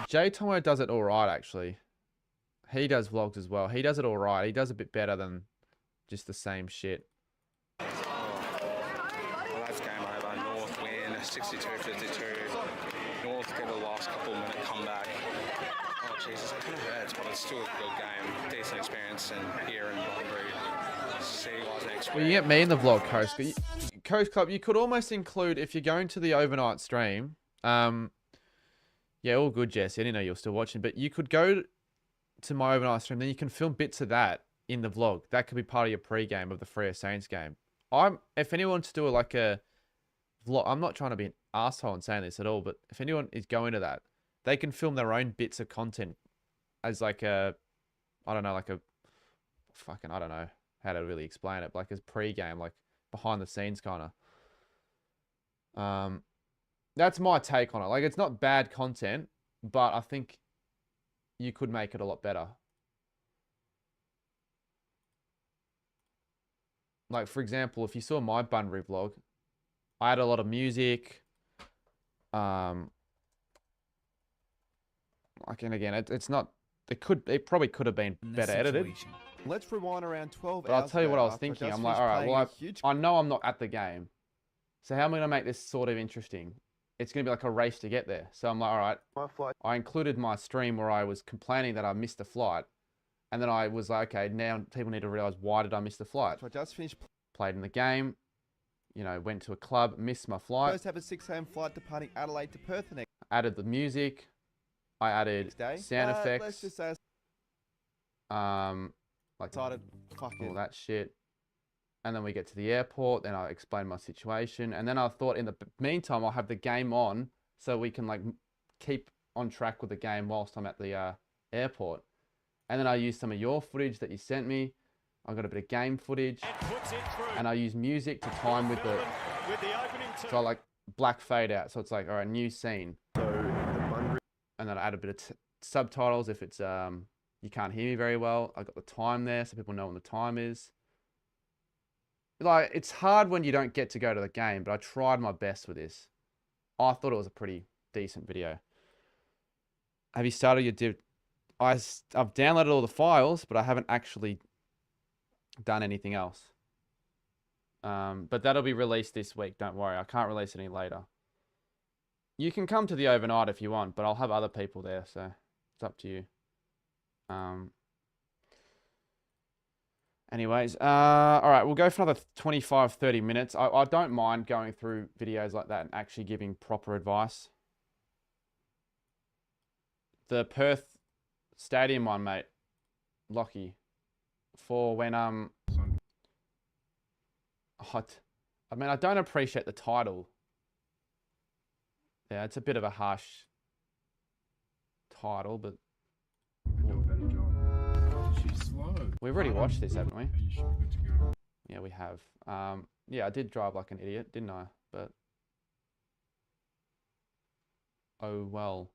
Jay Tomo does it all right, actually. He does vlogs as well. He does it all right. He does a bit better than just the same shit. Well, that's game over. North win 62-52. North get a last couple minute comeback. Oh, Jesus, it kind of hurts, but it's still a good game. Decent experience and here in Bunbury. See you guys next week. Well, you get me in the vlog, Coast. Coast Club, you could almost include, if you're going to the overnight stream, yeah, all good, Jesse. I didn't know you were still watching, but you could go to my overnight stream, then you can film bits of that in the vlog. That could be part of your pre-game of the Freo Saints game. If anyone wants to do like a vlog, I'm not trying to be an asshole and saying this at all, but if anyone is going to that, they can film their own bits of content as like a, I don't know, like a fucking, I don't know how to really explain it, but like as pre-game, like behind the scenes kind of. That's my take on it. Like, it's not bad content, but I think you could make it a lot better. Like, for example, if you saw my Bunbury vlog, I had a lot of music. Like, and again, it's not... It probably could have been better edited. Let's rewind around 12 But I'll tell you what I was thinking. I'm like, all right, well, I know I'm not at the game. So how am I going to make this sort of interesting? It's going to be like a race to get there. So I'm like, all right, I included my stream where I was complaining that I missed a flight. And then I was like, okay, now people need to realize, why did I miss the flight? So I just finished. Played in the game, you know, went to a club, missed my flight. First have a 6 a.m. flight departing Adelaide to Perth the next. Added the music. I added sound effects. Let's just say, like decided, fuck all it. that shit. And then we get to the airport, then I explain my situation. And then I thought in the meantime, I'll have the game on so we can like keep on track with the game whilst I'm at the airport. And then I use some of your footage that you sent me. I got a bit of game footage. And I use music to time with the... So I like black fade out. So it's like, all right, new scene. And then I add a bit of subtitles if it's you can't hear me very well. I got the time there so people know when the time is. Like, it's hard when you don't get to go to the game, but I tried my best with this. I thought it was a pretty decent video. Have you started your div? I've downloaded all the files, but I haven't actually done anything else. But that'll be released this week. Don't worry. I can't release it any later. You can come to the overnight if you want, but I'll have other people there, so it's up to you. Anyways, all right, we'll go for another 25, 30 minutes. I don't mind going through videos like that and actually giving proper advice. The Perth Stadium one, mate, Lockie, for when, hot. I mean, I don't appreciate the title. Yeah, it's a bit of a harsh title, but She's slow. we've already watched this, haven't we? You should be good to go. Yeah, we have. Yeah, I did drive like an idiot, didn't I? But oh well.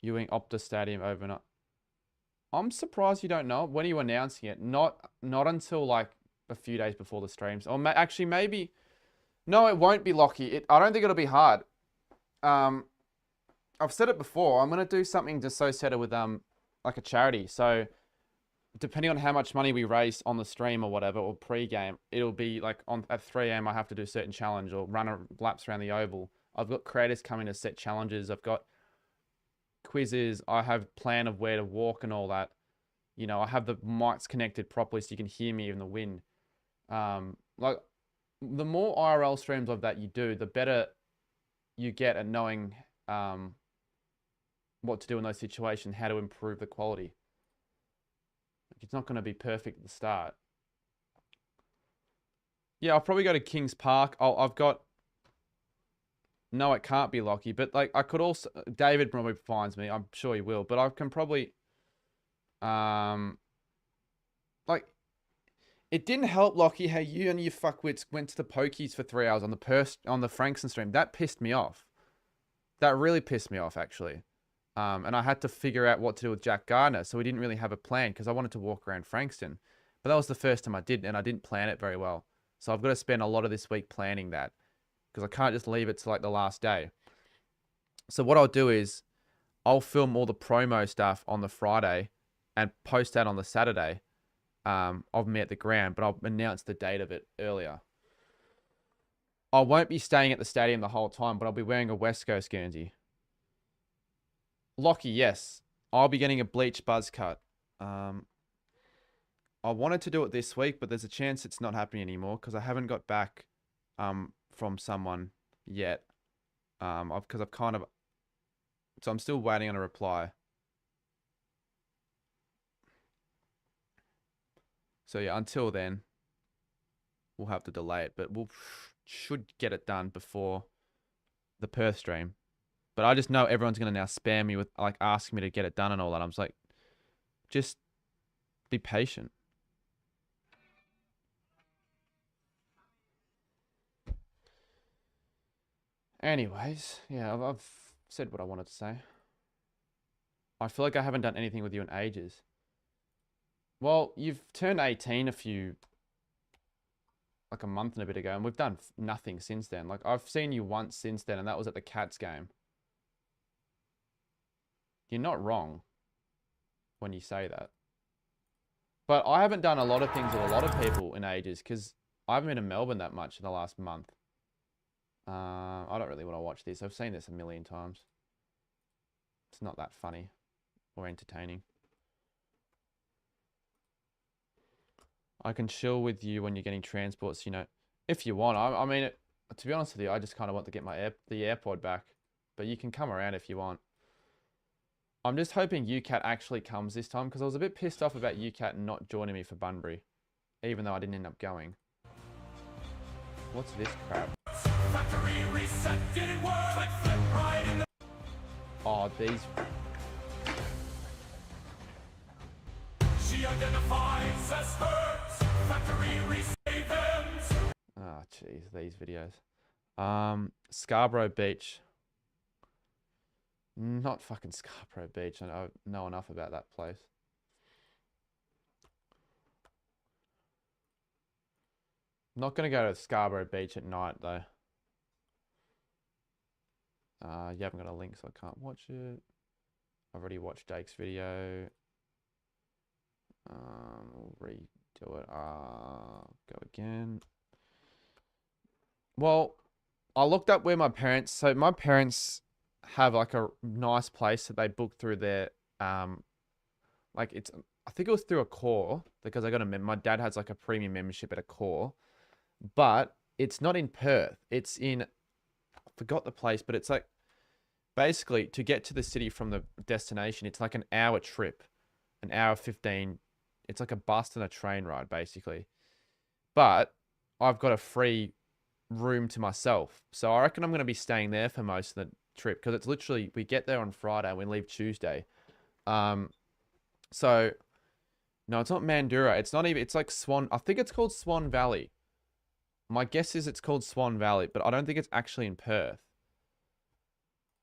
Ewing Optus Stadium overnight. I'm surprised you don't know it. When are you announcing it? Not until like a few days before the streams. Or actually maybe. No, it won't be, Lockie. I don't think it'll be hard. I've said it before. I'm gonna do something associated with like a charity. So depending on how much money we raise on the stream or whatever, or pre-game, it'll be like at 3 a.m. I have to do a certain challenge or run laps around the oval. I've got creators coming to set challenges. I've got quizzes. I have plan of where to walk and all that. You know, I have the mics connected properly so you can hear me in the wind. Like the more IRL streams of that you do, the better you get at knowing what to do in those situations, how to improve the quality. It's not going to be perfect at the start. Yeah, I'll probably go to Kings Park. I've got... No, it can't be Lockie, but like I could also... David probably finds me. I'm sure he will, but I can probably... Like, it didn't help, Lockie, how you and your fuckwits went to the pokies for 3 hours on the Frankson stream. That pissed me off. That really pissed me off, actually. And I had to figure out what to do with Jack Gardner, so we didn't really have a plan because I wanted to walk around Frankston. But that was the first time I did, and I didn't plan it very well. So I've got to spend a lot of this week planning that because I can't just leave it to like the last day. So what I'll do is I'll film all the promo stuff on the Friday and post that on the Saturday of me at the ground, but I'll announce the date of it earlier. I won't be staying at the stadium the whole time, but I'll be wearing a West Coast Guernsey. Lockie, yes. I'll be getting a bleach buzz cut. I wanted to do it this week, but there's a chance it's not happening anymore because I haven't got back from someone yet. Because I've kind of... So I'm still waiting on a reply. So yeah, until then, we'll have to delay it, but should get it done before the Perth stream. But I just know everyone's going to now spam me with, like, asking me to get it done and all that. I'm just like, just be patient. Anyways, yeah, I've said what I wanted to say. I feel like I haven't done anything with you in ages. Well, you've turned 18 like a month and a bit ago, and we've done nothing since then. Like, I've seen you once since then, and that was at the Cats game. You're not wrong when you say that. But I haven't done a lot of things with a lot of people in ages because I haven't been in Melbourne that much in the last month. I don't really want to watch this. I've seen this a million times. It's not that funny or entertaining. I can chill with you when you're getting transports, you know, if you want. I mean, to be honest with you, I just kind of want to get the AirPod back. But you can come around if you want. I'm just hoping UCAT actually comes this time because I was a bit pissed off about UCAT not joining me for Bunbury, even though I didn't end up going. What's this crap? Oh, these... She identifies as hers. Factory resavens. Oh, jeez, these videos. Scarborough Beach. Not fucking Scarborough Beach. I know enough about that place. Not gonna go to Scarborough Beach at night though. You haven't got a link, so I can't watch it. I've already watched Jake's video. We'll redo it. Go again. Well, I looked up where my parents... So my parents have like a nice place that they booked through their... like it's... I think it was through a core because I got my dad has like a premium membership at a core. But it's not in Perth. It's in... I forgot the place, but it's like... Basically, to get to the city from the destination, it's like an hour trip. An hour 15. It's like a bus and a train ride, basically. But I've got a free room to myself. So I reckon I'm going to be staying there for most of the trip. Because it's literally, we get there on Friday and we leave Tuesday. So, no, it's not Mandurah. It's not even, it's like Swan. I think it's called Swan Valley. My guess is it's called Swan Valley, but I don't think it's actually in Perth.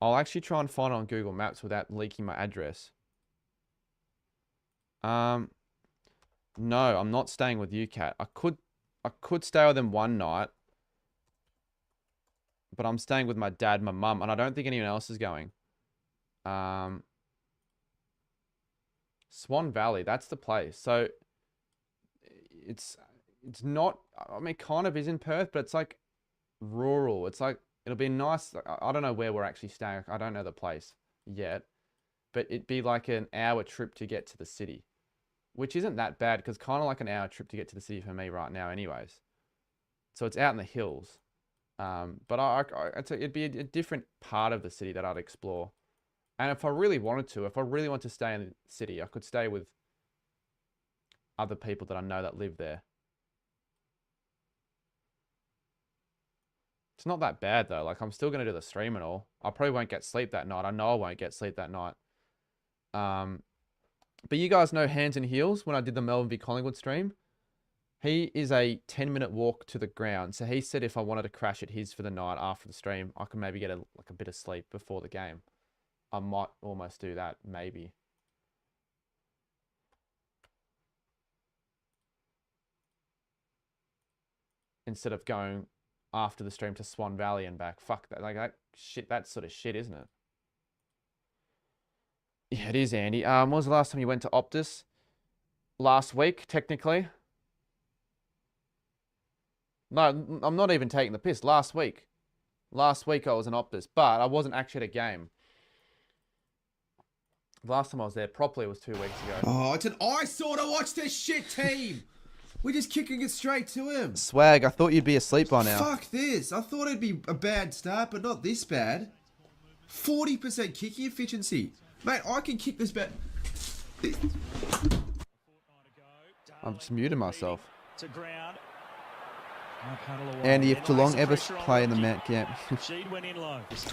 I'll actually try and find it on Google Maps without leaking my address. No, I'm not staying with you, Kat. I could stay with them one night. But I'm staying with my dad, my mum, and I don't think anyone else is going. Swan Valley, that's the place. So it's not, I mean, kind of is in Perth, but it's like rural. It's like, it'll be nice. I don't know where we're actually staying. I don't know the place yet, but it'd be like an hour trip to get to the city, which isn't that bad because kind of like an hour trip to get to the city for me right now anyways. So it's out in the hills. But it'd be a different part of the city that I'd explore. And if I really wanted to, if I really want to stay in the city, I could stay with other people that I know that live there. It's not that bad though. Like I'm still going to do the stream and all. I probably won't get sleep that night. I know I won't get sleep that night. But you guys know Hands and Heels when I did the Melbourne v Collingwood stream. He is a 10-minute walk to the ground. So he said if I wanted to crash at his for the night after the stream, I could maybe get a bit of sleep before the game. I might almost do that, maybe. Instead of going after the stream to Swan Valley and back. Fuck that. Like that shit, that's sort of shit, isn't it? Yeah, it is, Andy. When was the last time you went to Optus? Last week, technically. No, I'm not even taking the piss. Last week. Last week I was in Optus, but I wasn't actually at a game. The last time I was there properly was 2 weeks ago. Oh, it's an eyesore to watch this shit team. We're just kicking it straight to him. Swag, I thought you'd be asleep by now. Fuck this. I thought it'd be a bad start, but not this bad. 40% kicking efficiency. Mate, I can kick this bad. I'm just muting myself. To ground. Andy, if Geelong ever play in the Mount Camp. I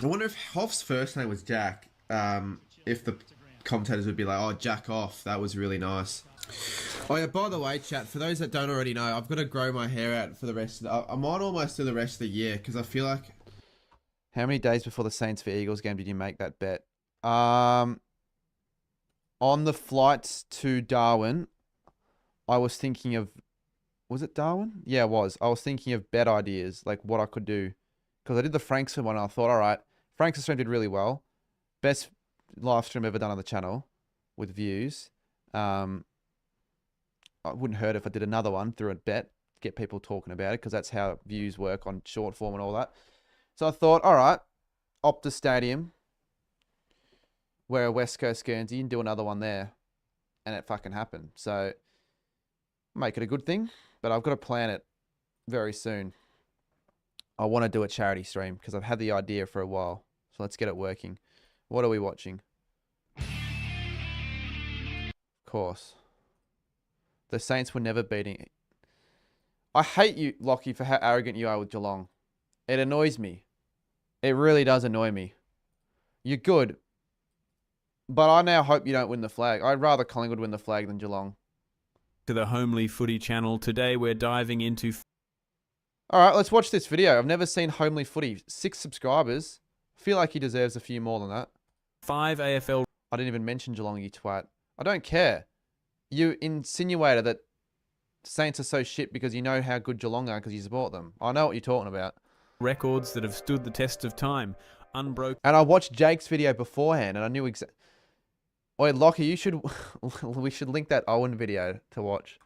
wonder if Hoff's first name was Jack. If the commentators would be like, oh, Jack off. That was really nice. Oh yeah, by the way, chat, for those that don't already know, I've got to grow my hair out for the rest of the... I might almost do the rest of the year, because I feel like... How many days before the Saints v Eagles game did you make that bet? On the flights to Darwin, I was thinking of... Was it Darwin? Yeah, it was. I was thinking of bet ideas, like what I could do. Because I did the Frankston one, and I thought, all right, Frankston stream did really well. Best live stream ever done on the channel with views. I wouldn't hurt if I did another one through a bet, get people talking about it, because that's how views work on short form and all that. So I thought, all right, Optus Stadium, we're a West Coast Guernsey, and do another one there. And it fucking happened. So make it a good thing, but I've got to plan it very soon. I want to do a charity stream because I've had the idea for a while. So let's get it working. What are we watching? Of course. The Saints were never beating it. I hate you, Lockie, for how arrogant you are with Geelong. It annoys me. It really does annoy me. You're good. But I now hope you don't win the flag. I'd rather Collingwood win the flag than Geelong. To the Homely Footy channel. Today we're diving into... Alright, let's watch this video. I've never seen Homely Footy. 6 subscribers. I feel like he deserves a few more than that. 5 AFL... I didn't even mention Geelong, you twat. I don't care. You insinuated that Saints are so shit because you know how good Geelong are because you support them. I know what you're talking about. Records that have stood the test of time. Unbroken. And I watched Jake's video beforehand and I knew exactly... Wait, Lockie, you should... we should link that Owen video to watch.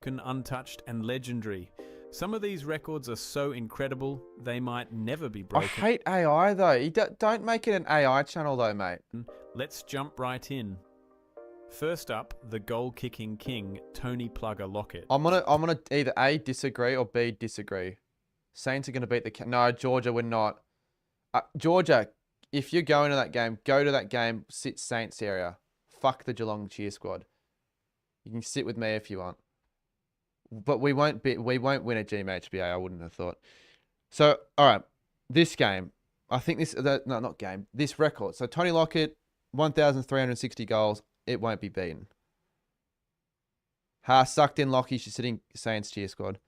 Untouched and legendary. Some of these records are so incredible, they might never be I broken. hate AI though. You don't make it an AI channel though, mate. Let's jump right in. First up, the goal-kicking king, Tony Plugger Lockett. I'm gonna either A, disagree, or B, disagree. Saints are gonna beat the... No, Georgia, we're not. Georgia, if you're going to that game, go to that game, sit Saints area. Fuck the Geelong cheer squad. You can sit with me if you want. But we won't win a GMHBA, I wouldn't have thought. So, all right, this game, I think this... No, not game. This record. So, Tony Lockett, 1,360 goals. It won't be beaten. Sucked in Lockie. She's sitting Saints cheer squad.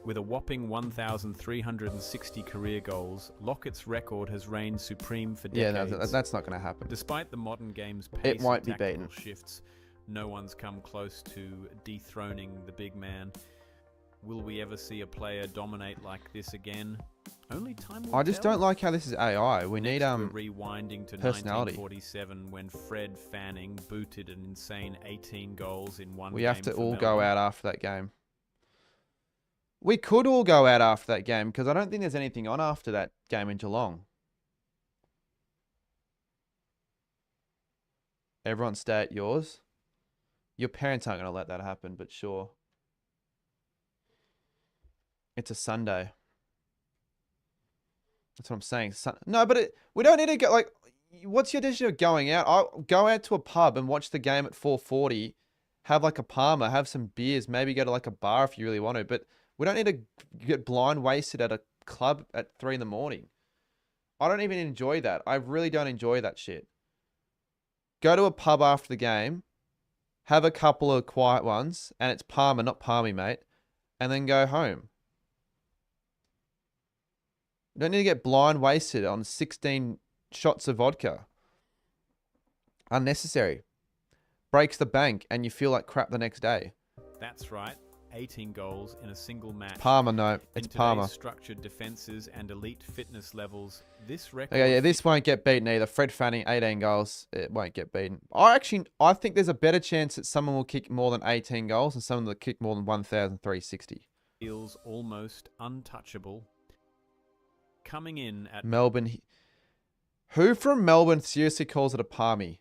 With a whopping 1,360 career goals, Lockett's record has reigned supreme for decades. Yeah, no, that's not going to happen. Despite the modern game's pace it won't and be beaten. shifts, no one's come close to dethroning the big man. Will we ever see a player dominate like this again? Only time will I just tell. don't like how this is AI. We need rewinding to personality. 1947 when Fred Fanning booted an insane 18 goals in one game. We have to for all Melbourne. go out after that game. We could all go out after that game because I don't think there's anything on after that game in Geelong. Everyone stay at yours. Your parents aren't going to let that happen, but sure. It's a Sunday. That's what I'm saying. No, but we don't need to go, like, what's your decision of going out? I'll go out to a pub and watch the game at 4:40, have like a Palmer, have some beers, maybe go to like a bar if you really want to, but we don't need to get blind wasted at a club at 3 in the morning. I don't even enjoy that. I really don't enjoy that shit. Go to a pub after the game, have a couple of quiet ones, and it's Palmer, not Palmy, mate, and then go home. You don't need to get blind wasted on 16 shots of vodka. Unnecessary. Breaks the bank and you feel like crap the next day. That's right. 18 goals in a single match. Palmer, no. It's in Palmer. today's structured defenses and elite fitness levels, this record... Okay, yeah, this won't get beaten either. Fred Fanning, 18 goals. It won't get beaten. I think there's a better chance that someone will kick more than 18 goals and someone will kick more than 1,360. Feels almost untouchable. Coming in at Melbourne. Who from Melbourne seriously calls it a palmy?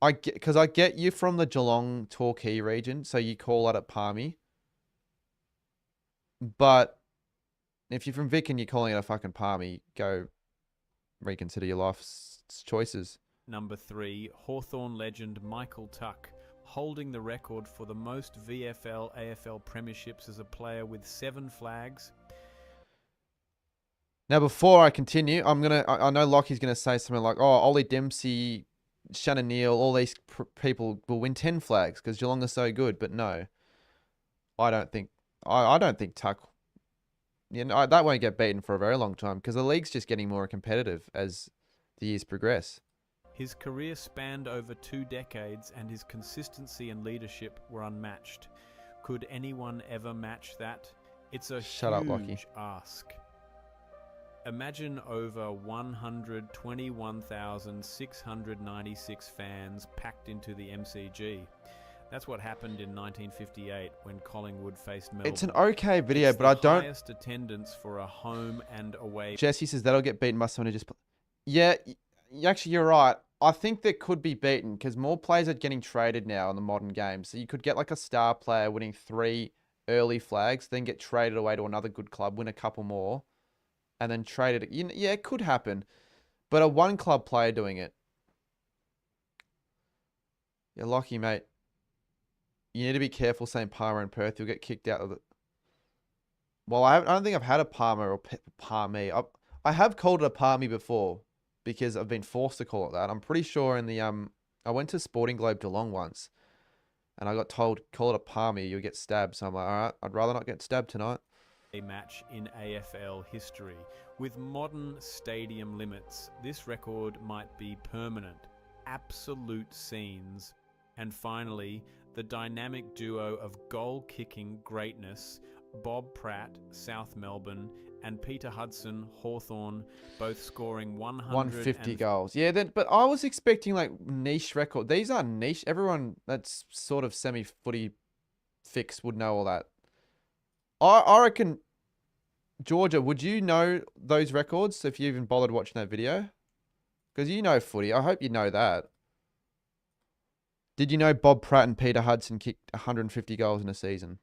Because I get you from the Geelong Torquay region, so you call it a palmy. But if you're from Vic and you're calling it a fucking palmy, go reconsider your life's choices. number 3, Hawthorn legend Michael Tuck, holding the record for the most VFL AFL premierships as a player with 7 flags. Now, before I continue, I know Lockie's gonna say something like, "Oh, Ollie Dempsey, Shannon Neal, all these people will win 10 flags because Geelong are so good." But no, I don't think. I don't think Tuck. That won't get beaten for a very long time because the league's just getting more competitive as the years progress. His career spanned over 2 decades, and his consistency and leadership were unmatched. Could anyone ever match that? It's a huge ask. Imagine over 121,696 fans packed into the MCG. That's what happened in 1958 when Collingwood faced Melbourne. It's an okay video, it's but I the don't. highest attendance for a home and away. Jesse says that'll get beaten by someone who just. Yeah, actually, you're right. I think that could be beaten because more players are getting traded now in the modern game. So you could get like a star player winning 3 early flags, then get traded away to another good club, win a couple more, and then trade it. Yeah, it could happen. But a one club player doing it. You're lucky, mate. You need to be careful saying Palmer in Perth. You'll get kicked out of the... Well, I don't think I've had a Palmer or Palmy. I have called it a Palmy before because I've been forced to call it that. I'm pretty sure in the... I went to Sporting Globe Geelong once and I got told, call it a Palmy, you'll get stabbed. So I'm like, all right, I'd rather not get stabbed tonight. A match in AFL history. With modern stadium limits, this record might be permanent. Absolute scenes. And finally, the dynamic duo of goal-kicking greatness, Bob Pratt, South Melbourne, and Peter Hudson, Hawthorn, both scoring 150 goals. Yeah, but I was expecting like niche record. These are niche. Everyone that's sort of semi-footy fix would know all that. I reckon Georgia, would you know those records if you even bothered watching that video? Because you know footy. I hope you know that. Did you know Bob Pratt and Peter Hudson kicked 150 goals in a season?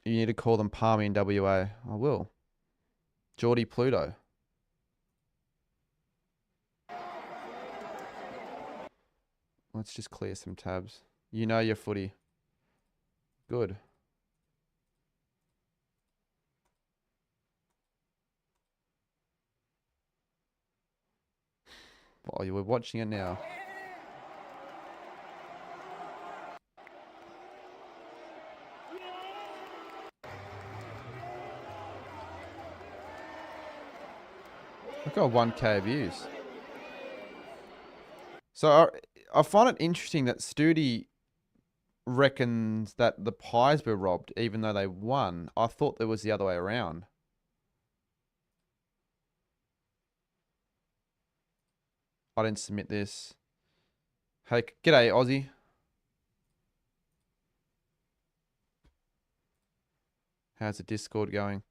You need to call them Palmy in WA. I will. Geordie Pluto. Let's just clear some tabs. You know your footy. Good. Oh, you were watching it now. I've got 1K views. So I find it interesting that Studi reckons that the Pies were robbed even though they won. I thought it was the other way around. I didn't submit this. Hey, g'day, Aussie. How's the Discord going?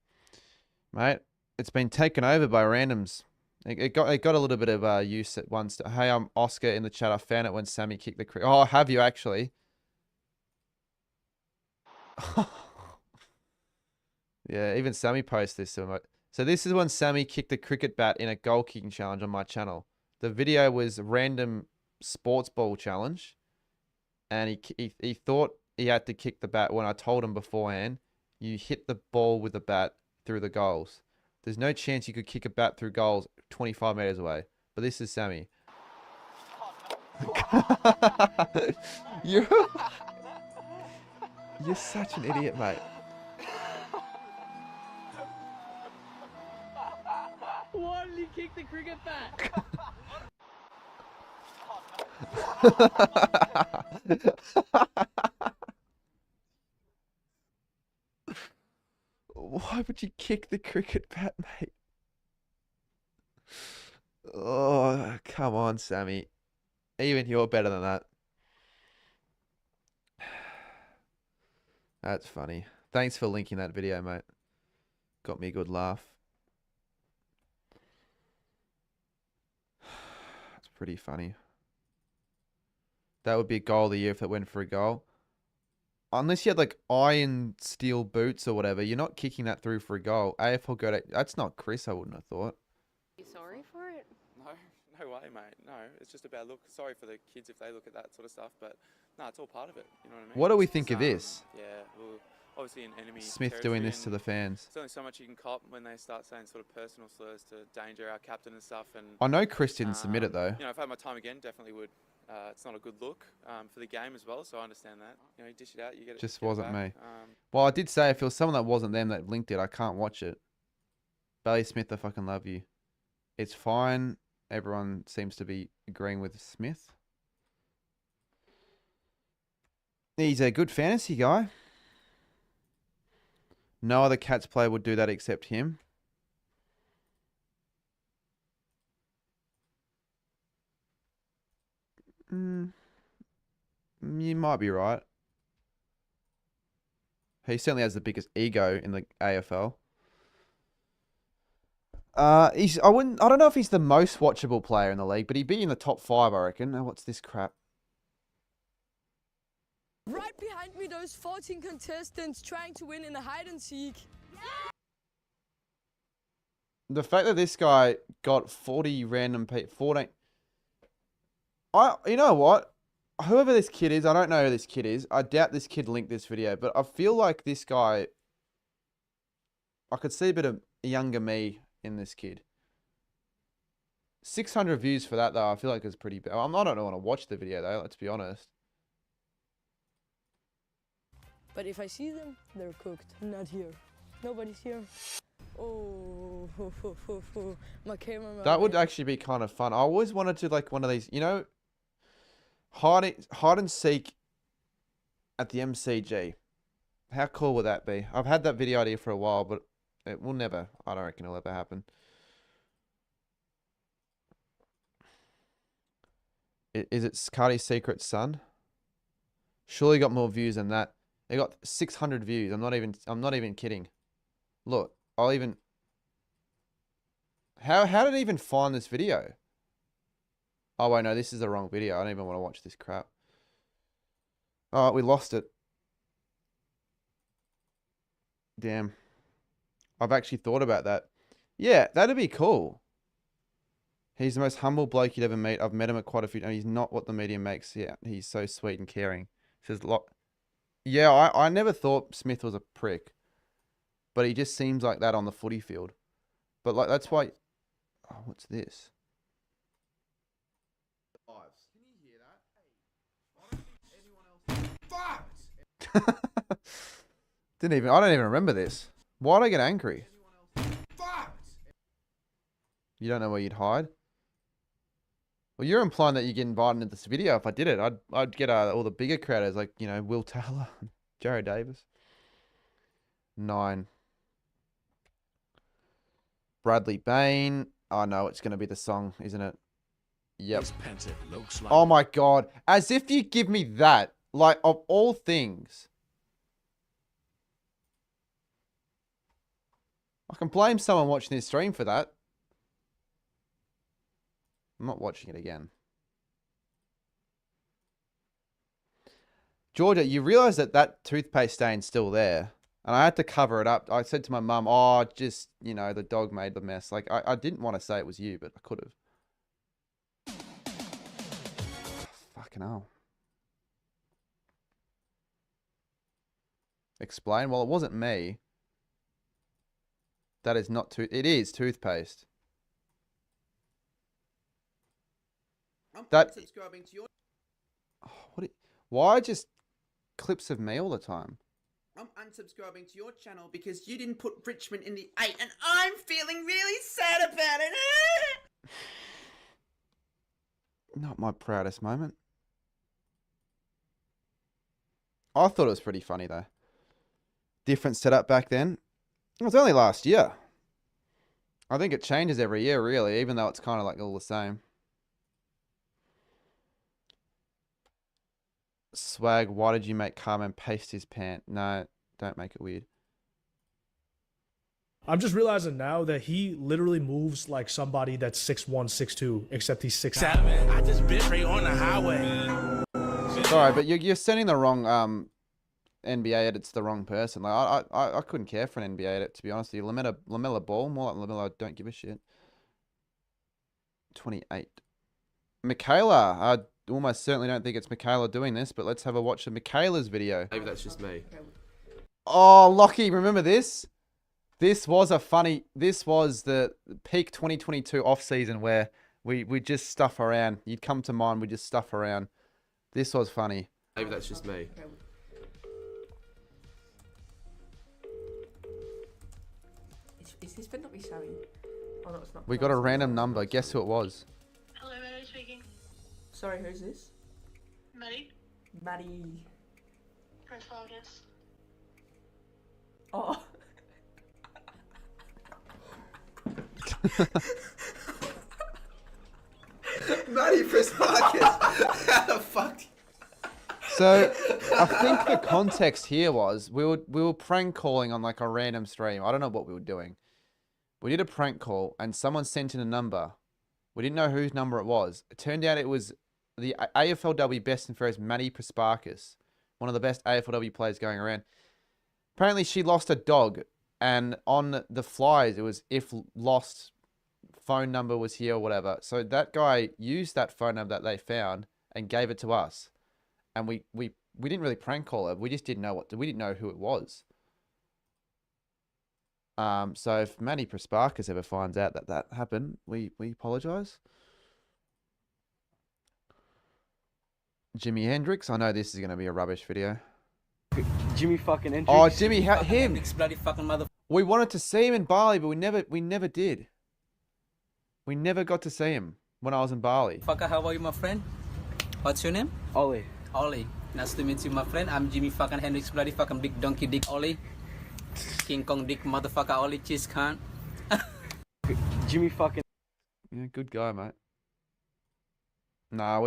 Mate, it's been taken over by randoms. It got a little bit of use at once. Hey, I'm Oscar in the chat. I found it when Sammy kicked the cricket. Oh, have you actually? Yeah, even Sammy posted this to him. So this is when Sammy kicked the cricket bat in a goal kicking challenge on my channel. The video was random sports ball challenge, and he thought he had to kick the bat when I told him beforehand, you hit the ball with the bat through the goals. There's no chance you could kick a bat through goals 25 meters away. But this is Sammy. You're such an idiot, mate. Why did he kick the cricket bat? Why would you kick the cricket bat, mate? Oh, come on, Sammy. Even you're better than that. That's funny. Thanks for linking that video, mate. Got me a good laugh. It's pretty funny. That would be a goal of the year if it went for a goal. Unless you had like iron steel boots or whatever, you're not kicking that through for a goal. AFL go to... That's not Chris, I wouldn't have thought. You sorry for it? No way, mate. No, it's just about look. Sorry for the kids if they look at that sort of stuff, but no, it's all part of it. You know what I mean? What do we think of this? Yeah, well, obviously an enemy. Smith doing this to the fans. There's only so much you can cop when they start saying sort of personal slurs to danger our captain and stuff. And I know Chris didn't submit it though. You know, if I had my time again, definitely would. It's not a good look for the game as well, so I understand that. You know, you dish it out, you get it. Just get wasn't it back. me. Well, I did say if it was someone that wasn't them that linked it, I can't watch it. Bailey Smith, I fucking love you. It's fine. Everyone seems to be agreeing with Smith. He's a good fantasy guy. No other Cats player would do that except him. You might be right. He certainly has the biggest ego in the AFL. I don't know if he's the most watchable player in the league, but he'd be in the top 5, I reckon. Now, what's this crap? Right behind me, those 14 contestants trying to win in a hide and seek. The fact that this guy got 40 random people, 14. You know what? Whoever this kid is, I don't know who this kid is. I doubt this kid linked this video, but I feel like this guy, I could see a bit of younger me in this kid. 600 views for that though, I feel like it's pretty bad. I don't want to watch the video though, let's be honest. But if I see them, they're cooked. Not here. Nobody's here. Oh, my camera. That would actually be kind of fun. I always wanted to like one of these, you know, hide and seek at the MCG. How cool would that be? I've had that video idea for a while, but it will never, I don't reckon it'll ever happen. Is it Cardi's secret son? Surely got more views than that. It got 600 views. I'm not even kidding. Look, I'll even. How did it even find this video? Oh wait, no, this is the wrong video. I don't even want to watch this crap. Oh, we lost it. Damn. I've actually thought about that. Yeah, that'd be cool. He's the most humble bloke you'd ever meet. I've met him at quite a few times. He's not what the media makes. Yeah, he's so sweet and caring. Says lot. Yeah, I never thought Smith was a prick. But he just seems like that on the footy field. But like that's why. Oh, what's this? Can you hear that? I don't even remember this. Why'd I get angry? You don't know where you'd hide? Well, you're implying that you get invited into this video. If I did it, I'd get all the bigger creators like, you know, Will Taylor, Jared Davis. 9. Bradley Bain. Oh no, it's gonna be the song, isn't it? Yep. Oh my god. As if you give me that. Like, of all things. I can blame someone watching this stream for that. I'm not watching it again. Georgia, you realise that that toothpaste stain's still there. And I had to cover it up. I said to my mum, oh, just, you know, the dog made the mess. Like, I didn't want to say it was you, but I could have. Fucking hell. Explain? Well, it wasn't me. That is not it is toothpaste. I'm that subscribing to your. Oh, why just clips of me all the time? I'm unsubscribing to your channel because you didn't put Richmond in the 8 and I'm feeling really sad about it. Not my proudest moment. I thought it was pretty funny though. Different setup back then. It was only last year. I think it changes every year really, even though it's kind of like all the same. Swag, why did you make Carmen paste his pant? No, don't make it weird. I'm just realizing now that he literally moves like somebody that's 6'1", 6'2", except he's 6'7". I just bit right on the highway. Sorry, but you're sending the wrong NBA edit to the wrong person. Like I couldn't care for an NBA edit, to be honest with you. Lamella Ball, more like Lamella don't give a shit. 28. Michaela, I almost certainly don't think it's Michaela doing this, but let's have a watch of Michaela's video. Maybe that's just me. Oh, Lockie, remember this? This was the peak 2022 off season where we just stuff around. You'd come to mind, we just stuff around. This was funny. Maybe that's just me. Is this been not be showing? Oh no, it's not. We got a random number. Guess who it was? Hello, Maddie speaking. Sorry, who's this? Maddie. Maddie. Press Vargas. Oh. Maddie Press Vargas. How the fuck? So I think the context here was we were prank calling on like a random stream. I don't know what we were doing. We did a prank call and someone sent in a number. We didn't know whose number it was. It turned out it was the AFLW best and fairest Maddie Prasparkas, one of the best AFLW players going around. Apparently she lost a dog, and on the flyers it was if lost phone number was here or whatever. So that guy used that phone number that they found and gave it to us. And we didn't really prank call her. We just didn't know we didn't know who it was. So if Maddie Prasparkas ever finds out that happened, we apologise. Jimi Hendrix. I know this is going to be a rubbish video. Jimmy fucking Hendrix. Oh, Jimmy, him. Hendrix, bloody fucking mother. We wanted to see him in Bali, but we never did. We never got to see him when I was in Bali. Fucker, how are you, my friend? What's your name? Ollie. Ollie. Nice to meet you, my friend. I'm Jimmy fucking Hendrix, bloody fucking big donkey dick Ollie. King Kong dick motherfucker Ollie cheese cunt. Jimmy fucking. Yeah, good guy, mate. Nah,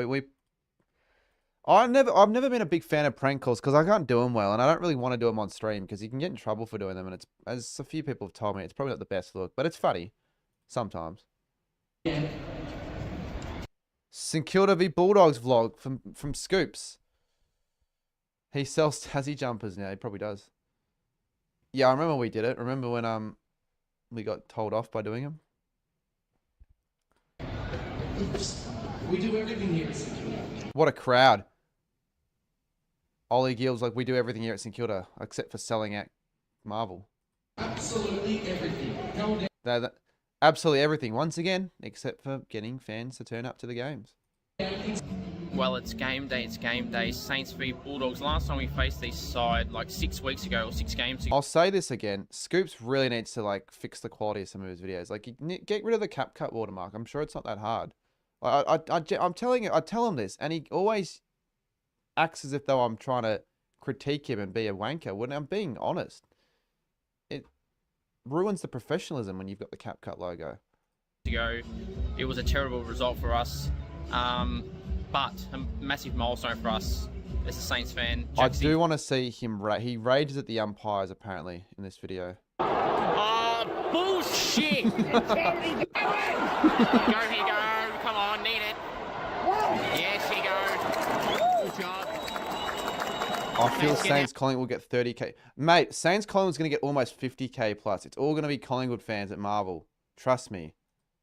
I've never been a big fan of prank calls because I can't do them well, and I don't really want to do them on stream because you can get in trouble for doing them, and it's, as a few people have told me, it's probably not the best look, but it's funny sometimes. Yeah. St Kilda v Bulldogs vlog from Scoops. He sells Tassie jumpers now. He probably does. Yeah, I remember we did it. Remember when we got told off by doing them? We do everything here at St Kilda. What a crowd. Ollie Gill's like, we do everything here at St Kilda, except for selling out Marvel. Absolutely everything. No doubt. Absolutely everything, once again, except for getting fans to turn up to the games. Well, it's game day, Saints v Bulldogs. Last time we faced this side, like 6 weeks ago, or 6 games ago. I'll say this again, Scoops really needs to, like, fix the quality of some of his videos. Like, get rid of the CapCut watermark. I'm sure it's not that hard. I'm telling you, I tell him this, and he always acts as if though I'm trying to critique him and be a wanker when I'm being honest. It ruins the professionalism when you've got the CapCut logo. It was a terrible result for us, but a massive milestone for us as a Saints fan. I do want to see him he rages at the umpires apparently in this video. Bullshit! Go, here, go. Come on, need it. Yes, here go. Good job. I feel Saints Collingwood will get 30k. Mate, Saints Collingwood's going to get almost 50k plus. It's all going to be Collingwood fans at Marvel. Trust me.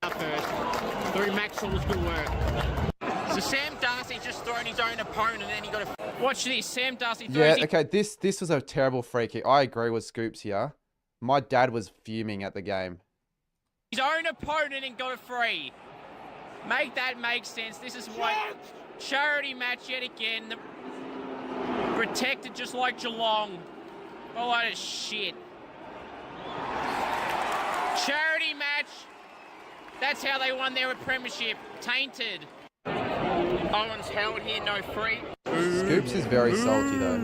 First, through Maxwell's good work. So Sam Darcy just thrown his own opponent and then he got a... Watch this, Sam Darcy throws... Yeah, okay, this was a terrible free kick. I agree with Scoops here. My dad was fuming at the game. His own opponent and got a free. Make that make sense. This is what... Charity match yet again. Protected just like Geelong. A lot of shit. Charity match. That's how they won their premiership. Tainted. Owen's held here, no free. Scoops is very salty though.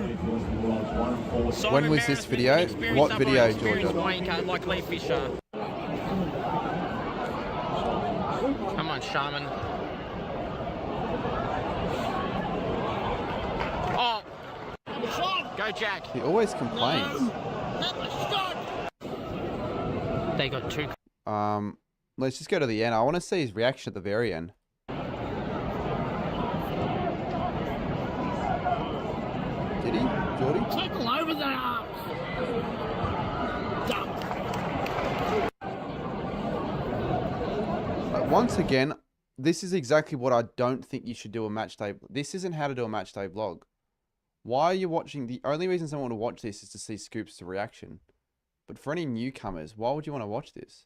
When was this video? What video, Georgia? Like Lee Fisher. Come on, Shaman. Oh. Go, Jack. He always complains. They got 2. Let's just go to the end. I want to see his reaction at the very end. Did he, Geordie? Tackle over the arms. Once again, this is exactly what I don't think you should do a match day. This isn't how to do a match day vlog. Why are you watching? The only reason someone would want to watch this is to see Scoops' reaction. But for any newcomers, why would you want to watch this?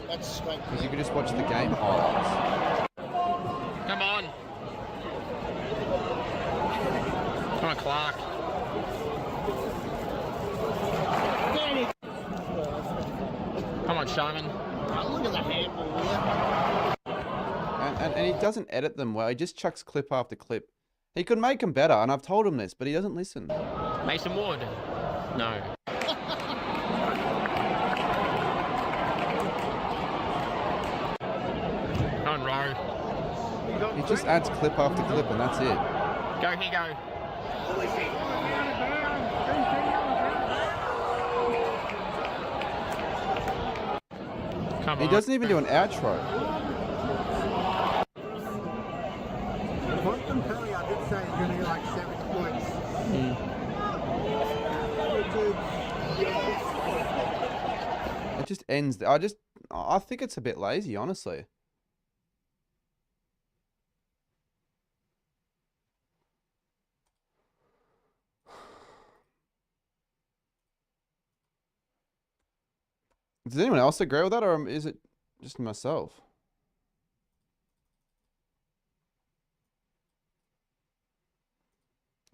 Because you could just watch the game highlights. Come on. Come on, Clark. Come on, Shaman. Look at the handball there. And he doesn't edit them well. He just chucks clip after clip. He could make them better, and I've told him this, but he doesn't listen. Mason Wood. No. On row. He just adds clip after clip, and that's it. Go, here, go. Come on. He doesn't even do an outro. Quantum Pelly, I did say he's going to get like 7 points. It just ends. I think it's a bit lazy, honestly. Does anyone else agree with that, or is it just myself?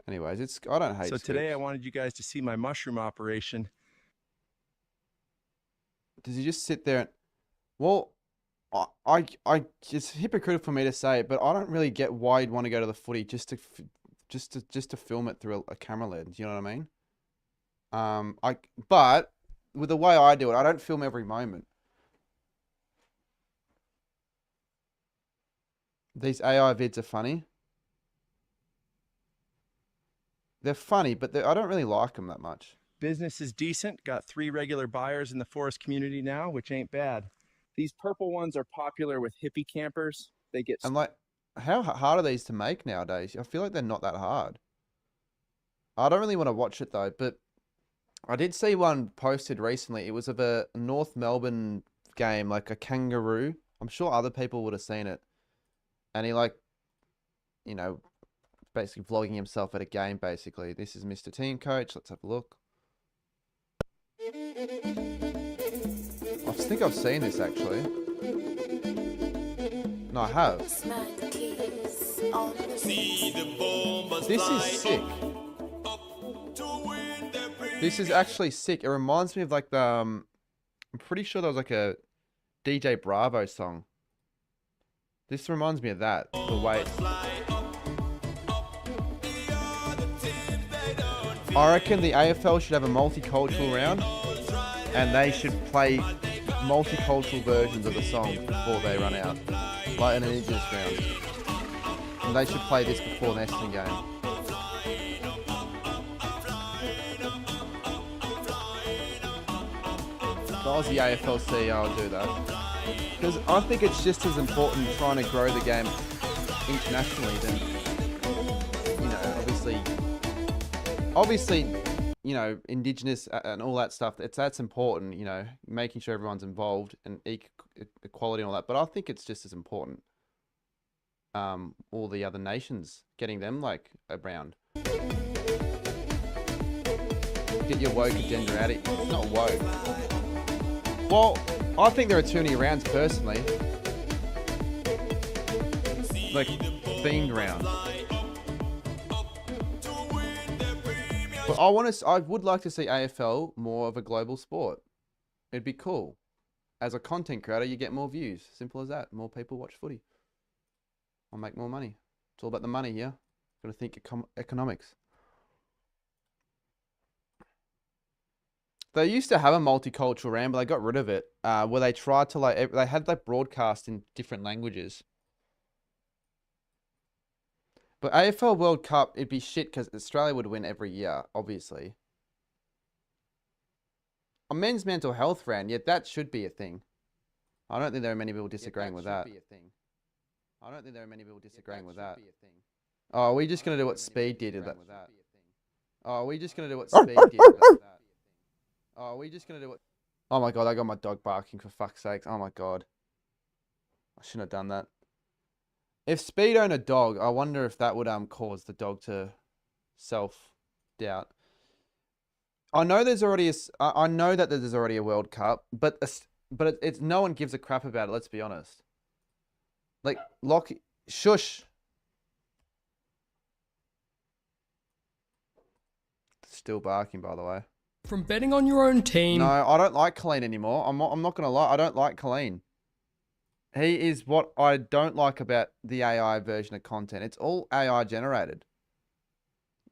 Anyways, I don't hate. So today I wanted you guys to see my mushroom operation. Does he just sit there and... Well, I it's hypocritical for me to say it, but I don't really get why you'd want to go to the footy just to film it through a camera lens. You know what I mean? But with the way I do it, I don't film every moment. These AI vids are funny. They're funny, but I don't really like them that much. Business is decent. Got 3 regular buyers in the forest community now, which ain't bad. These purple ones are popular with hippie campers. They get... And like, how hard are these to make nowadays? I feel like they're not that hard. I don't really want to watch it though, but I did see one posted recently. It was of a North Melbourne game, like a kangaroo. I'm sure other people would have seen it. And he like, you know, basically vlogging himself at a game, basically. This is Mr. Team Coach. Let's have a look. I think I've seen this, actually. No, I have. This is sick. This is actually sick. It reminds me of like the... I'm pretty sure there was like a DJ Bravo song. This reminds me of that. The way it's... I reckon the AFL should have a multicultural round, and they should play multicultural versions of the song before they run out, like an Indigenous round. And they should play this before the Essendon game. If I was the AFL CEO, I'd do that. Because I think it's just as important trying to grow the game internationally than, you know, obviously, you know, Indigenous and all that stuff. That's important, you know, making sure everyone's involved and equality and all that. But I think it's just as important, all the other nations, getting them like around. Get your woke agenda out of it. It's not woke. Well, I think there are too many rounds personally. Like themed rounds. But I would like to see AFL more of a global sport. It'd be cool. As a content creator, you get more views. Simple as that. More people watch footy. I'll make more money. It's all about the money here. Got to think economics. They used to have a multicultural round, but they got rid of it. Where they tried to like, they had like broadcast in different languages. But AFL World Cup, it'd be shit because Australia would win every year, obviously. A men's mental health round, yeah, that should be a thing. I don't think there are many people disagreeing with that. I don't think there are many people disagreeing with that. Oh, are we just going to do what Speed did with that? Oh, are we just going to do what Speed did with that? Oh, are we just going to do what... Oh my god, I got my dog barking, for fuck's sake. Oh my god. I shouldn't have done that. If Speed owned a dog, I wonder if that would cause the dog to self-doubt. I know there's already I know that there's already a World Cup, but it's no one gives a crap about it, let's be honest. Like, shush. Still barking, by the way. From betting on your own team. No, I don't like Colleen anymore. I'm not going to lie. I don't like Colleen. He is what I don't like about the AI version of content. It's all AI generated.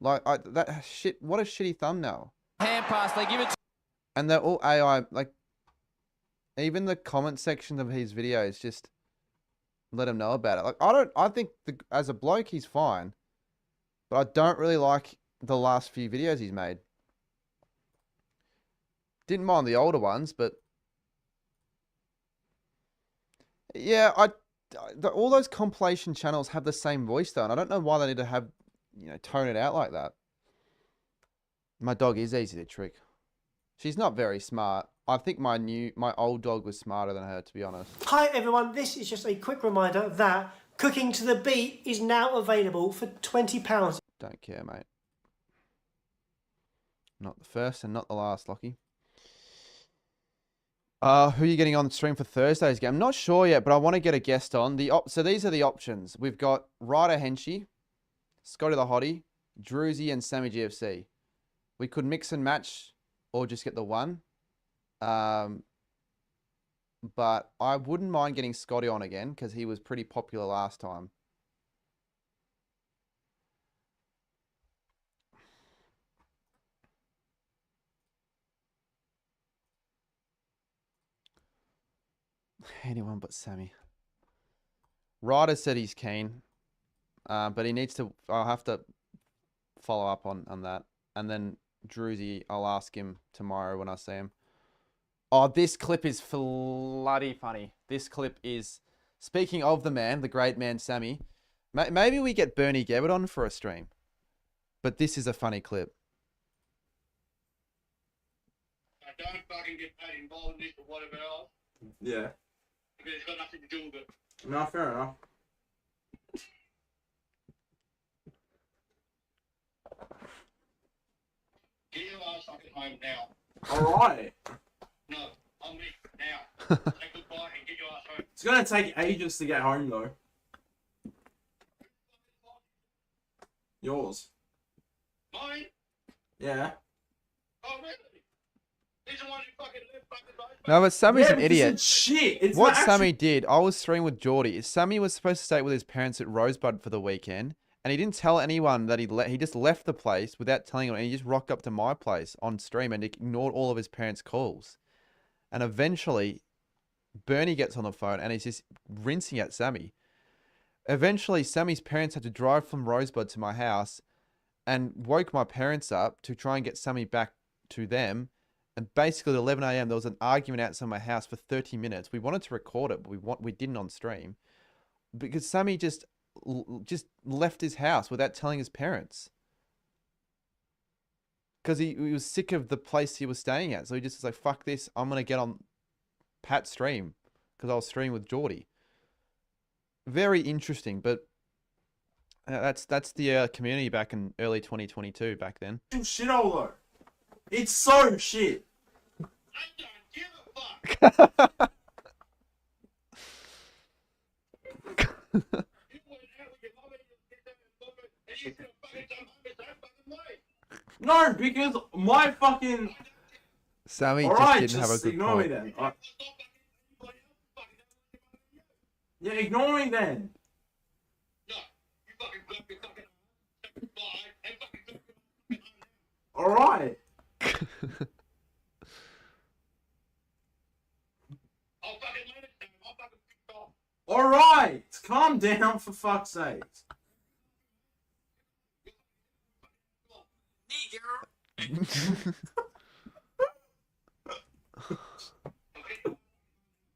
Like, that shit, what a shitty thumbnail. Hand pass, they give it to... And they're all AI, like, even the comment section of his videos, just let him know about it. Like, I think as a bloke, he's fine. But I don't really like the last few videos he's made. Didn't mind the older ones, but... Yeah, all those compilation channels have the same voice though, and I don't know why they need to have, you know, tone it out like that. My dog is easy to trick. She's not very smart. I think my old dog was smarter than her, to be honest. Hi everyone, this is just a quick reminder that Cooking to the Beat is now available for £20. Don't care, mate. Not the first and not the last, Lockie. Who are you getting on the stream for Thursday's game? I'm not sure yet, but I want to get a guest on. So these are the options. We've got Ryder Henchy, Scotty the Hottie, Druzy, and Sammy GFC. We could mix and match or just get the one. But I wouldn't mind getting Scotty on again because he was pretty popular last time. Anyone but Sammy. Ryder said he's keen, but he needs to. I'll have to follow up on that, and then Druzy, I'll ask him tomorrow when I see him. Oh, this clip is bloody funny. This clip is, speaking of the man, the great man Sammy. Maybe we get Bernie Gebbert on for a stream, but this is a funny clip. I don't fucking get paid involved in this or whatever else. Yeah. Because it's got nothing to do with it. No, fair enough. Get your ass fucking home now. Alright. No, I'll meet now. Say goodbye and get your ass home. It's gonna take ages to get home though. Yours. Mine? Yeah. Oh, really? These are the ones who fucking live fucking right. No, but Sammy's an because idiot. it's shit. It's What not Sammy actually... did, I was streaming with Geordie. Sammy was supposed to stay with his parents at Rosebud for the weekend, and he didn't tell anyone that he just left the place without telling anyone, and he just rocked up to my place on stream and ignored all of his parents' calls. And eventually, Bernie gets on the phone and he's just rinsing at Sammy. Eventually, Sammy's parents had to drive from Rosebud to my house and woke my parents up to try and get Sammy back to them. And basically at 11 a.m. there was an argument outside my house for 30 minutes. We wanted to record it, but we didn't on stream. Because Sammy just left his house without telling his parents. Because he was sick of the place he was staying at. So he just was like, fuck this, I'm going to get on Pat's stream. Because I was streaming with Geordie. Very interesting, but that's the community back in early 2022 back then. Shit all though. It's so shit. No, because my fucking... Sammy Alright, just didn't have a good ignore point. me then. Yeah, ignore me then. Alright. Alright, calm down for fuck's sake.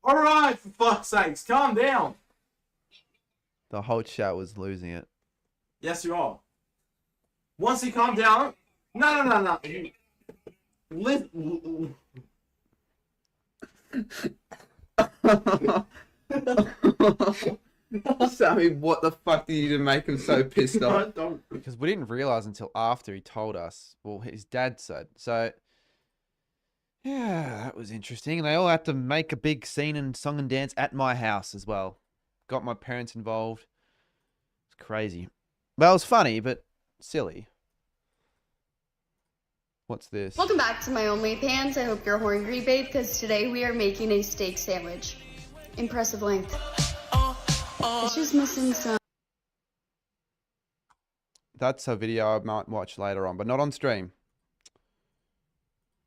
Alright, for fuck's sakes, calm down. The whole chat was losing it. Yes, you are. Once you calm down... No. Sammy, what the fuck did you do to make him so pissed off? Because we didn't realize until after he told us. Well, his dad said. So, yeah, that was interesting. And they all had to make a big scene and song and dance at my house as well. Got my parents involved. It's crazy. Well, it was funny, but silly. What's this? Welcome back to my OnlyPants. I hope you're hungry, babe, because today we are making a steak sandwich. Impressive length. It's just missing some. That's a video I might watch later on, but not on stream.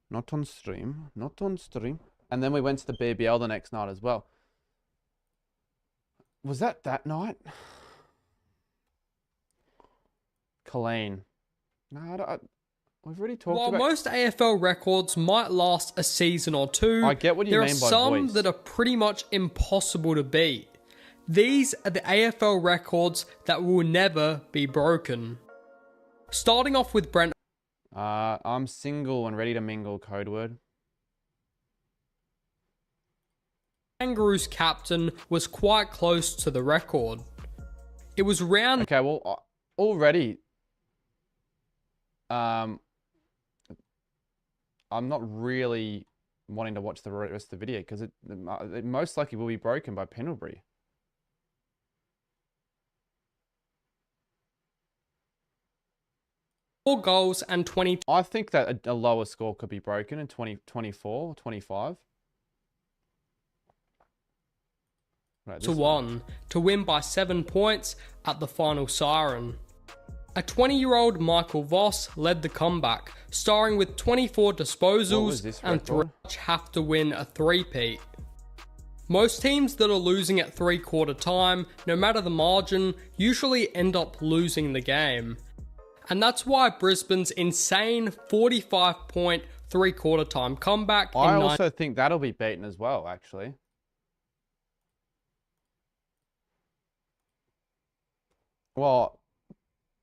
Not on stream. Not on stream. And then we went to the BBL the next night as well. Was that night? Colleen. No, we've already talked While about... most AFL records might last a season or two, I get what you there mean are by some voice. that are pretty much impossible to beat. These are the AFL records that will never be broken. Starting off with Brent. I'm single and ready to mingle, code word. Kangaroos captain was quite close to the record. It was round... Okay, well, already... I'm not really wanting to watch the rest of the video because it most likely will be broken by Pendlebury. Four goals and 20... I think that a lower score could be broken in 24, 25. Right, to 1 to win by 7 points at the final siren. A 20-year-old Michael Voss led the comeback, starring with 24 disposals and 3 have to win a three-peat. Most teams that are losing at 3/4 time, no matter the margin, usually end up losing the game. And that's why Brisbane's insane 45-point 3/4 time comeback I also think that'll be beaten as well, actually. Well,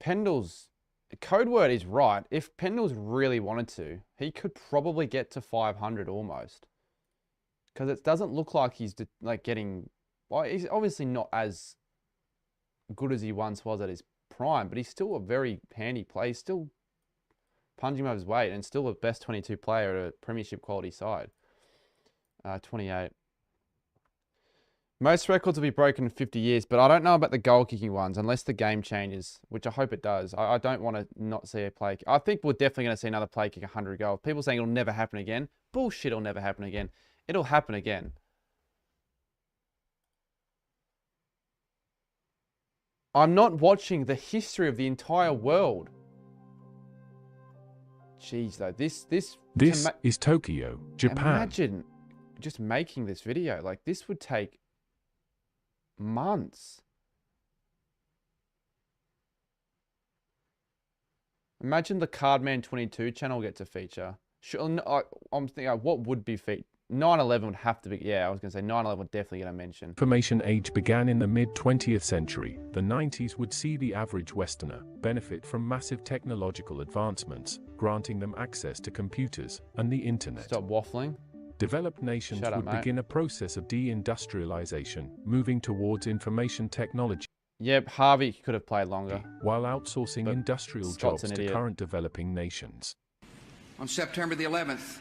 Pendle's code word is right. If Pendle's really wanted to, he could probably get to 500 almost. Because it doesn't look like he's like getting... Well, he's obviously not as good as he once was at his prime, but he's still a very handy player. He's still punching above his weight and still a best 22 player at a premiership quality side. 28. Most records will be broken in 50 years, but I don't know about the goal-kicking ones unless the game changes, which I hope it does. I don't want to not see a play. I think we're definitely going to see another play kick 100 goals. People saying it'll never happen again. Bullshit, it'll never happen again. It'll happen again. I'm not watching the history of the entire world. Jeez, though, this is Tokyo, Japan. Imagine just making this video. Like, this would take months. Imagine the Cardman 22 channel gets a feature. Sure, I'm thinking, what would be featured? 9/11 would have to be, yeah, I was going to say 9/11 would definitely get a mention. Information age began in the mid-20th century. The 90s would see the average Westerner benefit from massive technological advancements, granting them access to computers and the internet. Stop waffling. Developed nations would begin a process of deindustrialization, moving towards information technology. Yep, Harvey could have played longer. While outsourcing industrial Scott's jobs to current developing nations. On September the 11th,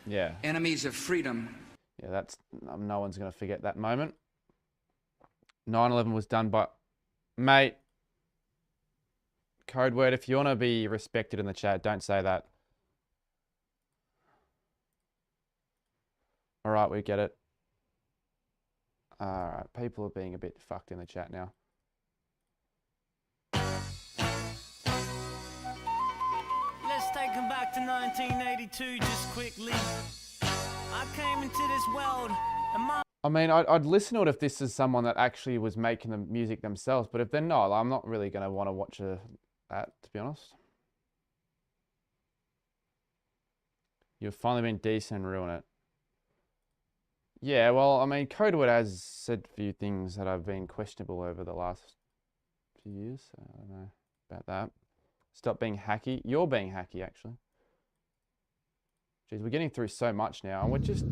yeah, enemies of freedom. Yeah, that's no one's going to forget that moment. 9/11 was done by, mate. Code word. If you want to be respected in the chat, don't say that. All right, we get it. All right, people are being a bit fucked in the chat now. Let's take them back to 1982 just quickly. I came into this world and I mean, I'd listen to it if this is someone that actually was making the music themselves, but if they're not, I'm not really going to want to watch that, to be honest. You've finally been decent and ruin it. Yeah, well, I mean, Codewood has said a few things that have been questionable over the last few years. So I don't know about that. Stop being hacky. You're being hacky, actually. Jeez, we're getting through so much now, and we're just...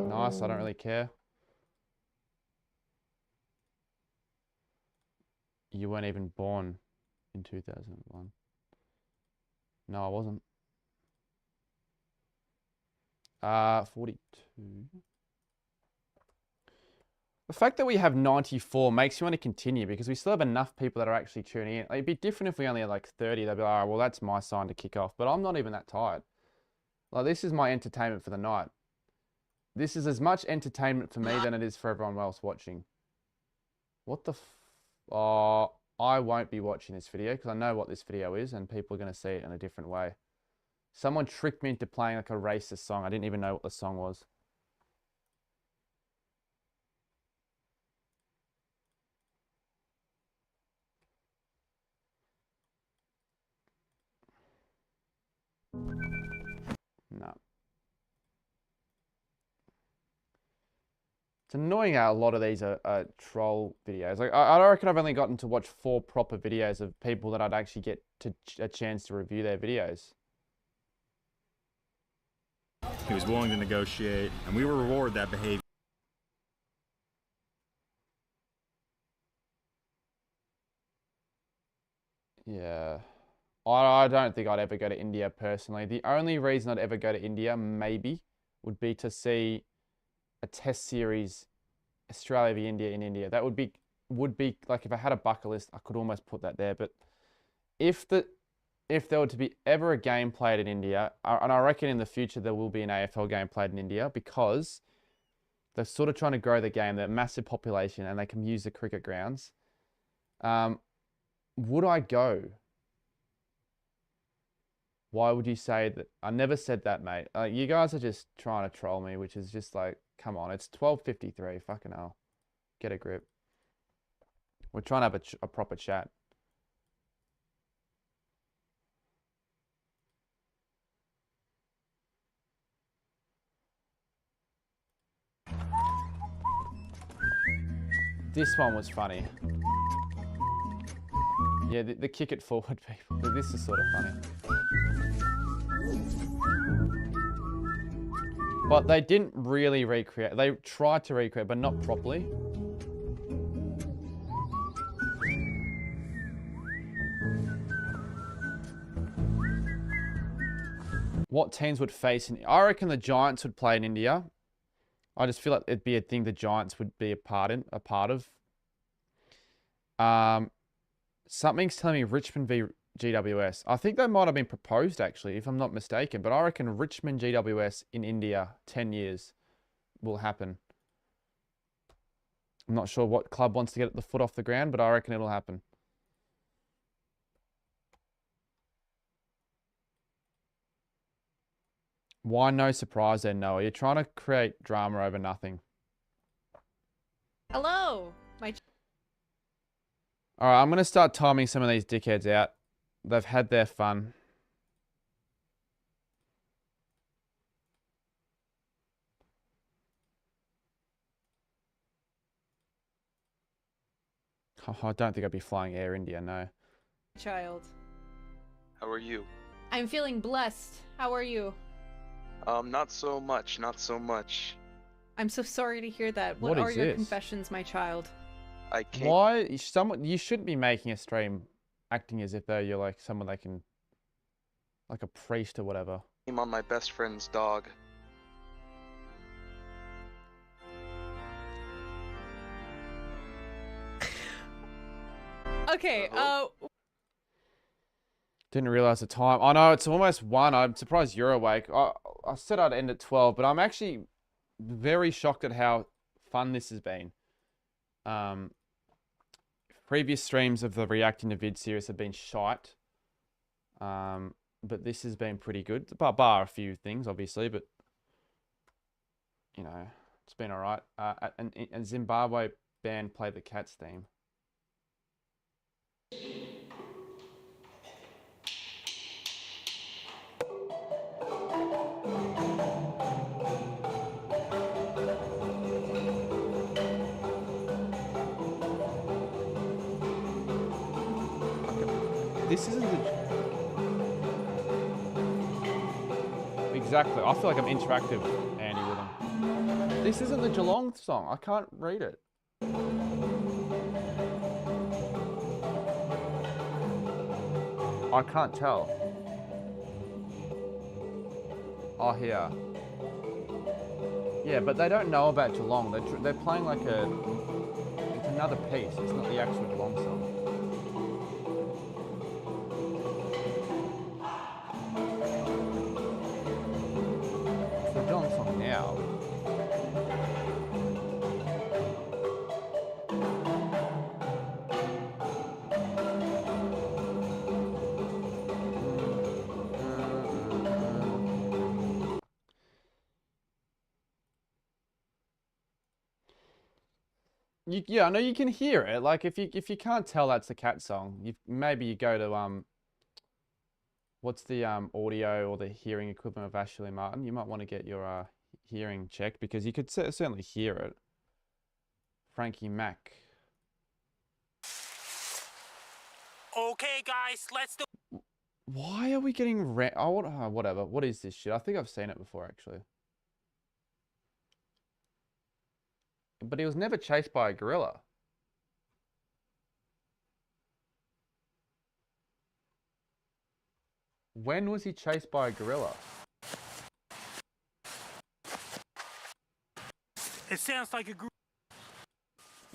Nice, I don't really care. You weren't even born in 2001. No, I wasn't. 42. The fact that we have 94 makes you want to continue because we still have enough people that are actually tuning in. Like, it'd be different if we only had like 30. They'd be like, all right, well, that's my sign to kick off. But I'm not even that tired. Like, this is my entertainment for the night. This is as much entertainment for me than it is for everyone else watching. What the I won't be watching this video because I know what this video is and people are going to see it in a different way. Someone tricked me into playing like a racist song. I didn't even know what the song was. No. It's annoying how a lot of these are troll videos. Like I reckon I've only gotten to watch 4 proper videos of people that I'd actually get a chance to review their videos. He was willing to negotiate, and we will reward that behavior. Yeah. I don't think I'd ever go to India personally. The only reason I'd ever go to India, maybe, would be to see a test series, Australia v India in India. That would be like if I had a bucket list, I could almost put that there. But if there were to be ever a game played in India, and I reckon in the future there will be an AFL game played in India because they're sort of trying to grow the game. They're a massive population and they can use the cricket grounds. Would I go? Why would you say that? I never said that, mate. You guys are just trying to troll me, which is just like, come on. It's 12:53. Fucking hell. Get a grip. We're trying to have a proper chat. This one was funny. Yeah, the kick it forward people. But this is sort of funny. But they didn't really recreate. They tried to recreate, but not properly. What teams would face in... I reckon the Giants would play in India. I just feel like it'd be a thing the Giants would be a part of. Something's telling me Richmond v GWS. I think they might have been proposed, actually, if I'm not mistaken. But I reckon Richmond GWS in India, 10 years, will happen. I'm not sure what club wants to get the foot off the ground, but I reckon it'll happen. Why no surprise then, Noah? You're trying to create drama over nothing. Hello, All right, I'm going to start timing some of these dickheads out. They've had their fun. Oh, I don't think I'd be flying Air India, no. child. How are you? I'm feeling blessed. How are you? Not so much, not so much. I'm so sorry to hear that. What are is your this? confessions, my child? I can't. Why? You shouldn't be making a stream acting as if though you're like someone they can... like a priest or whatever. I'm on my best friend's dog. Okay, Didn't realize the time. I know, it's almost 1. I'm surprised you're awake. I said I'd end at 12, but I'm actually very shocked at how fun this has been. Previous streams of the Reacting to Vid series have been shite. But this has been pretty good. Bar a few things, obviously, but, you know, it's been alright. And Zimbabwe band Play the Cats theme. This isn't the... Exactly. I feel like I'm interactive, Andy, with them. This isn't the Geelong song. I can't read it. I can't tell. Oh, here. Yeah, but they don't know about Geelong. They're playing like a... It's another piece. It's not the actual Geelong song. It's the Geelong song now. Yeah, I know you can hear it. Like if you can't tell that's a cat song, maybe you go to what's the audio or the hearing equivalent of Ashley Martin? You might want to get your hearing checked because you could certainly hear it. Frankie Mac. Okay, guys, let's do. Why are we getting whatever. What is this shit? I think I've seen it before actually. But he was never chased by a gorilla. When was he chased by a gorilla? It sounds like a.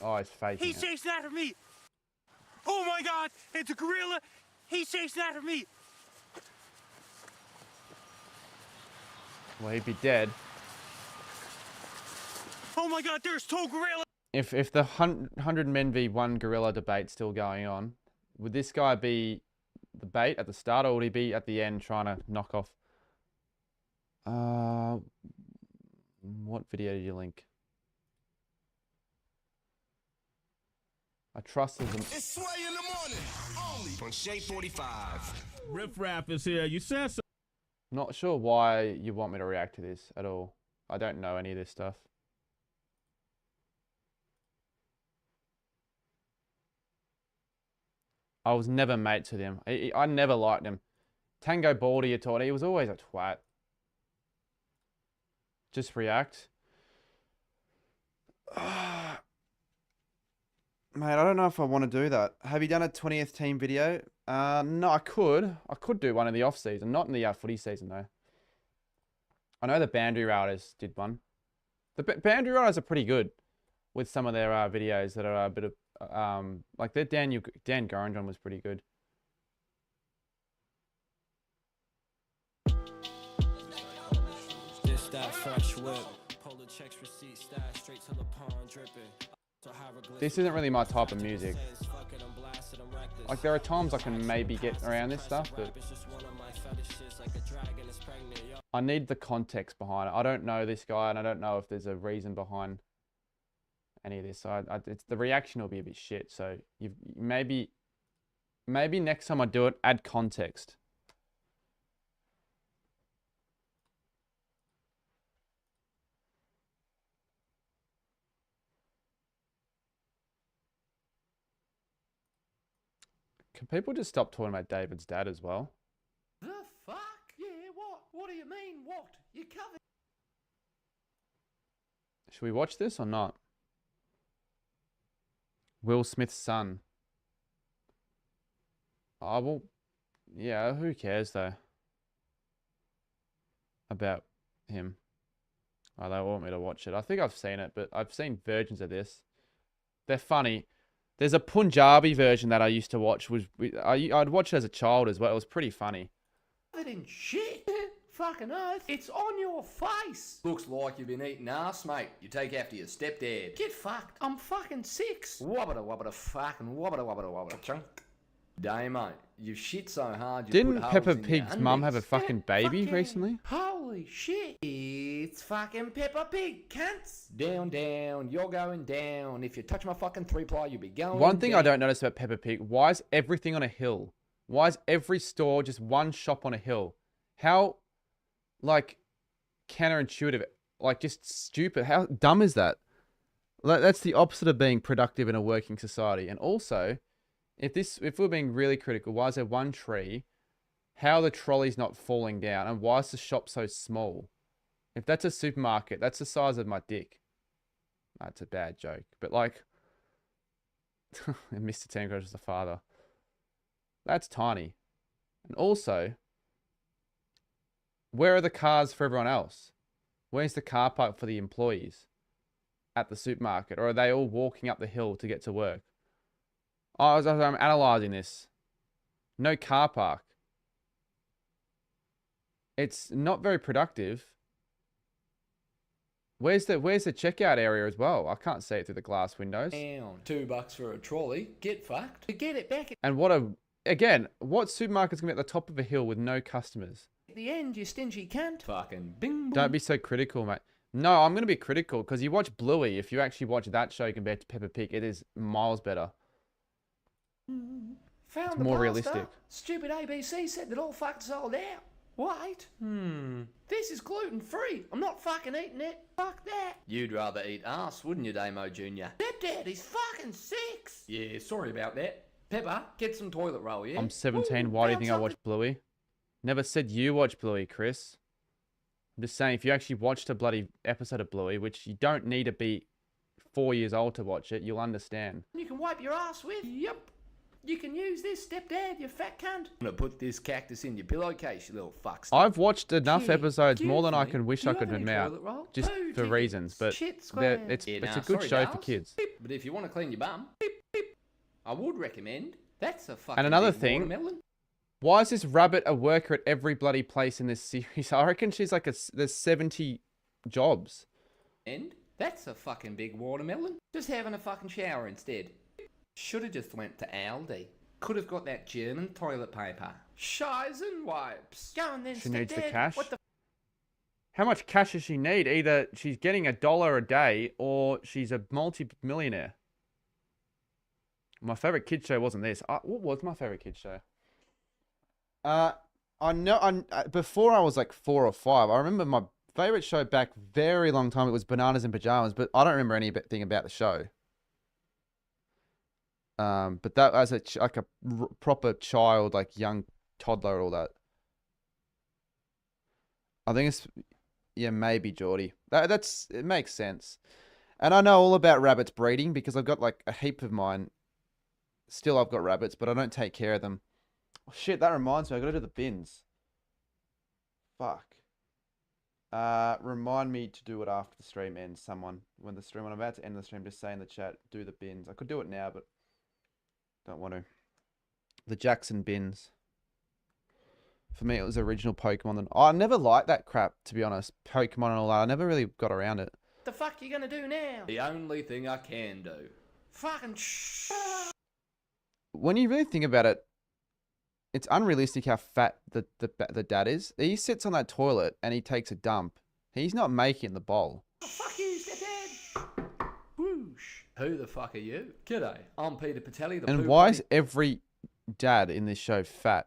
Oh, he's faking He's it. chasing after me. Oh my God! It's a gorilla. He's chasing after me. Well, he'd be dead. Oh my God! There's 2 gorillas. If the 100 men v 1 gorilla debate's still going on, would this guy be the bait at the start, or would he be at the end trying to knock off? What video did you link? I trusted them. It's Sway in the morning, only on Shade 45. Riff Raff is here. You said so. Not sure why you want me to react to this at all. I don't know any of this stuff. I was never mates with him. I never liked him. Tango Baldy, you taught, he was always a twat. Just react. Mate, I don't know if I want to do that. Have you done a 20th team video? No, I could. I could do one in the off season, not in the footy season though. I know the Boundary Riders did one. The Boundary Riders are pretty good with some of their videos that are a bit of like their Dan Gurindron was pretty good. This isn't really my type of music. Like there are times I can maybe get around this stuff, but I need the context behind it. I don't know this guy, and I don't know if there's a reason behind any of this. So it's the reaction will be a bit shit. So you maybe next time I do it, add context. Can people just stop talking about David's dad as well? The fuck? Yeah, what? What do you mean, what? You covered. Should we watch this or not? Will Smith's son. Oh, well, yeah, who cares though? About him. Oh, they want me to watch it. I think I've seen it, but I've seen versions of this. They're funny. There's a Punjabi version that I used to watch. I'd watch it as a child as well. It was pretty funny. Covered in shit. Fucking oath. It's on your face. Looks like you've been eating ass, mate. You take after your stepdad. Get fucked. I'm fucking 6. Wobbada wobbada fucking wobbada wobbada wobbada chunk. Damo, you've shit so hard you Didn't put holes Peppa in your Pig's mum have a undies. fucking baby recently? Holy shit. It's fucking Peppa Pig, cunts. Down, down. You're going down. If you touch my fucking 3-ply, you'll be going One thing down. I don't notice about Peppa Pig, why is everything on a hill? Why is every store just one shop on a hill? How, like, counterintuitive, like, just stupid. How dumb is that? Like, that's the opposite of being productive in a working society. And also, if we're being really critical, why is there one tree? How are the trolleys not falling down? And why is the shop so small? If that's a supermarket, that's the size of my dick. That's a bad joke. But like, Mr. Tango is the father. That's tiny. And also, where are the cars for everyone else? Where's the car park for the employees at the supermarket? Or are they all walking up the hill to get to work? I'm analysing this. No car park. It's not very productive. Where's the checkout area as well? I can't see it through the glass windows. Down. $2 for a trolley. Get fucked. To get it back And what supermarket's gonna be at the top of a hill with no customers? at the end, you stingy cunt. Fucking bing. Don't be so critical, mate. No, I'm gonna be critical because you watch Bluey. If you actually watch that show compared to Peppa Pig, it is miles better. Found It's the more pasta. realistic. Stupid ABC said that all fucked sold out. Wait. This is gluten free. I'm not fucking eating it. Fuck that. You'd rather eat ass, wouldn't you, Damo Jr.? Stepdad is fucking 6. Yeah, sorry about that. Pepper, get some toilet roll, yeah? I'm 17. Why do you think I watch Bluey? Never said you watch Bluey, Chris. I'm just saying, if you actually watched a bloody episode of Bluey, which you don't need to be 4 years old to watch it, you'll understand. You can wipe your ass with. Yep. You can use this, stepdad, you fat cunt. I'm gonna put this cactus in your pillowcase, you little fucks. I've watched enough Yeah, episodes, more than I excuse can me. wish Do I you could have any amount, toilet roll? just Poo for tickets, reasons. But shit square. it's Yeah, a nah, good sorry, show for Dales. kids. But if you want to clean your bum, I would recommend. That's a fucking And another big thing, watermelon. why is this rabbit a worker at every bloody place in this series? I reckon she's like there's 70 jobs. And that's a fucking big watermelon. Just having a fucking shower instead. Should have just went to Aldi. Could have got that German toilet paper. Shies and wipes. Go on then, She needs the stepdad. cash. What the How much cash does she need? Either she's getting $1 a day or she's a multi-millionaire. My favorite kid show wasn't this. What was my favorite kid show? I know. Before I was like 4 or 5. I remember my favorite show back very long time. It was Bananas in Pajamas, but I don't remember anything about the show. But that as a proper child, like young toddler, all that. I think it's maybe Geordie. It makes sense. And I know all about rabbits breeding because I've got like a heap of mine. Still, I've got rabbits, but I don't take care of them. Oh, shit, that reminds me. I gotta do the bins. Fuck. Remind me to do it after the stream ends. When I'm about to end the stream, just say in the chat, do the bins. I could do it now, but don't want to. The Jackson bins. For me, it was original Pokemon. I never liked that crap, to be honest. Pokemon and all that. I never really got around it. the fuck you gonna do now? The only thing I can do. Fucking When you really think about it, it's unrealistic how fat the dad is. He sits on that toilet and he takes a dump. He's not making the bowl. Fuck you, stepdad! Whoosh. Who the fuck are you? G'day, I'm Peter Patelli, the And poo why potty is every dad in this show fat?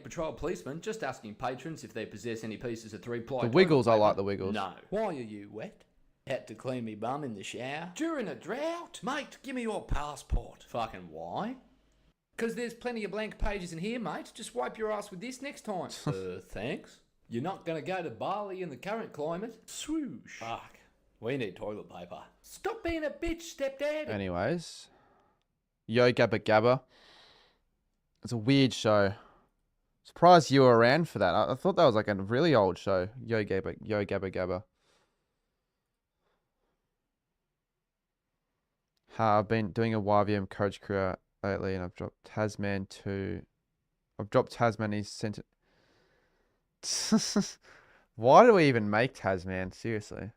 patrol policeman just asking patrons if they possess any pieces of three-ply The toilet Wiggles, I paper. like the Wiggles. No. Why are you wet? Had to clean me bum in the shower. During a drought? Mate, give me your passport. Fucking why? Because there's plenty of blank pages in here, mate. Just wipe your ass with this next time. Thanks. You're not going to go to Bali in the current climate. Swoosh. Fuck. We need toilet paper. Stop being a bitch, stepdad. Anyways. Yo Gabba Gabba. It's a weird show. Surprised you were around for that. I thought that was like a really old show. Yo Gabba Gabba. I've been doing a YVM coach career lately and I've dropped Tasman to... I've dropped Tasman, he's sent it... Why do we even make Tasman? Seriously.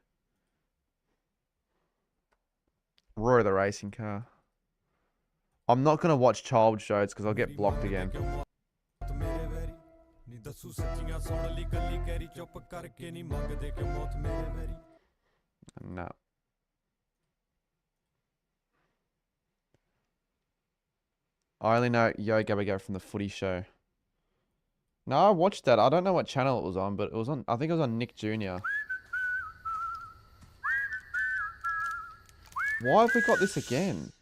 Roar the racing car. I'm not going to watch child shows because I'll get blocked again. No. I only know Yo Gabba Gabba from the footy show. No, I watched that. I don't know what channel it was on, but it was on... I think it was on Nick Jr. Why have we got this again?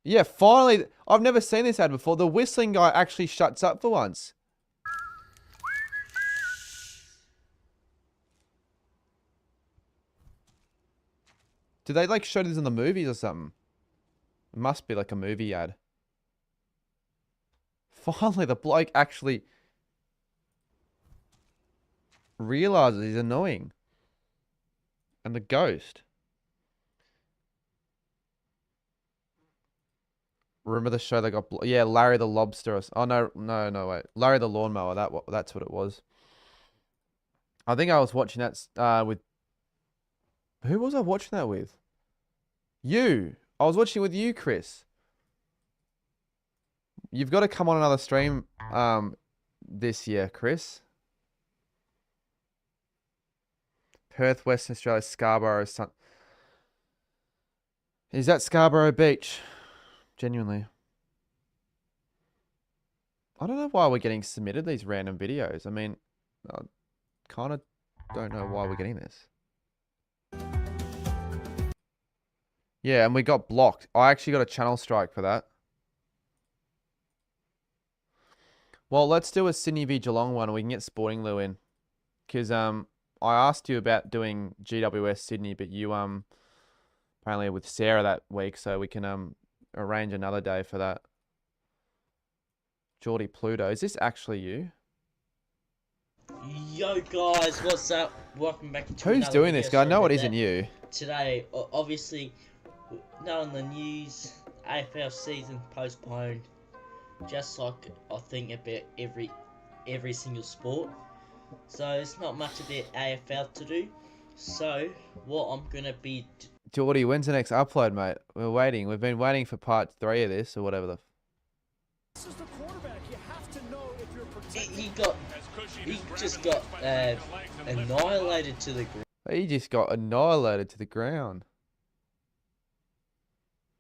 Yeah, finally. I've never seen this ad before. The whistling guy actually shuts up for once. Did they like show this in the movies or something? It must be like a movie ad. Finally, the bloke actually realizes he's annoying. And the ghost. Remember the show that got... Yeah, Larry the Lobster. Oh, no, wait. Larry the Lawnmower. That's what it was. I think I was watching that with... Who was I watching that with? You. I was watching it with you, Chris. You've got to come on another stream this year, Chris. Perth, Western Australia, Scarborough. Is that Scarborough Beach? Genuinely. I don't know why we're getting submitted these random videos. I mean, I kind of don't know why we're getting this. Yeah, and we got blocked. I actually got a channel strike for that. Well, let's do a Sydney v Geelong one and we can get Sporting Lou in. Because I asked you about doing GWS Sydney, but you apparently with Sarah that week, so we can arrange another day for that. Geordie Pluto. Is this actually you? Yo guys, what's up? Welcome back to Who's doing this guy? No, it isn't you. Today, obviously, knowing the news, AFL season postponed, just like I think about every single sport. So it's not much about AFL to do. So, what I'm gonna be... Geordie, when's the next upload, mate? We're waiting. We've been waiting for part 3 of this, or whatever the... He just got annihilated to the ground. He just got annihilated to the ground.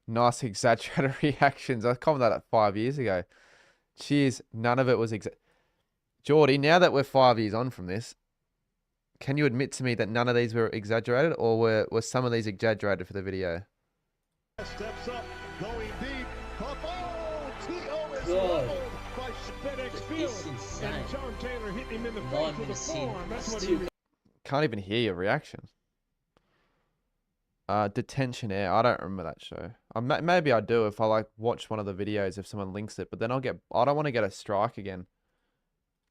Nice exaggerated reactions. I commented that 5 years ago. Cheers. None of it was Geordie, now that we're 5 years on from this, can you admit to me that none of these were exaggerated, or were some of these exaggerated for the video? Steps up, going deep. God, it's insane. 9 minutes in, it's too... Can't even hear your reaction. Detention Air. I don't remember that show. Maybe I do if I like watch one of the videos if someone links it, but then I don't want to get a strike again.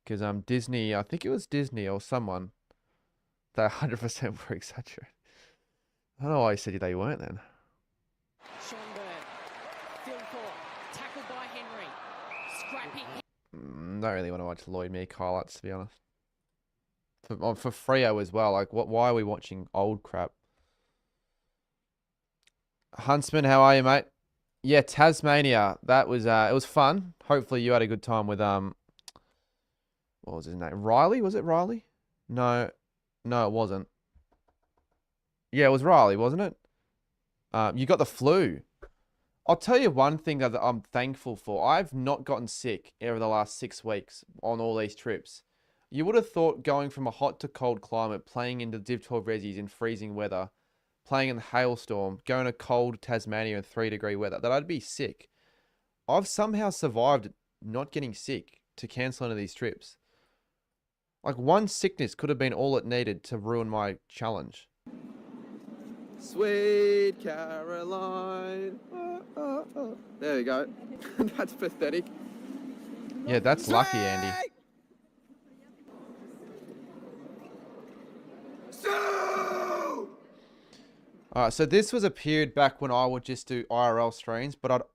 Because Disney, I think it was Disney or someone, they 100% were exaggerated. I don't know why you said they weren't then. Don't really want to watch Lloyd Meek highlights, to be honest. For Freo as well. Like, why are we watching old crap? Huntsman, how are you, mate? Yeah, Tasmania. That was it was fun. Hopefully you had a good time with what was his name? Riley? Was it Riley? No, it wasn't. Yeah, it was Riley, wasn't it? You got the flu. I'll tell you one thing that I'm thankful for. I've not gotten sick over the last 6 weeks on all these trips. You would have thought going from a hot to cold climate, playing in the Div 12 Resis in freezing weather, playing in the hailstorm, going to cold Tasmania in 3-degree weather, that I'd be sick. I've somehow survived not getting sick to cancel any of these trips. Like, one sickness could have been all it needed to ruin my challenge. Sweet Caroline. There we go. That's pathetic. Yeah, that's lucky, Andy. Alright, so this was a period back when I would just do IRL streams, but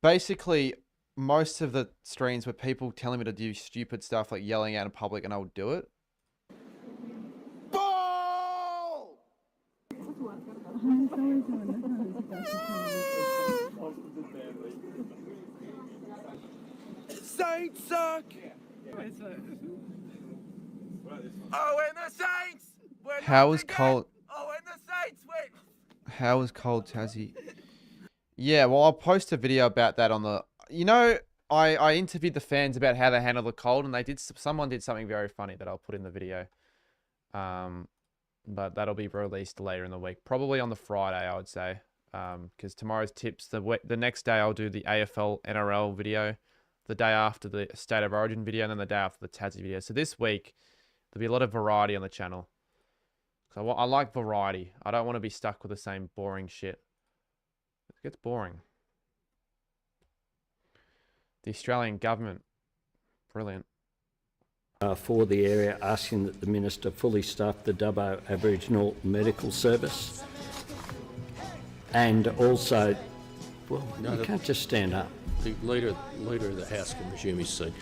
basically most of the streams were people telling me to do stupid stuff like yelling out in public, and I would do it. Saints suck! Oh, and the Saints! How was cold? Oh, and the Saints win! How was cold Tassie? Yeah, well, I'll post a video about that on the... You know, I interviewed the fans about how they handle the cold, and someone did something very funny that I'll put in the video. But that'll be released later in the week. Probably on the Friday, I would say. Because tomorrow's tips, the next day I'll do the AFL NRL video. The day after the State of Origin video, and then the day after the Tassie video. So this week, there'll be a lot of variety on the channel. So I like variety. I don't want to be stuck with the same boring shit. It gets boring. The Australian government. Brilliant. For the area, asking that the Minister fully staff the Dubbo Aboriginal Medical Service. And also, well, no, you can't just stand up. The leader of the House can resume his seat.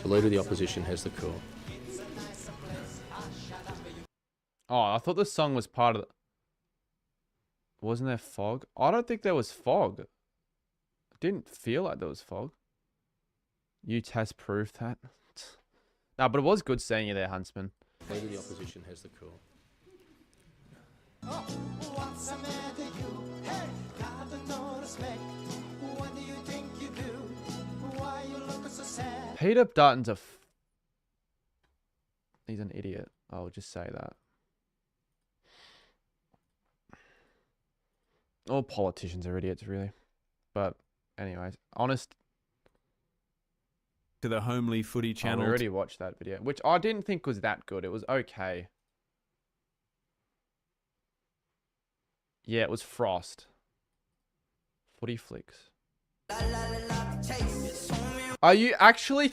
The leader of the opposition has the call. Oh, I thought the song was part of the... Wasn't there fog? I don't think there was fog. It didn't feel like there was fog. UTAS proved that. No, but it was good seeing you there, Huntsman. The leader of the opposition has the call. Peter Dutton's he's an idiot. I'll just say that. All politicians are idiots, really. But anyways, honest. To the Homely Footy channel. I already watched that video, which I didn't think was that good. It was okay. Yeah, it was Frost. Footy Flicks. Are you actually...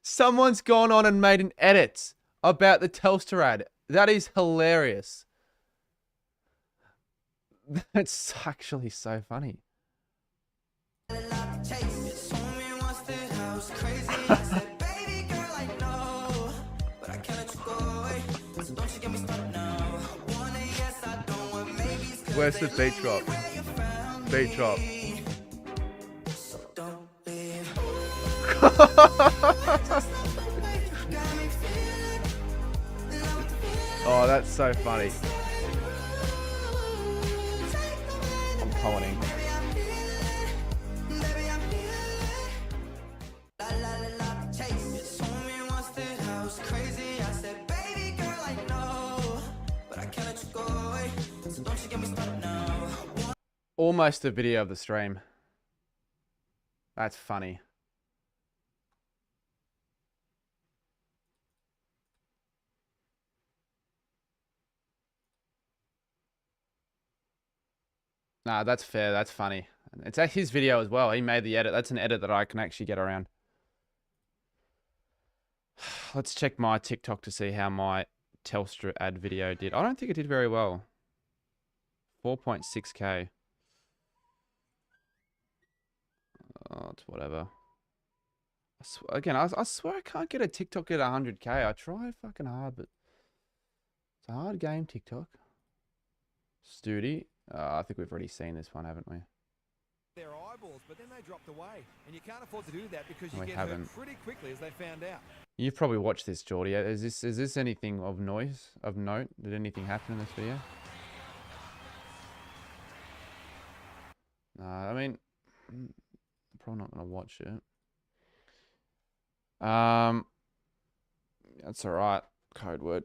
Someone's gone on and made an edit about the Telstra ad. That is hilarious. That's actually so funny. Where's the beat drop? Beat drop. Oh, that's so funny. I'm commenting. Almost a video of the stream. That's funny. Nah, that's fair. That's funny. It's his video as well. He made the edit. That's an edit that I can actually get around. Let's check my TikTok to see how my Telstra ad video did. I don't think it did very well. 4.6k. Oh, it's whatever. Again, I swear I can't get a TikTok at 100k. I try fucking hard, but it's a hard game, TikTok. Studi. I think we've already seen this one, haven't we? Their eyeballs, but then they dropped away, and you can't afford to do that because you We get haven't. hurt pretty quickly, as they found out. You've probably watched this, Geordie. Is this anything of note? Did anything happen in this video? No, I mean, I'm probably not gonna watch it. That's all right. Code word.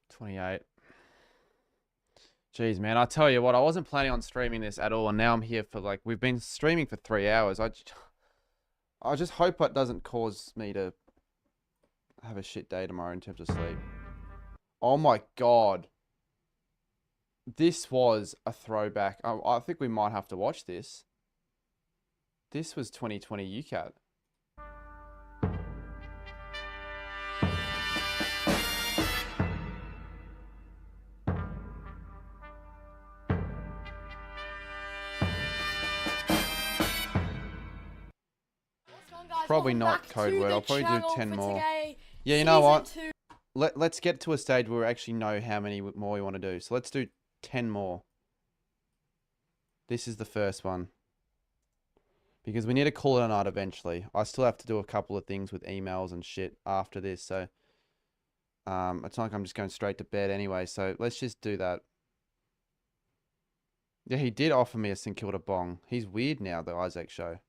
28. Jeez, man, I tell you what, I wasn't planning on streaming this at all, and now I'm here for like, we've been streaming for 3 hours. I just hope it doesn't cause me to have a shit day tomorrow in terms of sleep. Oh my god. This was a throwback. I think we might have to watch this. This was 2020 UCAT. Probably not code word. I'll probably do 10 more. Yeah, you know what? Let's get to a stage where we actually know how many more we want to do. So let's do 10 more. This is the first one. Because we need to call it a night eventually. I still have to do a couple of things with emails and shit after this. So it's not like I'm just going straight to bed anyway. So let's just do that. Yeah, he did offer me a St Kilda bong. He's weird now, the Isaac show.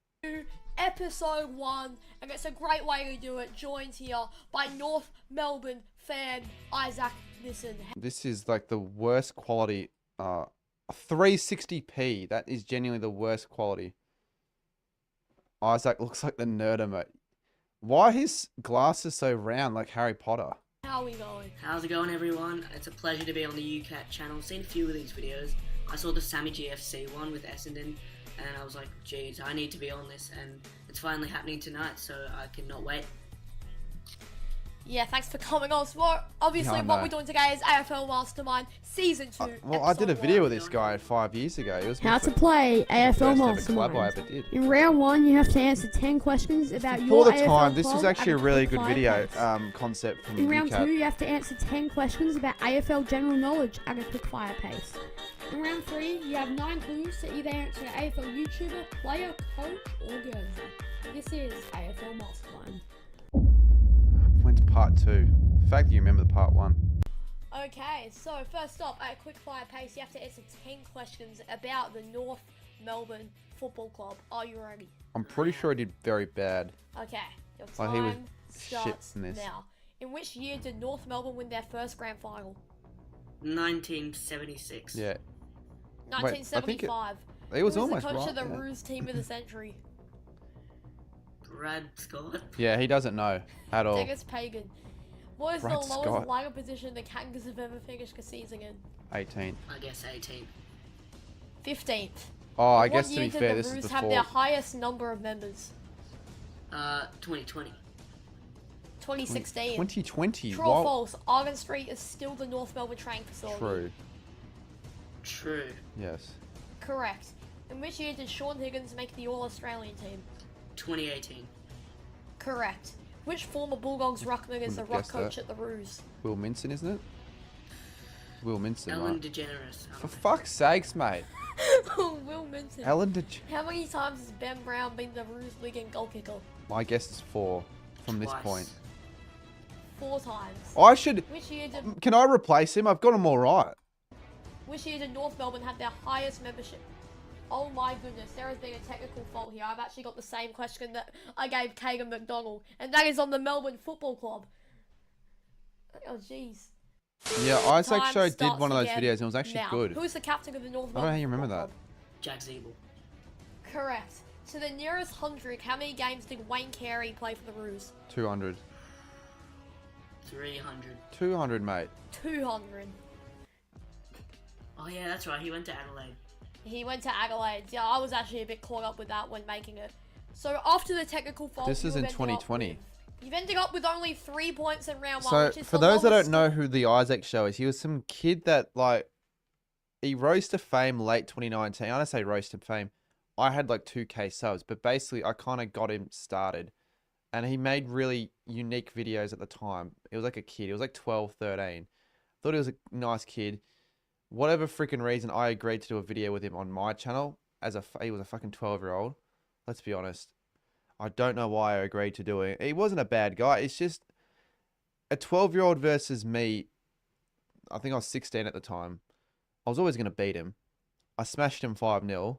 Episode 1, and it's a great way to do it, joined here by North Melbourne fan Isaac Nissen. This is like the worst quality. 360p. That is genuinely the worst quality. Isaac looks like the nerd emote. Why are his glasses so round like Harry Potter? How are we going? How's it going, everyone? It's a pleasure to be on the UCAT channel. I've seen a few of these videos. I saw the Sammy GFC one with Essendon, and I was like, geez, I need to be on this, and it's finally happening tonight, so I cannot wait. Yeah, thanks for coming on, Sport. Obviously, Yeah, what we're doing today is AFL Mastermind Season 2. Well, I did a video with this guy 5 years ago. It was How to play AFL first ever collab I Mastermind. ever did. In round 1, you have to answer 10 questions about For your the AFL time, this was club actually a and really quick good fire video pace. concept from In round 2, UCAT. you have to answer 10 questions about AFL general knowledge at a quick fire pace. In round 3, you have 9 clues to either answer an AFL YouTuber, player, coach, or Guernsey. This is AFL Mastermind. When's part 2? The fact that you remember the part 1. Okay, so first up, at a quick fire pace, you have to answer 10 questions about the North Melbourne Football Club. Are you ready? I'm pretty sure I did very bad. Okay, your Like, he was time shit starts in this. now. In which year did North Melbourne win their first grand final? 1976. Yeah. 1975. It was Who almost the coach right. of the yeah. Roos team of the century? Brad Scott. Yeah, he doesn't know at all. Dennis Pagan. What is Brad the lowest Scott. lineup position the Kangas have ever finished a season in? 18th. I guess 18. 15th. Oh, I In guess what to year be did fair, the this is Roos before. have their highest number of members? 2020. 2016. 2020. True or Wow. false? Argon Street is still the North Melbourne training facility. True. True. Yes. Correct. In which year did Sean Higgins make the All-Australian team? 2018. Correct. Which former Bulldogs ruckman is the Wouldn't ruck have guessed coach that. at the Roos? Will Minson, isn't it? Will Minson, Ellen right? DeGeneres. For fuck's sakes, mate. Will Minson. Ellen How many times has Ben Brown been the Roos Wigan goal kicker? My guess is 4 from this Twice. point. 4 times. I should... Which year did... Can I replace him? I've got him all right. Which year did North Melbourne have their highest membership? Oh my goodness, there has been a technical fault here. I've actually got the same question that I gave Kagan McDonald, and that is on the Melbourne Football Club. Oh jeez. Yeah, Isaac Time Show did starts one of those again videos and it was actually now. good. Who's the captain of the North I don't know how you Melbourne remember that. Jack Zeeble. Correct. To the nearest hundred, how many games did Wayne Carey play for the Roos? 200. 300. 200, mate. 200. Oh yeah, that's right. He went to Adelaide. He went to Adelaide. Yeah, I was actually a bit caught up with that when making it. So after the technical fault, This is in you've ended up 2020. You've ended up with only 3 points in round 1, So, which is for the those that lowest don't know who the Isaac Show is, he was some kid that, like, he rose to fame late 2019. I don't say rose to fame. I had, like, 2K subs, but basically, I kind of got him started. And he made really unique videos at the time. He was like a kid. He was like 12, 13. Thought he was a nice kid. Whatever freaking reason, I agreed to do a video with him on my channel. He was a fucking 12-year-old. Let's be honest. I don't know why I agreed to do it. He wasn't a bad guy. It's just a 12-year-old versus me. I think I was 16 at the time. I was always going to beat him. I smashed him 5-0.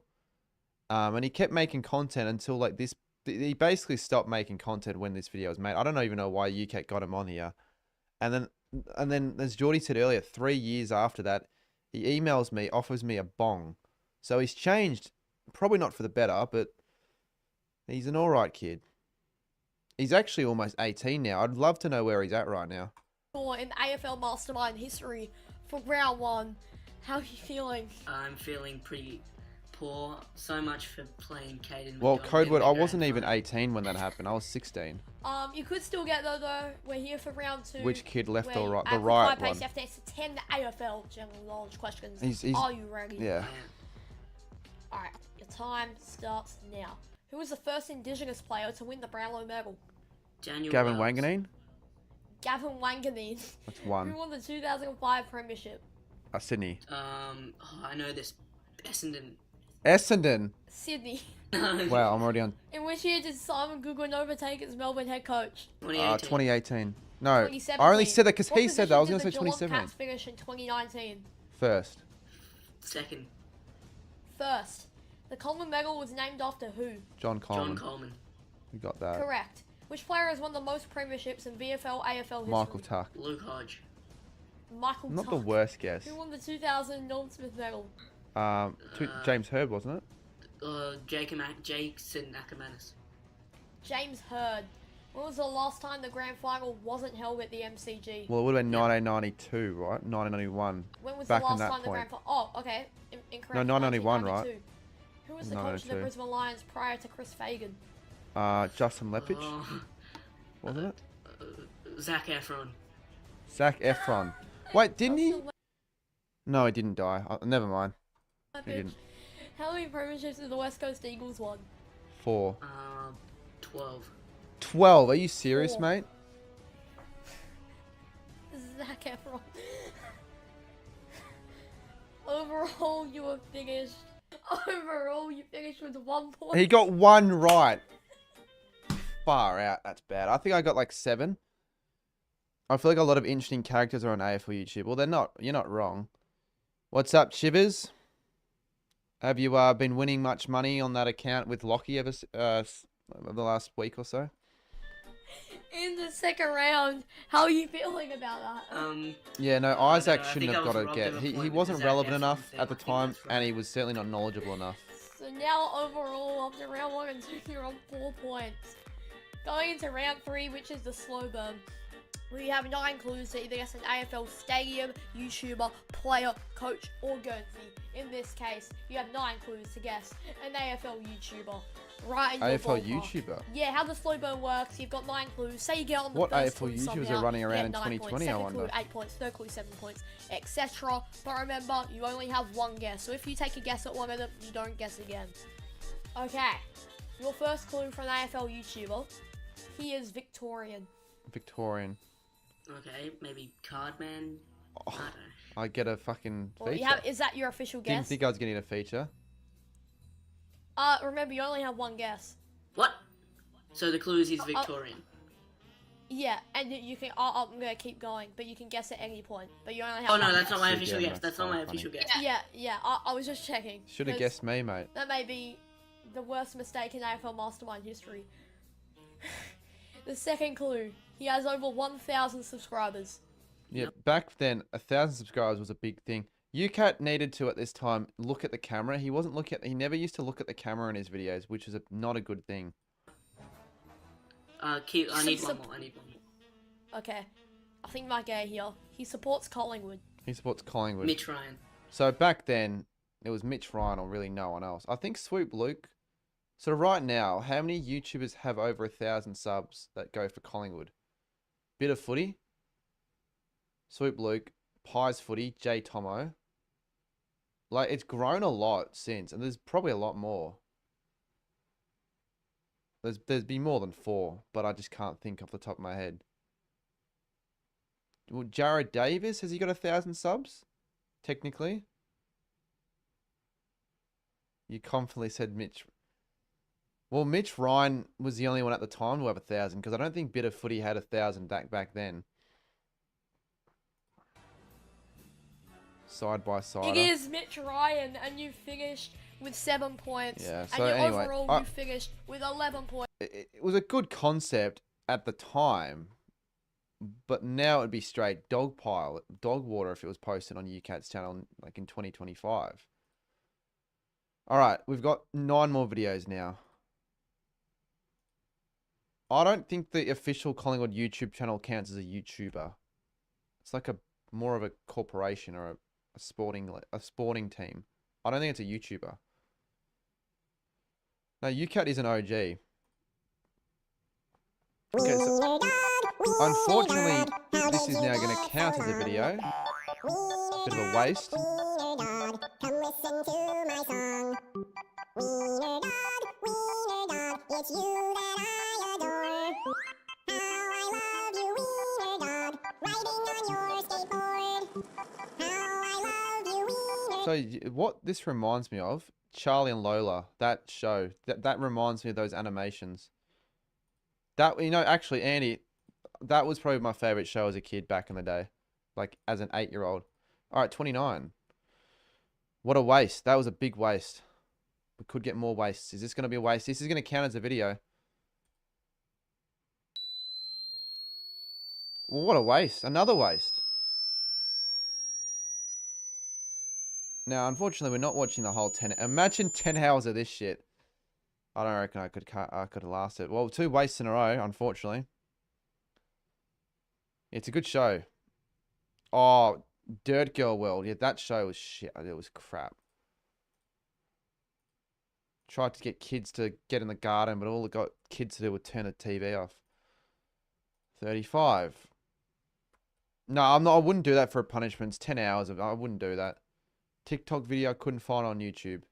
And he kept making content until like this. He basically stopped making content when this video was made. I don't even know why UK got him on here. And then as Geordie said earlier, 3 years after that, he emails me, offers me a bong. So he's changed. Probably not for the better, but he's an alright kid. He's actually almost 18 now. I'd love to know where he's at right now. in AFL Mastermind history for round 1. How are you feeling? I'm feeling pretty poor. So much for playing Caden. Well, McDonald code in word, the I grand wasn't even final. 18 when that happened. I was 16. You could still get though. We're here for round 2. Which kid left where or right? at The quick right fire pace, one. You have to answer 10 AFL general knowledge questions. He's- Are you ready? Yeah. Alright, your time starts now. Who was the first Indigenous player to win the Brownlow medal? Daniel Gavin Wells. Wanganeen? Gavin Wanganeen. That's one. Who won the 2005 Premiership? Sydney. I know this. Essendon. Sydney. Wow, I'm already on In which year did Simon Goodwin overtake as Melbourne head coach? 2018. No, 2017. I only said that because What he said that. I was position going to say did the Geelong 2017. Cats finish in 2019? First. Second. First. The Coleman medal was named after who? John Coleman. John Coleman. We got that. Correct. Which player has won the most premierships in VFL, AFL history? Michael Tuck. Luke Hodge. Michael Not Tuck. the worst guess. Who won the 2000 Norm Smith medal? James Herb, wasn't it? Jason Ackermanis. James Hurd. When was the last time the grand final wasn't held at the MCG? Well, it would have been 1992, right? 1991. When was Back the last in that time the grand point. final? Oh, okay. Incorrect. No, 1991, right? 1992. Who was the coach of the 1992. Brisbane Lions prior to Chris Fagan? Justin Lepage, wasn't it? Zac Efron. Zac Efron. Wait, didn't he? No, he didn't die. Never mind. He didn't. How many premierships did the West Coast Eagles won? 4. 12. 12. Are you serious, 4. mate? Zac Efron. Overall, you were finished. Overall, you finished with 1 point. He got 1 right. Far out. That's bad. I think I got like 7. I feel like a lot of interesting characters are on AFL YouTube. Well, they're not. You're not wrong. What's up, Chivers? Have you been winning much money on that account with Lockie ever the last week or so? In the second round, how are you feeling about that? Yeah, no, Isaac know, I shouldn't think have I got was it. robbed Get of a he point with wasn't the Zac relevant Efron enough thing. at the I think time, that's right. and he was certainly not knowledgeable enough. So now overall, after round 1 and 2, you're on 4 points. Going into round 3, which is the slow burn, we have 9 clues to either guess an AFL stadium, YouTuber, player, coach, or Guernsey. In this case, you have 9 clues to guess an AFL YouTuber. Right in your AFL ballpark. YouTuber? Yeah, how the slow burn works, you've got 9 clues. Say you get on the What first AFL clue YouTubers somehow, are running you around get in 9 points. 2020, I Second wonder? clue 8 points, third clue 7 points, etc. But remember, you only have 1 guess. So if you take a guess at one of them, you don't guess again. Okay, your first clue from an AFL YouTuber. He is Victorian. Victorian. Okay, maybe Cardman. Oh, I get a fucking Or feature. is that your official Didn't guess? think I was getting a feature. Remember, you only have one guess. What? So the clue is he's Victorian. Yeah, and you can. I'm gonna keep going, but you can guess at any point. But you only have. Oh no, one that's guess. not my official guess. That's not my official guess. Yeah. I was just checking. Should have 'cause guessed me, mate. That may be the worst mistake in AFL Mastermind history. The second clue: he has over 1,000 subscribers. Yeah, back then, 1,000 subscribers was a big thing. UCAT needed to, at this time, look at the camera. He wasn't looking at... He never used to look at the camera in his videos, which is not a good thing. I need one more. Okay, I think my guy here. He supports Collingwood. He supports Collingwood. Mitch Ryan. So back then, it was Mitch Ryan or really no one else. I think Swoop Luke... So right now, how many YouTubers have over 1,000 subs that go for Collingwood? Bit of Footy. Swoop Luke. Pies Footy. J Tomo. Like, it's grown a lot since, and there's probably a lot more. There's been more than 4, but I just can't think off the top of my head. Well, Jared Davis, has he got 1,000 subs? Technically. You confidently said Mitch. Well, Mitch Ryan was the only one at the time to have 1,000, because I don't think Bit of Footy had 1,000 back then. Side by side. It is Mitch Ryan, and you finished with 7 points. Yeah, and so your anyway, overall, you finished with 11 points. It was a good concept at the time, but now it'd be straight dog water if it was posted on UCAT's channel like in 2025. All right, we've got 9 more videos now. I don't think the official Collingwood YouTube channel counts as a YouTuber. It's like more of a corporation or a sporting team. I don't think it's a YouTuber. No, UCAT is an OG. Okay, so unfortunately, this is now going to count as a video. Bit of a waste. Come listen to my song. Wiener dog, it's you that I adore. How I love you, wiener dog, riding on your skateboard. How I love you, wiener. So what this reminds me of, Charlie and Lola, that show, that reminds me of those animations. That, you know, actually, Andy, that was probably my favorite show as a kid back in the day, like as an 8-year-old. All right, 29. What a waste. That was a big waste. We could get more wastes. Is this going to be a waste? This is going to count as a video. Well, what a waste. Another waste. Now, unfortunately, we're not watching the whole 10. Imagine 10 hours of this shit. I don't reckon I could last it. Well, 2 wastes in a row, unfortunately. It's a good show. Oh, Dirt Girl World. Yeah, that show was shit. It was crap. Tried to get kids to get in the garden, but all it got kids to do was turn the TV off. 35. No, I wouldn't do that for a punishment. It's 10 hours. I wouldn't do that. TikTok video I couldn't find on YouTube.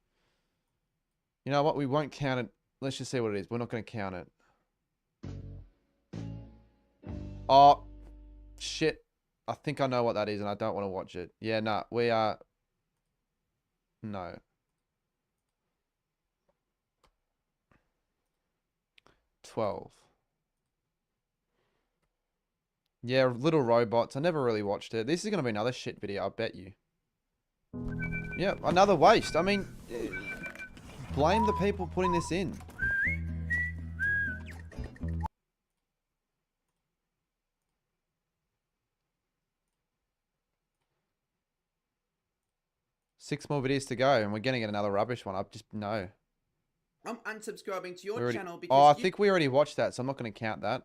You know what? We won't count it. Let's just see what it is. We're not going to count it. Oh, shit. I think I know what that is, and I don't want to watch it. Yeah, no. We are... No. $12. Yeah, Little Robots. I never really watched it. This is going to be another shit video, I bet you. Yeah, another waste. I mean, blame the people putting this in. Six more videos to go, and we're going to get another rubbish one. I just know. I'm unsubscribing to your channel because I think we already watched that, so I'm not going to count that.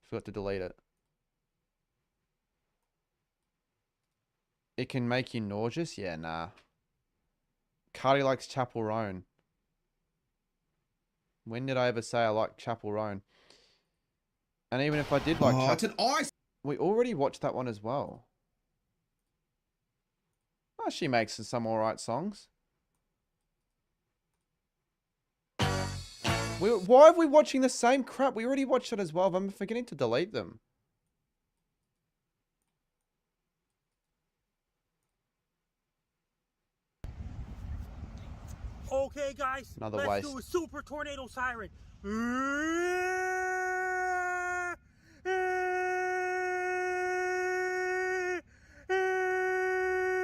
Forgot to delete it. It can make you nauseous? Yeah, nah. Cardi likes Chapel Roan. When did I ever say I like Chapel Roan? And even if I did like we already watched that one as well. Oh, she makes some alright songs. Why are we watching the same crap? We already watched it as well. I'm forgetting to delete them. Okay, guys. Another let's waste. do a super tornado siren.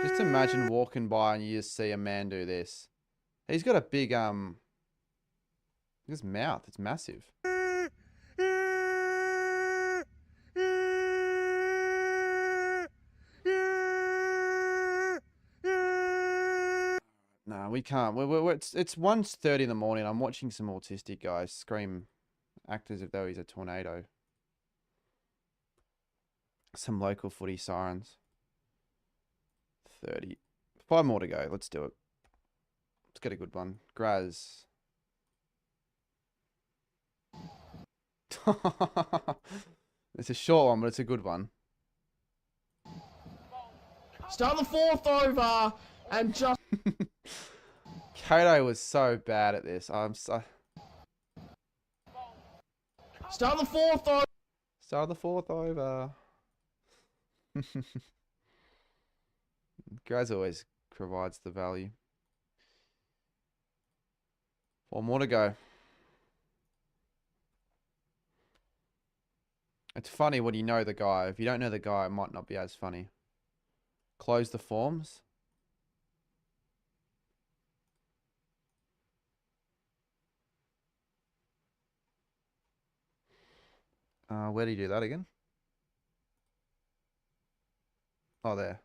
Just imagine walking by and you just see a man do this. He's got a big his mouth. It's massive. No, we can't. It's 1:30 in the morning. I'm watching some autistic guys scream, act as if though he's a tornado. Some local footy sirens. 30. 5 more to go. Let's do it. Let's get a good one. Graz. It's a short one, but it's a good one. Start the fourth over and just... Kato was so bad at this. I'm so... Start the fourth over. Start the fourth over. Graz always provides the value. 4 more to go. It's funny when you know the guy. If you don't know the guy, it might not be as funny. Close the forms. Where do you do that again? Oh, there.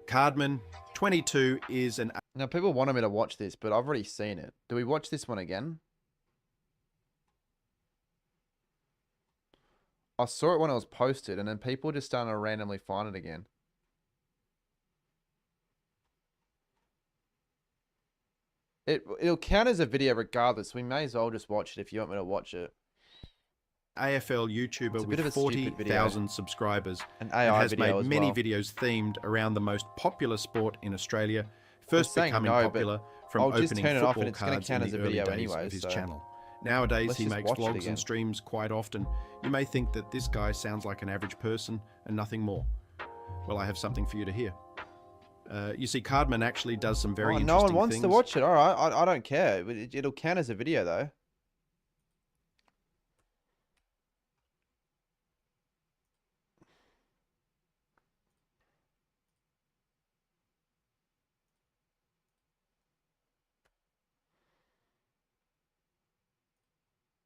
Cardman, 22 is an... Now, people wanted me to watch this, but I've already seen it. Do we watch this one again? I saw it when it was posted, and then people just started to randomly find it again. It'll count as a video regardless. We may as well just watch it if you want me to watch it. AFL YouTuber with 40,000 subscribers and has made many videos themed around the most popular sport in Australia, first becoming popular from opening football cards in the early days of his channel. Nowadays, he makes vlogs and streams quite often. You may think that this guy sounds like an average person and nothing more. Well, I have something for you to hear. You see, Cardman actually does some very interesting things. No one wants to watch it. All right, I don't care. It'll count as a video, though.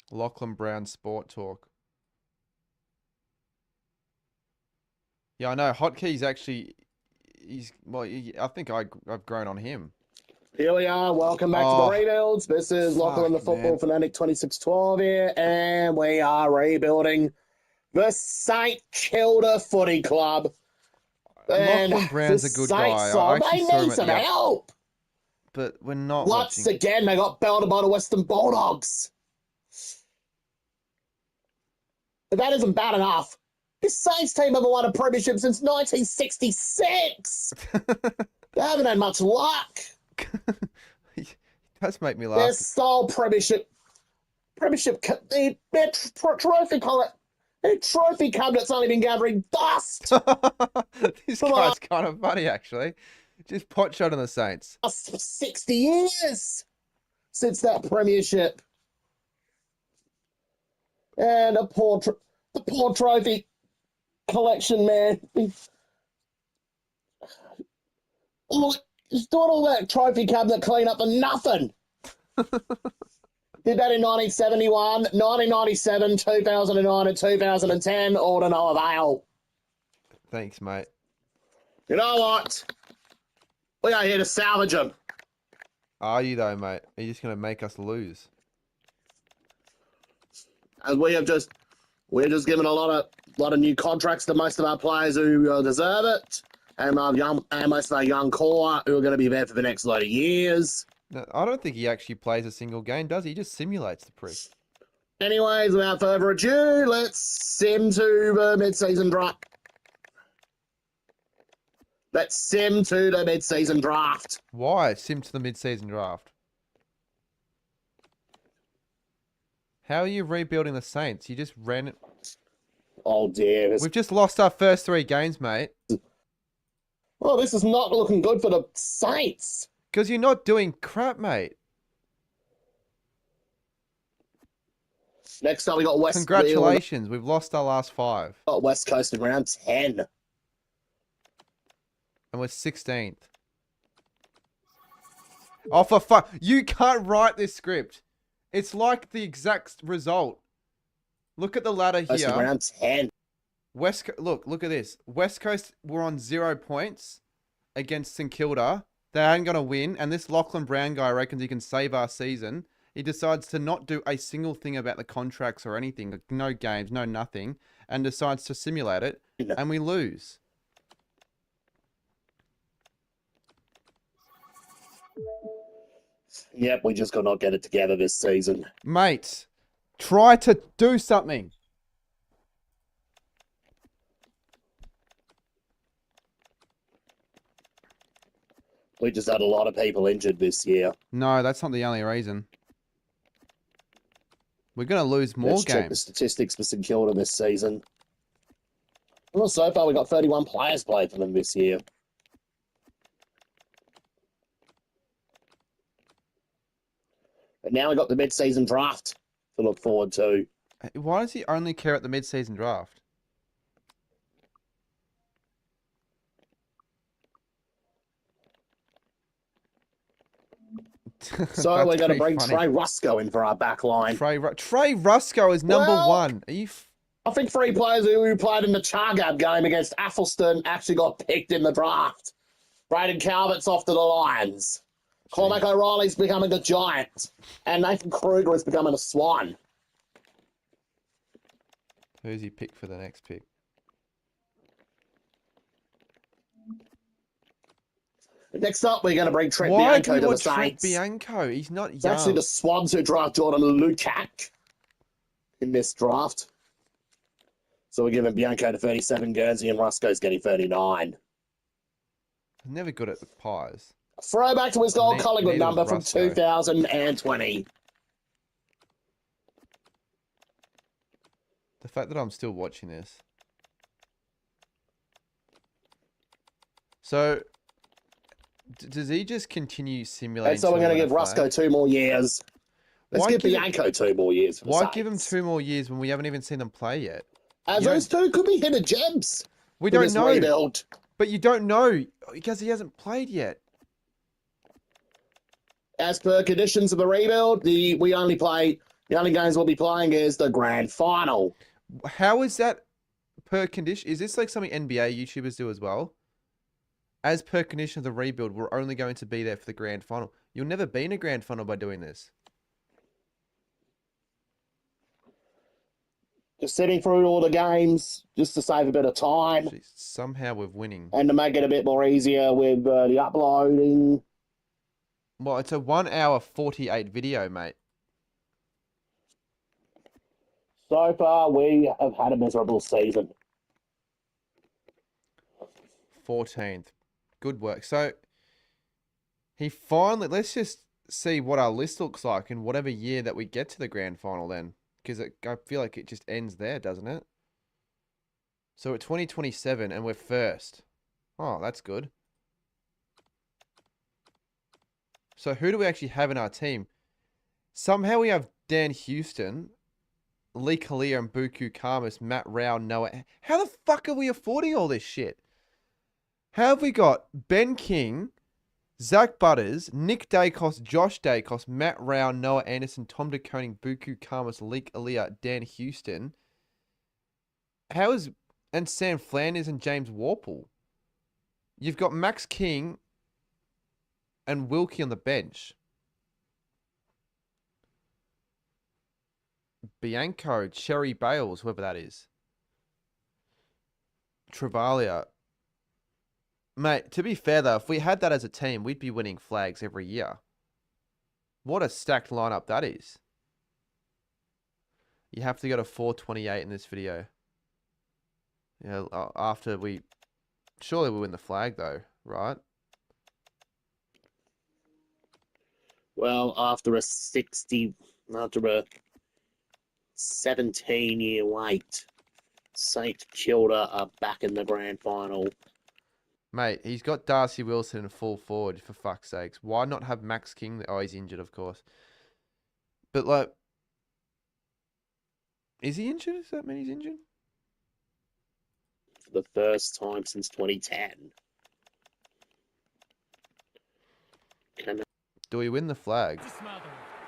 Lachlan Brown Sport Talk. Yeah, I know. Hotkey's actually... I think I've grown on him. Here we are. Welcome back to the rebuilds. This is Lachlan, the football fanatic 2612 here, and we are rebuilding the St Kilda Footy Club. Lachlan Brown's a good guy. They need some help. But we're not Once again, they got belted by the Western Bulldogs. But that isn't bad enough. This Saints team haven't won a premiership since 1966. They haven't had much luck. It does make me laugh. Their sole premiership, their trophy cabinet's only been gathering dust. This guy's kind of funny, actually. Just pot shot on the Saints. 60 years since that premiership. And the poor trophy collection, man. He's doing all that trophy cabinet cleanup for nothing. Did that in 1971, 1997, 2009, and 2010, all to no avail. Thanks, mate. You know what? We are here to salvage them. Are you though, mate? Are you just going to make us lose? As we're just given a lot of new contracts to most of our players who deserve it, and most of our young core who are going to be there for the next load of years. No, I don't think he actually plays a single game, does he? He just simulates the prick. Anyways, without further ado, let's sim to the mid-season draft. Let's sim to the mid-season draft. Why sim to the mid-season draft? How are you rebuilding the Saints? You just ran it. Oh dear. We've just lost our first 3 games, mate. Well, this is not looking good for the Saints. Because you're not doing crap, mate. Next up, we got West. Congratulations, we've lost our last 5. Got West Coast in round 10. And we're 16th. Oh, for fuck. You can't write this script. It's like the exact result. Look at the ladder here. Round 10. Look at this. West Coast were on 0 points against St Kilda. They ain't going to win. And this Lachlan Brown guy reckons he can save our season. He decides to not do a single thing about the contracts or anything. Like no games, no nothing. And decides to simulate it. And we lose. Yep, we just could not get it together this season. Mate, try to do something. We just had a lot of people injured this year. No, that's not the only reason. We're going to lose more Let's games. check the statistics for St Kilda this season. Well, so far we got 31 players played for them this year. But now we got the mid-season draft to look forward to. Why does he only care at the mid-season draft? So we're going to bring Trey Rusco in for our back line. Trey Rusco is number 1. Are you... I think 3 players who played in the Chargab game against Athelston actually got picked in the draft. Braden Calvert's off to the Lions. Cormac O'Reilly's becoming a Giant. And Nathan Kruger is becoming a Swan. Who's he picked for the next pick? Next up, we're going to bring Trent Bianco to the Saints. Trent Bianco? He's not young. It's actually the Swans who draft Jordan Lukac in this draft. So we're giving Bianco to 37, Guernsey, and Rusco's getting 39. Never good at the pies. Throwback to his gold Collingwood number from 2020. The fact that I'm still watching this. So, does he just continue simulating? And so we're going to give Rusco 2 more years. Let's give Bianco 2 more years. For why give him 2 more years when we haven't even seen them play yet? As those 2 could be hidden gems. We don't know. Rebuild. But you don't know because he hasn't played yet. As per conditions of the rebuild, the only games we'll be playing is the grand final. How is that per condition? Is this like something NBA YouTubers do as well? As per condition of the rebuild, we're only going to be there for the grand final. You'll never be in a grand final by doing this. Just sitting through all the games just to save a bit of time. Jeez, somehow we're winning. And to make it a bit more easier with the uploading. Well, it's a 1 hour 48 video, mate. So far, we have had a miserable season. 14th. Good work. So, he finally... Let's just see what our list looks like in whatever year that we get to the grand final then. Because I feel like it just ends there, doesn't it? So, we're 2027 and we're first. Oh, that's good. So, who do we actually have in our team? Somehow we have Dan Houston, Lee Kalia and Buku Karmas, Matt Rao, Noah. How the fuck are we affording all this shit? How have we got Ben King, Zach Butters, Nick Dacos, Josh Dacos, Matt Rao, Noah Anderson, Tom DeConing, Buku Karmas, Lee Kalia, Dan Houston? And Sam Flanders and James Warple? You've got Max King and Wilkie on the bench. Bianco, Cherry Bales, whoever that is. Travalia. Mate, to be fair though, if we had that as a team, we'd be winning flags every year. What a stacked lineup that is. You have to go to 428 in this video. Yeah, after we... Surely we win the flag though, right? Well, after a 17-year wait, St Kilda are back in the grand final. Mate, he's got Darcy Wilson in full forward, for fuck's sakes. Why not have Max King? Oh, he's injured, of course. But, like... Is he injured? Does that mean he's injured? For the first time since 2010. Do we win the flag?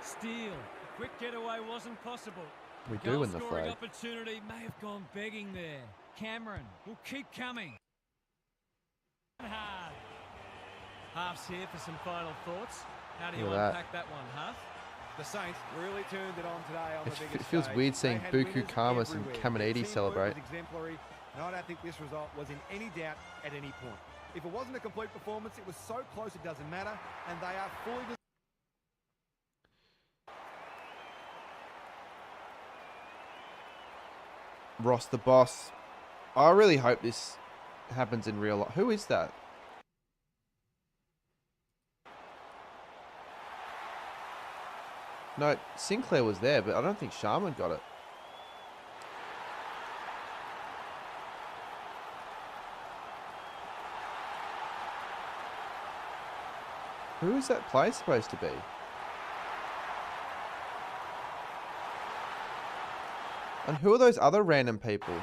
Steal. A quick getaway wasn't possible. We do win the Goal-scoring flag. opportunity may have gone begging there. Cameron will keep coming. Hard. Half's here for some final thoughts. How do you Look at unpack that one, Huff? The Saints really turned it on today on the biggest It feels stage. weird seeing They had Buku winners Kamas and everywhere. Kaminiti Teamwork celebrate. was exemplary, and I don't think this result was in any doubt at any point. If it wasn't a complete performance, it was so close it doesn't matter, and they are fully... Ross the boss. I really hope this happens in real life. Who is that? No, Sinclair was there, but I don't think Sharman got it. Who is that play supposed to be? And who are those other random people?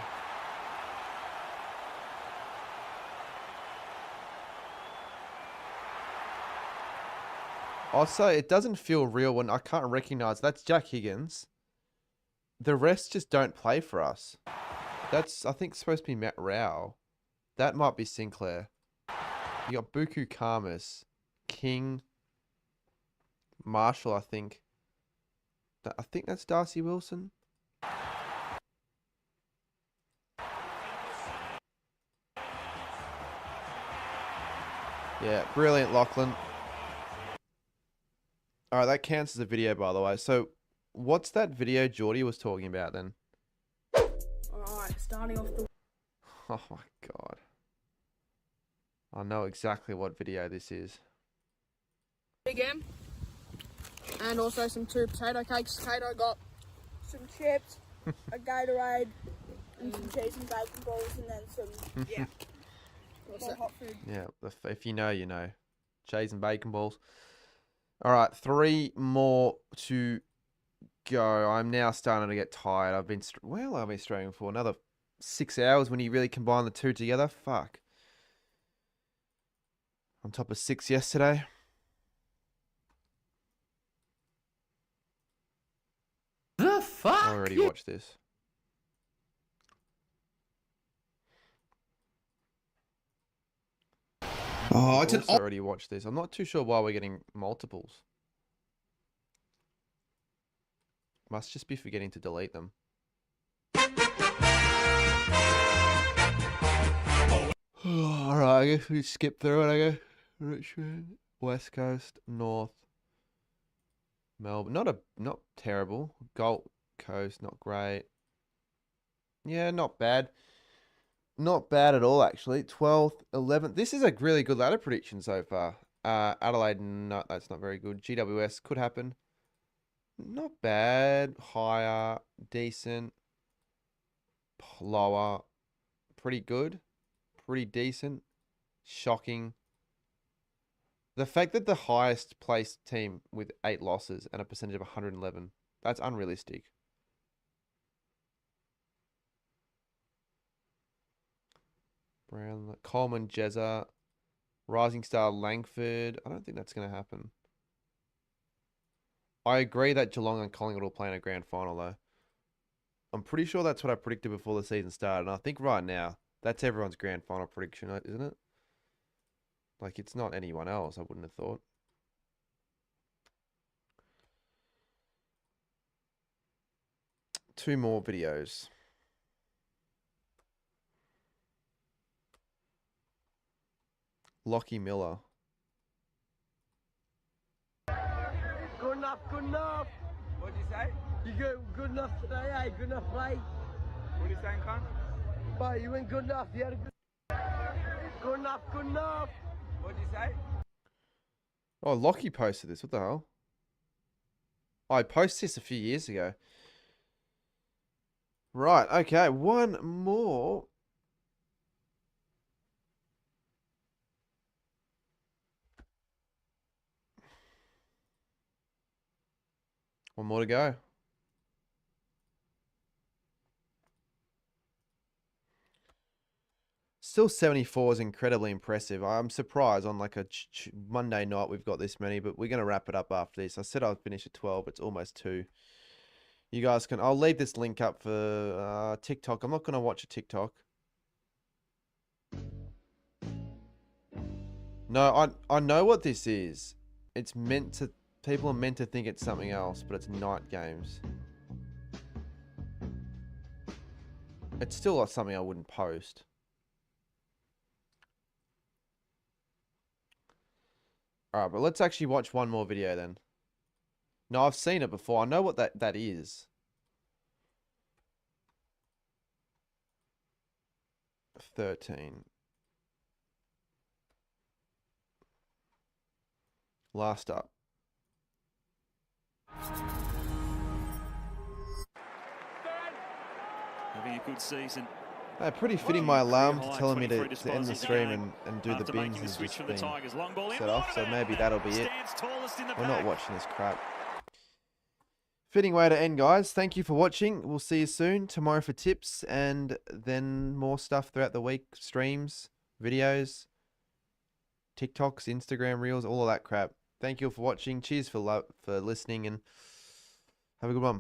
Also, it doesn't feel real when I can't recognize that's Jack Higgins. The rest just don't play for us. That's, I think, supposed to be Matt Rao. That might be Sinclair. You got Buku Kamas, King, Marshall, I think. I think that's Darcy Wilson. Yeah, brilliant, Lachlan. Alright, that counts as a video, by the way. So, what's that video Geordie was talking about, then? Alright, starting off the... Oh my god. I know exactly what video this is. Again. And also some 2 potato cakes. Kato got some chips, a Gatorade, and some cheese and bacon balls, and then some... Yeah. More hot food. Yeah, if you know, you know. Cheese and bacon balls. Alright, 3 more to go. I'm now starting to get tired. I've been straining for another 6 hours when you really combine the 2 together. Fuck. On top of 6 yesterday. The fuck? I already watched this. Oh, I also already watched this. I'm not too sure why we're getting multiples. Must just be forgetting to delete them. Alright, I guess we skip through it, I guess. Richmond, West Coast, North, Melbourne. Not terrible. Gold Coast, not great. Yeah, not bad. Not bad at all, actually. 12th, 11th. This is a really good ladder prediction so far. Adelaide, no, that's not very good. GWS could happen. Not bad. Higher, decent. Lower, pretty good. Pretty decent. Shocking. The fact that the highest placed team with 8 losses and a percentage of 111, that's unrealistic. Brown, Coleman, Jezza, Rising Star, Langford. I don't think that's going to happen. I agree that Geelong and Collingwood will play in a grand final, though. I'm pretty sure that's what I predicted before the season started. And I think right now, that's everyone's grand final prediction, isn't it? Like, it's not anyone else, I wouldn't have thought. Two more videos. Lockie Miller. Good enough, good enough. What'd you say? You go good enough today, eh? Good enough, mate. What are you saying, cunt? Mate, you went good enough. You had a good enough, good enough. What'd you say? Oh, Lockie posted this. What the hell? I posted this a few years ago. Right, okay. One more. One more to go. Still 74 is incredibly impressive. I'm surprised on like a Monday night we've got this many, but we're going to wrap it up after this. I said I'll finish at 12. It's almost 2. You guys can... I'll leave this link up for TikTok. I'm not going to watch a TikTok. No, I know what this is. It's meant to... People are meant to think it's something else, but it's night games. It's still something I wouldn't post. Alright, but let's actually watch one more video then. No, I've seen it before. I know what that is. 13. Last up. Having a good season. Pretty fitting my alarm to telling me to end the stream and do the bins has just been set off, so maybe that'll be it. We're not watching this crap. Fitting way to end, guys. Thank you for watching. We'll see you soon. Tomorrow for tips, and then more stuff throughout the week. Streams, videos, TikToks, Instagram Reels, all of that crap. Thank you all for watching. Cheers for listening, and have a good one.